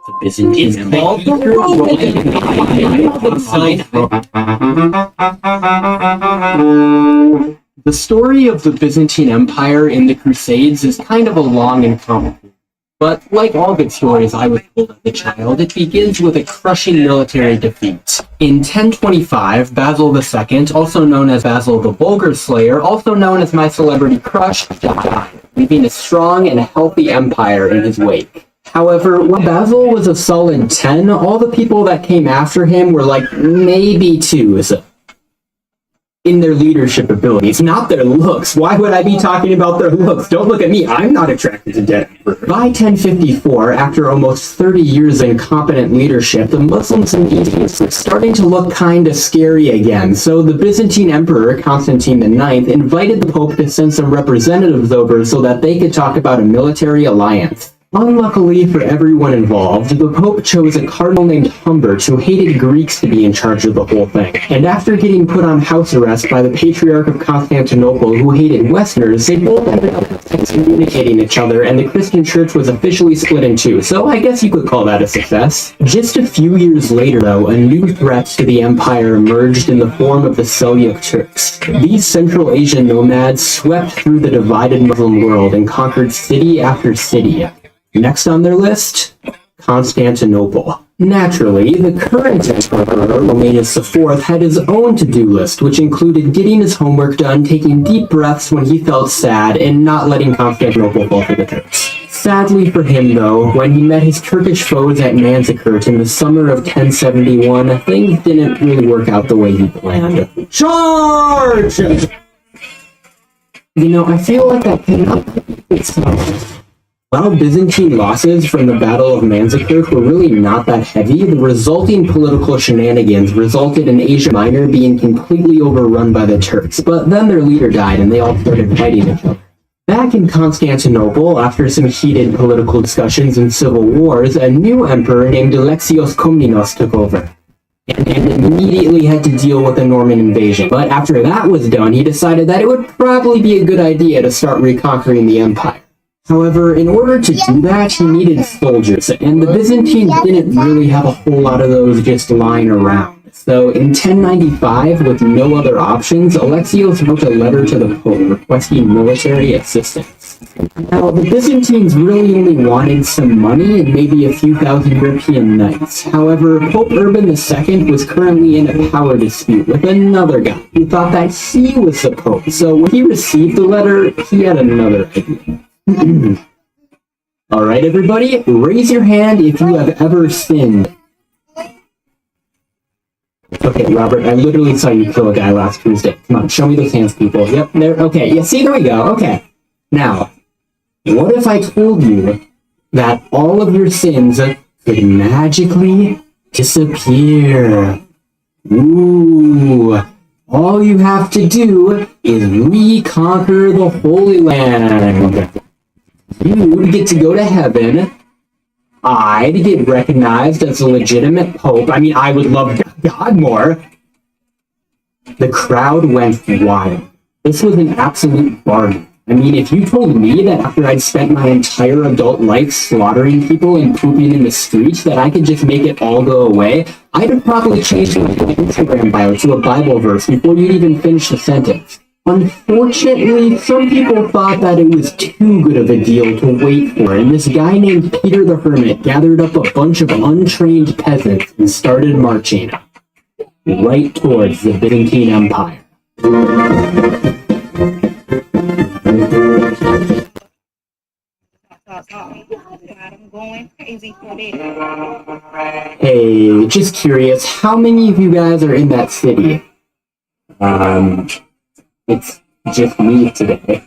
The Byzantine Empire. The story of the Byzantine Empire in the Crusades is kind of a long and complicated. But like all good stories I was told as a child, it begins with a crushing military defeat. In 1025, Basil II, also known as Basil the Bulgar Slayer, also known as my celebrity crush, died, leaving a strong and healthy empire in his wake. However, when Basil was a solid 10, all the people that came after him were like maybe 2s in their leadership abilities, not their looks. Why would I be talking about their looks? Don't look at me, I'm not attracted to dead emperors. By 1054, after almost 30 years of incompetent leadership, the Muslims in Egypt were starting to look kinda scary again, so the Byzantine Emperor, Constantine IX, invited the Pope to send some representatives over so that they could talk about a military alliance. Unluckily for everyone involved, the Pope chose a cardinal named Humbert who hated Greeks to be in charge of the whole thing. And after getting put on house arrest by the Patriarch of Constantinople who hated Westerners, they both ended up excommunicating each other and the Christian church was officially split in two, so I guess you could call that a success. Just a few years later though, a new threat to the empire emerged in the form of the Seljuk Turks. These Central Asian nomads swept through the divided Muslim world and conquered city after city. Next on their list, Constantinople. Naturally, the current emperor, Romanus IV, had his own to-do list, which included getting his homework done, taking deep breaths when he felt sad, and not letting Constantinople fall to the Turks. Sadly for him, though, when he met his Turkish foes at Manzikert in the summer of 1071, things didn't really work out the way he planned. Charge! You know, I feel like that cannot be itself. While Byzantine losses from the Battle of Manzikert were really not that heavy, the resulting political shenanigans resulted in Asia Minor being completely overrun by the Turks, but then their leader died and they all started fighting each other. Back in Constantinople, after some heated political discussions and civil wars, a new emperor named Alexios Komnenos took over. And immediately had to deal with the Norman invasion. But after that was done, he decided that it would probably be a good idea to start reconquering the empire. However, in order to do that, he needed soldiers, and the Byzantines didn't really have a whole lot of those just lying around. So in 1095, with no other options, Alexios wrote a letter to the Pope requesting military assistance. Now, the Byzantines really only wanted some money and maybe a few thousand European knights. However, Pope Urban II was currently in a power dispute with another guy who thought that he was the Pope, so when he received the letter, he had another idea. Alright everybody, raise your hand if you have ever sinned. Okay, Robert, I literally saw you kill a guy last Tuesday. Come on, show me those hands, people. Yep, there, okay, yeah, see, there we go, okay. Now, what if I told you that all of your sins could magically disappear? Ooh, all you have to do is reconquer the Holy Land. You'd get to go to heaven. I'd get recognized as a legitimate pope. I mean, I would love God more. The crowd went wild. This was an absolute bargain. I mean, if you told me that after I'd spent my entire adult life slaughtering people and pooping in the streets that I could just make it all go away, I'd have probably changed my Instagram bio to a Bible verse before you'd even finish the sentence. Unfortunately, some people thought that it was too good of a deal to wait for, and this guy named Peter the Hermit gathered up a bunch of untrained peasants and started marching right towards the Byzantine Empire. Hey, just curious, how many of you guys are in that city? It's just me today.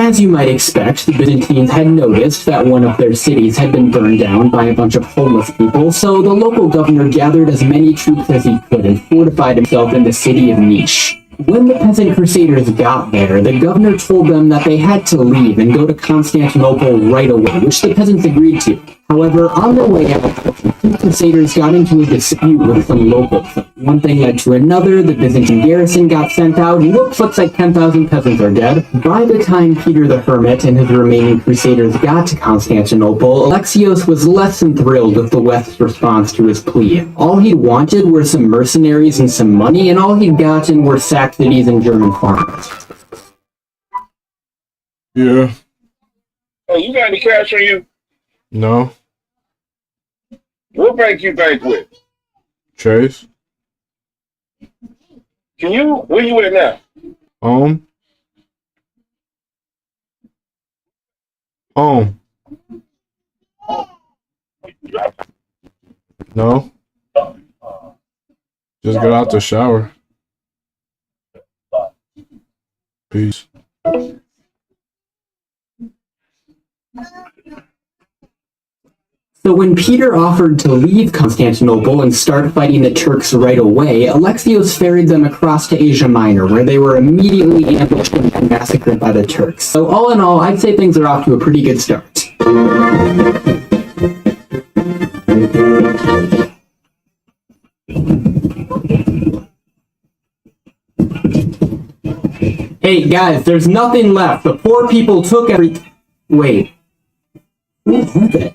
As you might expect, the Byzantines had noticed that one of their cities had been burned down by a bunch of homeless people, so the local governor gathered as many troops as he could and fortified himself in the city of Niš. When the peasant crusaders got there, the governor told them that they had to leave and go to Constantinople right away, which the peasants agreed to. However, on their way out, the crusaders got into a dispute with some locals. One thing led to another, the Byzantine garrison got sent out, and whoops, looks like 10,000 peasants are dead. By the time Peter the Hermit and his remaining crusaders got to Constantinople, Alexios was less than thrilled with the West's response to his plea. All he'd wanted were some mercenaries and some money, and all he'd gotten were sacked cities and German farmers. Yeah. Oh, you got any cash on you? No. What bank you bank with? Chase. Where you at now? Home. No. Just got out the shower. Peace. So when Peter offered to leave Constantinople and start fighting the Turks right away, Alexios ferried them across to Asia Minor, where they were immediately ambushed and massacred by the Turks. So all in all, I'd say things are off to a pretty good start. Hey guys, there's nothing left. The poor people took everything. Wait. Who are they?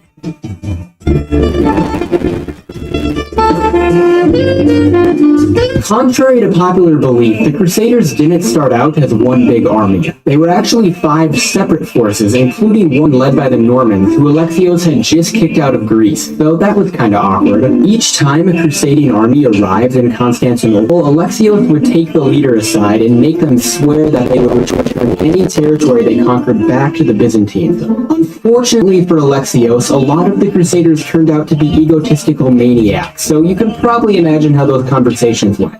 Contrary to popular belief, the Crusaders didn't start out as one big army. They were actually 5 separate forces, including one led by the Normans, who Alexios had just kicked out of Greece, so that was kinda awkward. Each time a crusading army arrived in Constantinople, Alexios would take the leader aside and make them swear that they would return any territory they conquered back to the Byzantines. Unfortunately for Alexios, a lot of the Crusaders turned out to be egotistical maniacs, so you can probably imagine how those conversations went.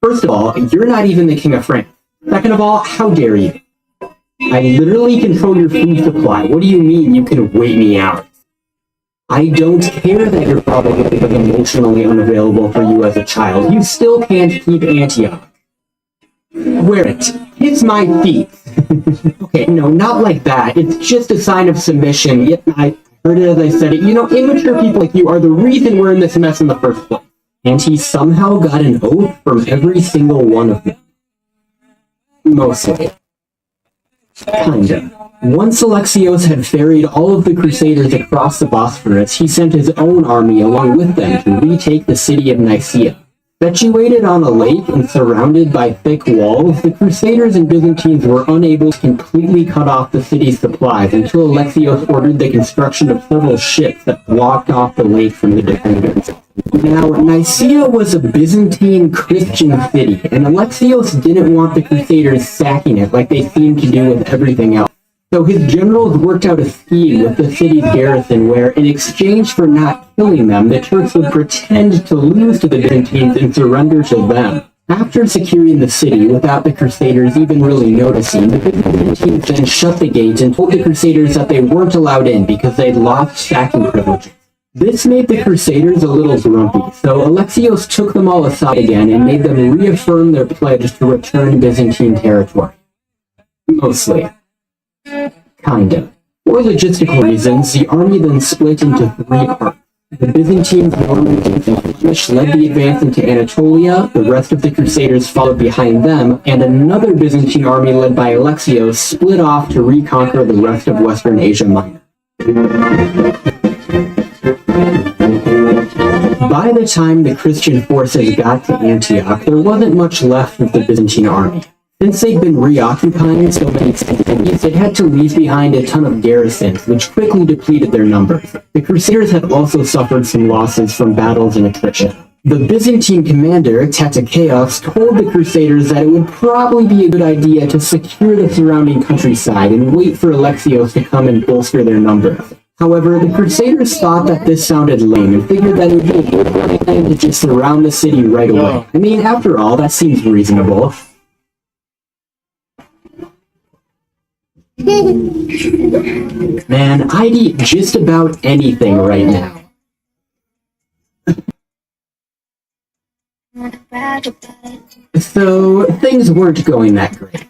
First of all, you're not even the king of France. Second of all, how dare you? I literally control your food supply. What do you mean you can wait me out? I don't care that your father was emotionally unavailable for you as a child. You still can't keep Antioch. Wear it. Kiss my feet. Okay, no, not like that. It's just a sign of submission. Yet I heard it as I said it. You know, immature people like you are the reason we're in this mess in the first place. And he somehow got an oath from every single one of them. Mostly. Kinda. Once Alexios had ferried all of the Crusaders across the Bosphorus, he sent his own army along with them to retake the city of Nicaea. Situated on a lake and surrounded by thick walls, the Crusaders and Byzantines were unable to completely cut off the city's supplies until Alexios ordered the construction of several ships that blocked off the lake from the defenders. Now, Nicaea was a Byzantine Christian city, and Alexios didn't want the Crusaders sacking it like they seemed to do with everything else. So his generals worked out a scheme with the city's garrison where, in exchange for not killing them, the Turks would pretend to lose to the Byzantines and surrender to them. After securing the city without the Crusaders even really noticing, the Byzantines then shut the gates and told the Crusaders that they weren't allowed in because they'd lost sacking privileges. This made the Crusaders a little grumpy, so Alexios took them all aside again and made them reaffirm their pledge to return Byzantine territory. Mostly. Kinda. For logistical reasons, the army then split into 3 parts. The Byzantines, Normans, and Flemish led the advance into Anatolia, the rest of the Crusaders followed behind them, and another Byzantine army led by Alexios split off to reconquer the rest of Western Asia Minor. By the time the Christian forces got to Antioch, there wasn't much left of the Byzantine army. Since they'd been reoccupying so many cities, they'd had to leave behind a ton of garrisons, which quickly depleted their numbers. The Crusaders had also suffered some losses from battles and attrition. The Byzantine commander, Tatakeos, told the Crusaders that it would probably be a good idea to secure the surrounding countryside and wait for Alexios to come and bolster their numbers. However, the Crusaders thought that this sounded lame and figured that it would be a good plan to just surround the city right away. I mean, after all, that seems reasonable. Man, I'd eat just about anything right now. So, things weren't going that great.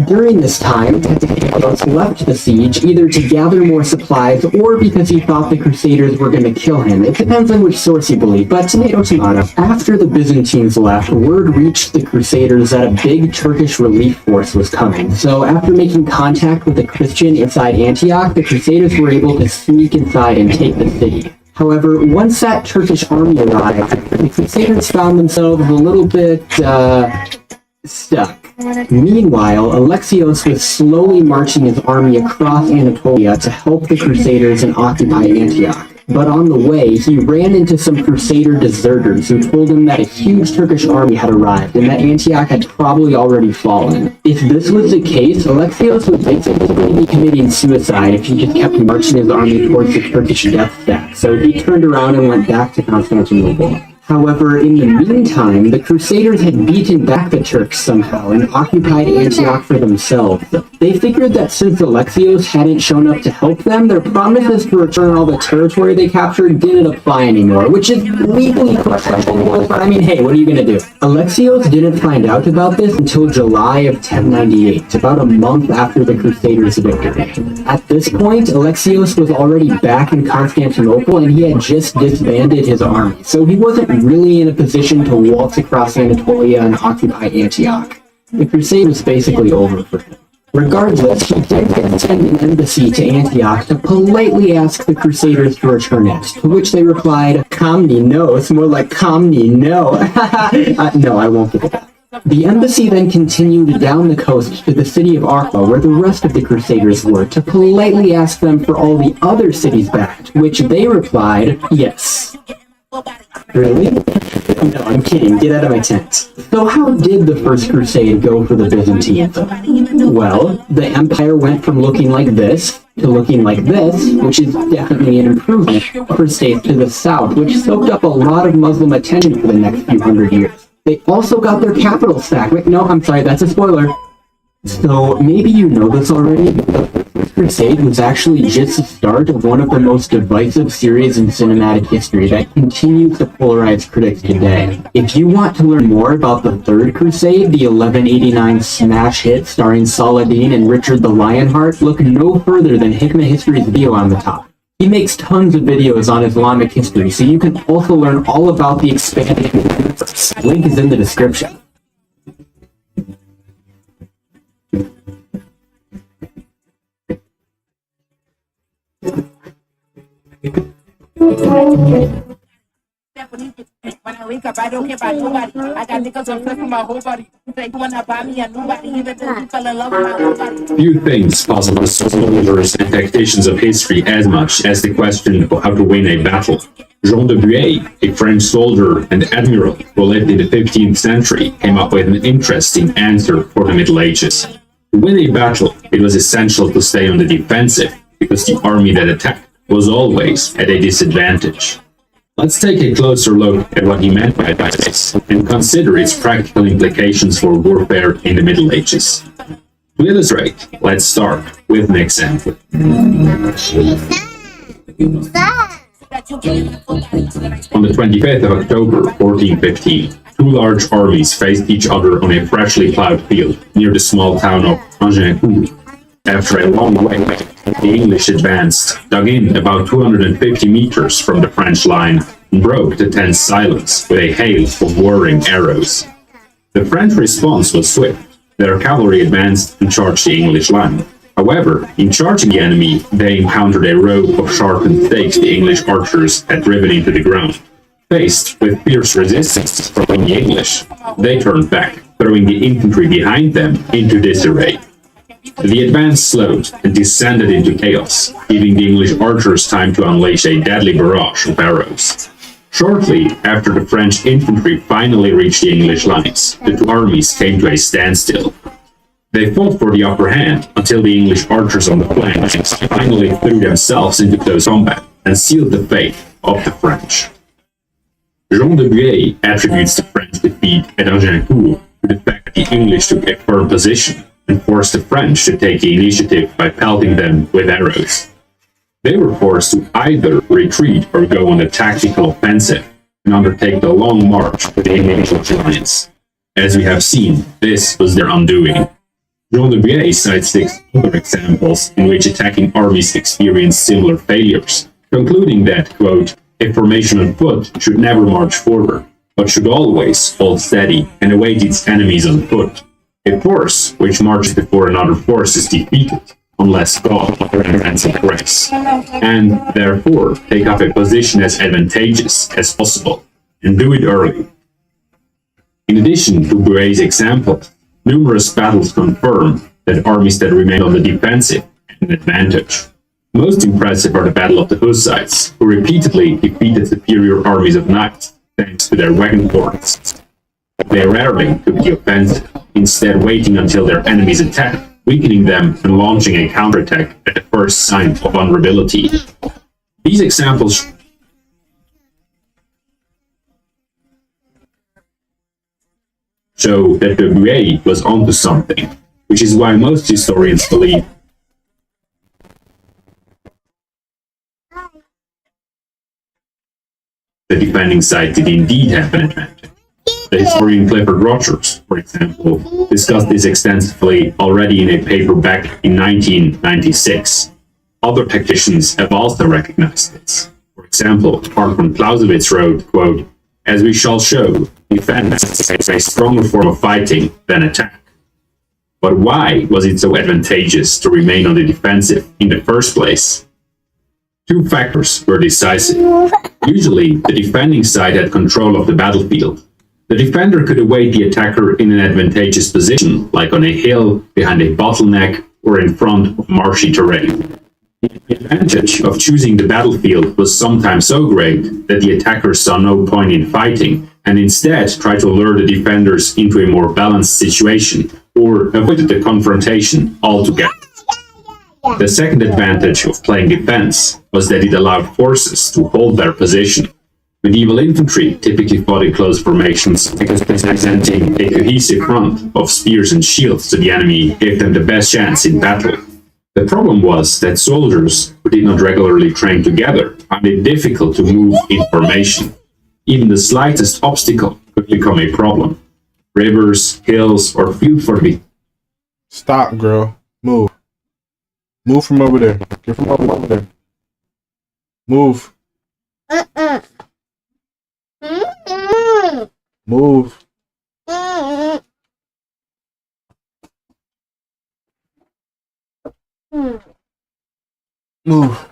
During this time, Tatianos left the siege either to gather more supplies or because he thought the Crusaders were going to kill him. It depends on which source you believe, but tomato tomato. After the Byzantines left, word reached the Crusaders that a big Turkish relief force was coming. So after making contact with a Christian inside Antioch, the Crusaders were able to sneak inside and take the city. However, once that Turkish army arrived, the Crusaders found themselves a little bit, stuck. Meanwhile, Alexios was slowly marching his army across Anatolia to help the Crusaders and occupy Antioch. But on the way, he ran into some Crusader deserters who told him that a huge Turkish army had arrived and that Antioch had probably already fallen. If this was the case, Alexios would basically be committing suicide if he just kept marching his army towards the Turkish death stack, so he turned around and went back to Constantinople. However, in the meantime, the Crusaders had beaten back the Turks somehow and occupied Antioch for themselves. They figured that since Alexios hadn't shown up to help them, their promises to return all the territory they captured didn't apply anymore, which is legally questionable, but I mean, hey, what are you gonna do? Alexios didn't find out about this until July of 1098, about a month after the Crusaders' victory. At this point, Alexios was already back in Constantinople and he had just disbanded his army, so he wasn't really in a position to waltz across Anatolia and occupy Antioch. The crusade was basically over for him. Regardless, he did send an embassy to Antioch to politely ask the Crusaders to return it, to which they replied, "Kamni, no, it's more like Kamni, no." No, I won't give it back. The embassy then continued down the coast to the city of Arpa, where the rest of the Crusaders were, to politely ask them for all the other cities back, to which they replied, "Yes." Really? No, I'm kidding. Get out of my tent. So how did the First Crusade go for the Byzantines? Well, the empire went from looking like this to looking like this, which is definitely an improvement for states to the south, which soaked up a lot of Muslim attention for the next few hundred years. They also got their capital sacked. Wait, no, I'm sorry, that's a spoiler. So maybe you know this already, but the First Crusade was actually just the start of one of the most divisive series in cinematic history that continues to polarize critics today. If you want to learn more about the Third Crusade, the 1189 smash hit starring Saladin and Richard the Lionheart, look no further than Hikmah History's video on the top. He makes tons of videos on Islamic history, so you can also learn all about the expanded universe. Link is in the description. When I wake up, I don't care about nobody. I got niggas on flipping my whole body. They wanna buy me a nobody, even though you fell in love with my nobody. Few things puzzle soldiers and tacticians of history as much as the question of how to win a battle. Jean de Buet, a French soldier and admiral who lived in the 15th century, came up with an interesting answer for the Middle Ages. To win a battle, it was essential to stay on the defensive, because the army that attacked was always at a disadvantage. Let's take a closer look at what he meant by this and consider its practical implications for warfare in the Middle Ages. To illustrate, let's start with an example. On the 25th of October 1415, two large armies faced each other on a freshly plowed field near the small town of Agincourt. After a long wait, the English advanced, dug in about 250 meters from the French line, and broke the tense silence with a hail of whirring arrows. The French response was swift. Their cavalry advanced and charged the English line. However, in charging the enemy, they encountered a row of sharpened stakes the English archers had driven into the ground. Faced with fierce resistance from the English, they turned back, throwing the infantry behind them into disarray. The advance slowed and descended into chaos, giving the English archers time to unleash a deadly barrage of arrows. Shortly after the French infantry finally reached the English lines, the two armies came to a standstill. They fought for the upper hand until the English archers on the flanks finally threw themselves into close combat and sealed the fate of the French. Jean de Buet attributes the French defeat at Agincourt to the fact that the English took a firm position and forced the French to take the initiative by pelting them with arrows. They were forced to either retreat or go on a tactical offensive and undertake the long march to the English giants. As we have seen, this was their undoing. Jean de Buet cites 6 other examples in which attacking armies experienced similar failures, concluding that, quote, a formation on foot should never march forward, but should always hold steady and await its enemies on foot. A force which marches before another force is defeated, unless God grants it grace, and therefore take up a position as advantageous as possible, and do it early. In addition to Buet's example, numerous battles confirm that armies that remain on the defensive had an advantage. Most impressive are the Battle of the Hussites, who repeatedly defeated superior armies of knights thanks to their wagon forts. They rarely took the offensive, instead waiting until their enemies attacked, weakening them and launching a counterattack at the first sign of vulnerability. These examples show that de Buet was onto something, which is why most historians believe the defending side did indeed have an advantage. The historian Clifford Rogers, for example, discussed this extensively already in a paper back in 1996. Other tacticians have also recognized this. For example, Hartmann Clausewitz wrote, quote, as we shall show, defense is a stronger form of fighting than attack. But why was it so advantageous to remain on the defensive in the first place? 2 factors were decisive. Usually, the defending side had control of the battlefield. The defender could await the attacker in an advantageous position, like on a hill, behind a bottleneck, or in front of marshy terrain. The advantage of choosing the battlefield was sometimes so great that the attacker saw no point in fighting, and instead tried to lure the defenders into a more balanced situation, or avoided the confrontation altogether. The second advantage of playing defense was that it allowed forces to hold their position. Medieval infantry typically fought in close formations because presenting a cohesive front of spears and shields to the enemy gave them the best chance in battle. The problem was that soldiers who did not regularly train together found it difficult to move in formation. Even the slightest obstacle could become a problem. Rivers, hills, or field fortifications. Stop, girl. Move. Move from over there. Get from over there. Move. Move. Move.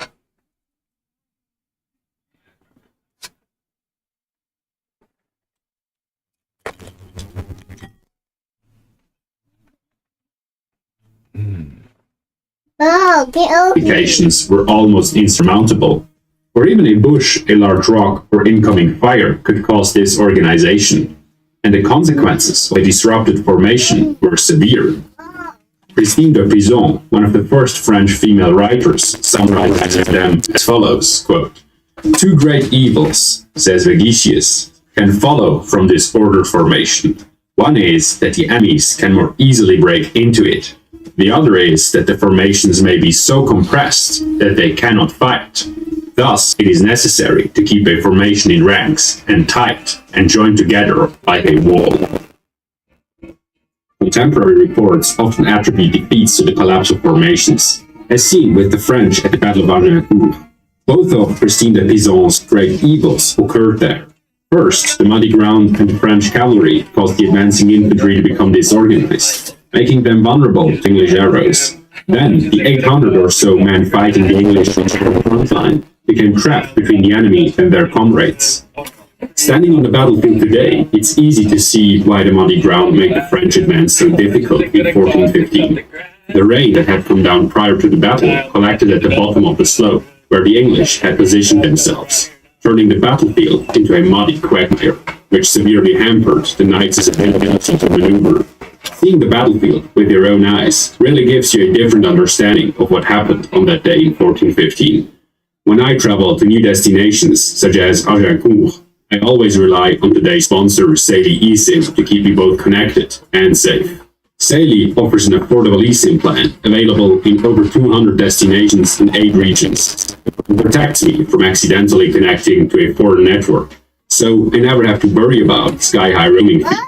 Complications were almost insurmountable. For even a bush, a large rock, or incoming fire could cause disorganization, and the consequences of a disrupted formation were severe. Christine de Pizan, one of the first French female writers, summarizes them as follows, quote, 2 great evils, says Vegetius, can follow from disordered formation. One is that the enemies can more easily break into it. The other is that the formations may be so compressed that they cannot fight. Thus, it is necessary to keep a formation in ranks and tight and joined together like a wall. Contemporary reports often attribute defeats to the collapse of formations, as seen with the French at the Battle of Agincourt. Both of Christine de Pizan's great evils occurred there. First, the muddy ground and the French cavalry caused the advancing infantry to become disorganized, making them vulnerable to English arrows. Then, the 800 or so men fighting the English on the front line became trapped between the enemy and their comrades. Standing on the battlefield today, it's easy to see why the muddy ground made the French advance so difficult in 1415. The rain that had come down prior to the battle collected at the bottom of the slope, where the English had positioned themselves, turning the battlefield into a muddy quagmire, which severely hampered the knights' ability to maneuver. Seeing the battlefield with your own eyes really gives you a different understanding of what happened on that day in 1415. When I travel to new destinations, such as Agincourt, I always rely on today's sponsor, Sadie eSIM, to keep me both connected and safe. Saley offers an affordable eSIM plan available in over 200 destinations in 8 regions. It protects me from accidentally connecting to a foreign network, so I never have to worry about sky-high roaming fees.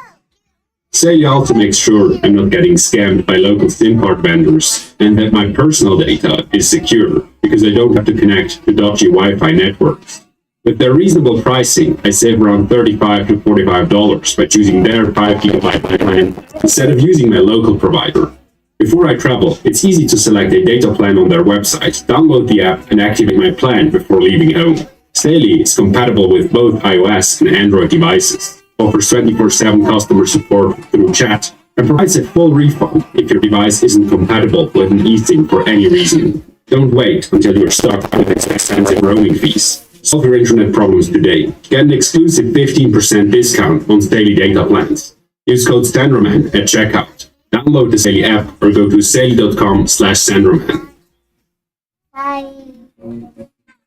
Saley also makes sure I'm not getting scammed by local SIM card vendors and that my personal data is secure because I don't have to connect to dodgy Wi-Fi networks. With their reasonable pricing, I save around $35 to $45 by choosing their 5 GB plan instead of using my local provider. Before I travel, it's easy to select a data plan on their website, download the app, and activate my plan before leaving home. Saley is compatible with both iOS and Android devices, offers 24/7 customer support through chat, and provides a full refund if your device isn't compatible with an eSIM for any reason. Don't wait until you're stuck with expensive roaming fees. Solve your internet problems today. Get an exclusive 15% discount on Saley data plans. Use code SANDROMAN at checkout. Download the Saley app or go to saley.com/SANDROMAN.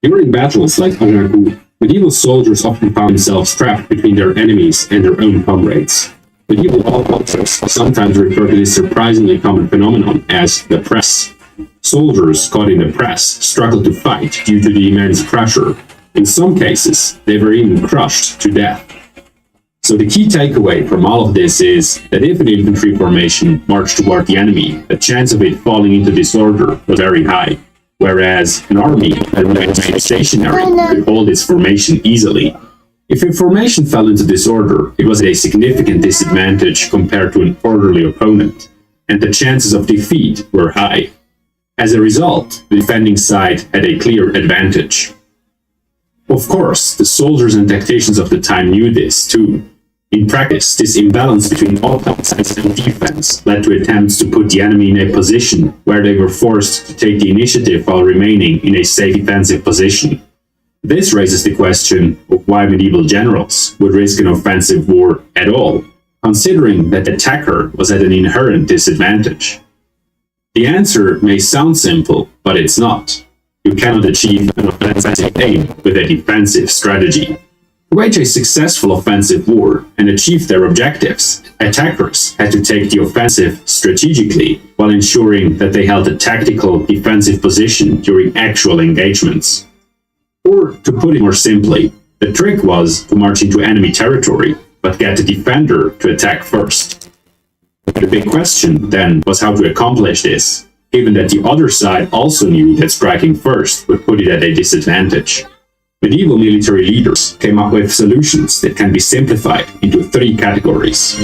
During battles like Agincourt, medieval soldiers often found themselves trapped between their enemies and their own comrades. Medieval authors sometimes refer to this surprisingly common phenomenon as the press. Soldiers caught in the press struggled to fight due to the immense pressure. In some cases, they were even crushed to death. So the key takeaway from all of this is that if an infantry formation marched toward the enemy, the chance of it falling into disorder was very high, whereas an army that remained stationary could hold its formation easily. If a formation fell into disorder, it was at a significant disadvantage compared to an orderly opponent, and the chances of defeat were high. As a result, the defending side had a clear advantage. Of course, the soldiers and tacticians of the time knew this too. In practice, this imbalance between offense and defense led to attempts to put the enemy in a position where they were forced to take the initiative while remaining in a safe defensive position. This raises the question of why medieval generals would risk an offensive war at all, considering that the attacker was at an inherent disadvantage. The answer may sound simple, but it's not. You cannot achieve an offensive aim with a defensive strategy. To wage a successful offensive war and achieve their objectives, attackers had to take the offensive strategically while ensuring that they held a tactical defensive position during actual engagements. Or, to put it more simply, the trick was to march into enemy territory, but get the defender to attack first. The big question, then, was how to accomplish this, given that the other side also knew that striking first would put it at a disadvantage. Medieval military leaders came up with solutions that can be simplified into 3 categories.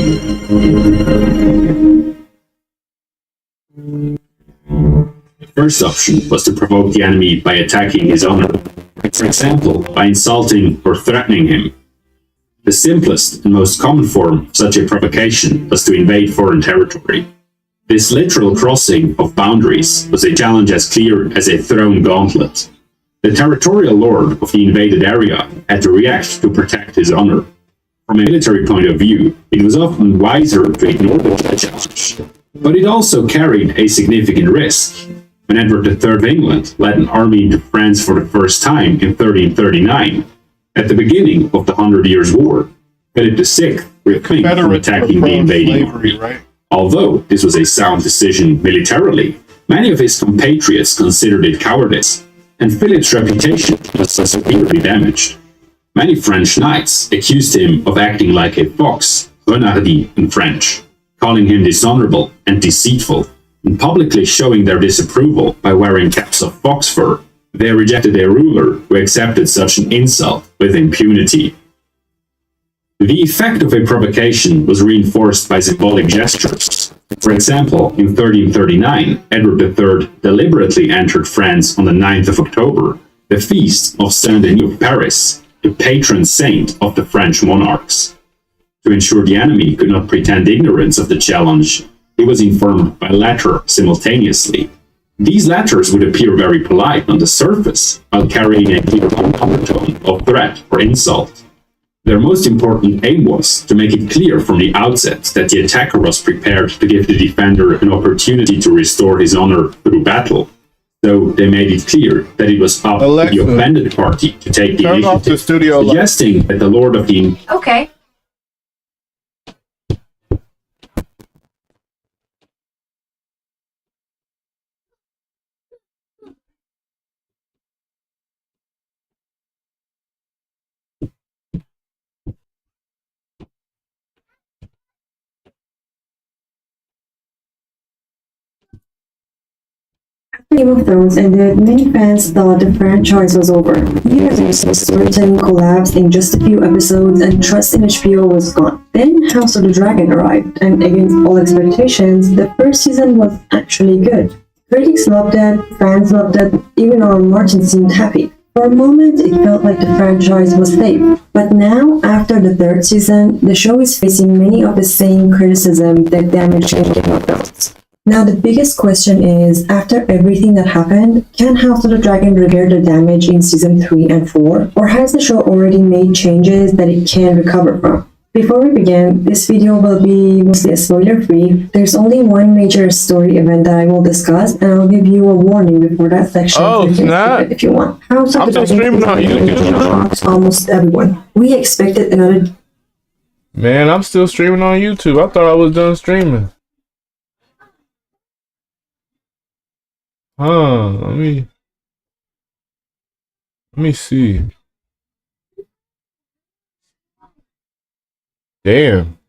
The first option was to provoke the enemy by attacking his honor, for example, by insulting or threatening him. The simplest and most common form of such a provocation was to invade foreign territory. This literal crossing of boundaries was a challenge as clear as a thrown gauntlet. The territorial lord of the invaded area had to react to protect his honor. From a military point of view, it was often wiser to ignore the challenge, but it also carried a significant risk. When Edward III of England led an army into France for the first time in 1339, at the beginning of the 100 Years' War, Philip VI refrained from attacking the invading army. Right? Although this was a sound decision militarily, many of his compatriots considered it cowardice, and Philip's reputation was severely damaged. Many French knights accused him of acting like a fox, renardi in French, calling him dishonorable and deceitful, and publicly showing their disapproval by wearing caps of fox fur. They rejected a ruler who accepted such an insult with impunity. The effect of a provocation was reinforced by symbolic gestures. For example, in 1339, Edward III deliberately entered France on the 9th of October, the feast of Saint-Denis of Paris, the patron saint of the French monarchs. To ensure the enemy could not pretend ignorance of the challenge, he was informed by letter simultaneously. These letters would appear very polite on the surface, while carrying a clear undertone of threat or insult. Their most important aim was to make it clear from the outset that the attacker was prepared to give the defender an opportunity to restore his honor through battle. So they made it clear that it was up to the offended party to take the initiative, suggesting that the Lord of the... Okay. Game of Thrones ended, many fans thought the franchise was over. Years into storytelling collapsed in just a few episodes and trust in HBO was gone. Then House of the Dragon arrived, and against all expectations, the first season was actually good. Critics loved it, fans loved it, even Martin seemed happy. For a moment, it felt like the franchise was safe. But now, after the third season, the show is facing many of the same criticism that damaged Game of Thrones. Now the biggest question is, after everything that happened, can House of the Dragon repair the damage in season 3 and 4? Or has the show already made changes that it can recover from? Before we begin, this video will be mostly spoiler-free. There's only one major story event that I will discuss, and I'll give you a warning before that section. Oh, so you can snap. skip it if you want. House of I'm the still Dragon streaming on YouTube. almost everyone. We expected another. Man, I'm still streaming on YouTube. I thought I was done streaming. Let me see. Damn.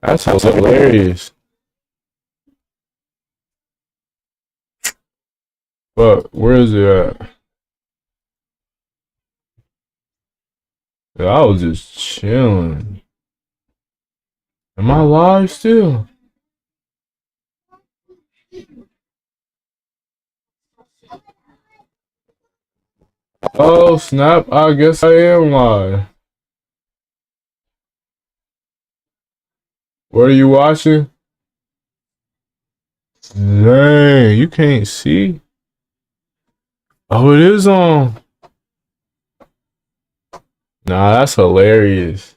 That's hilarious. But where is it at? I was just chilling. Am I live still? Oh snap, I guess I am live. What are you watching? Dang, you can't see? Oh, it is on. Nah, that's hilarious.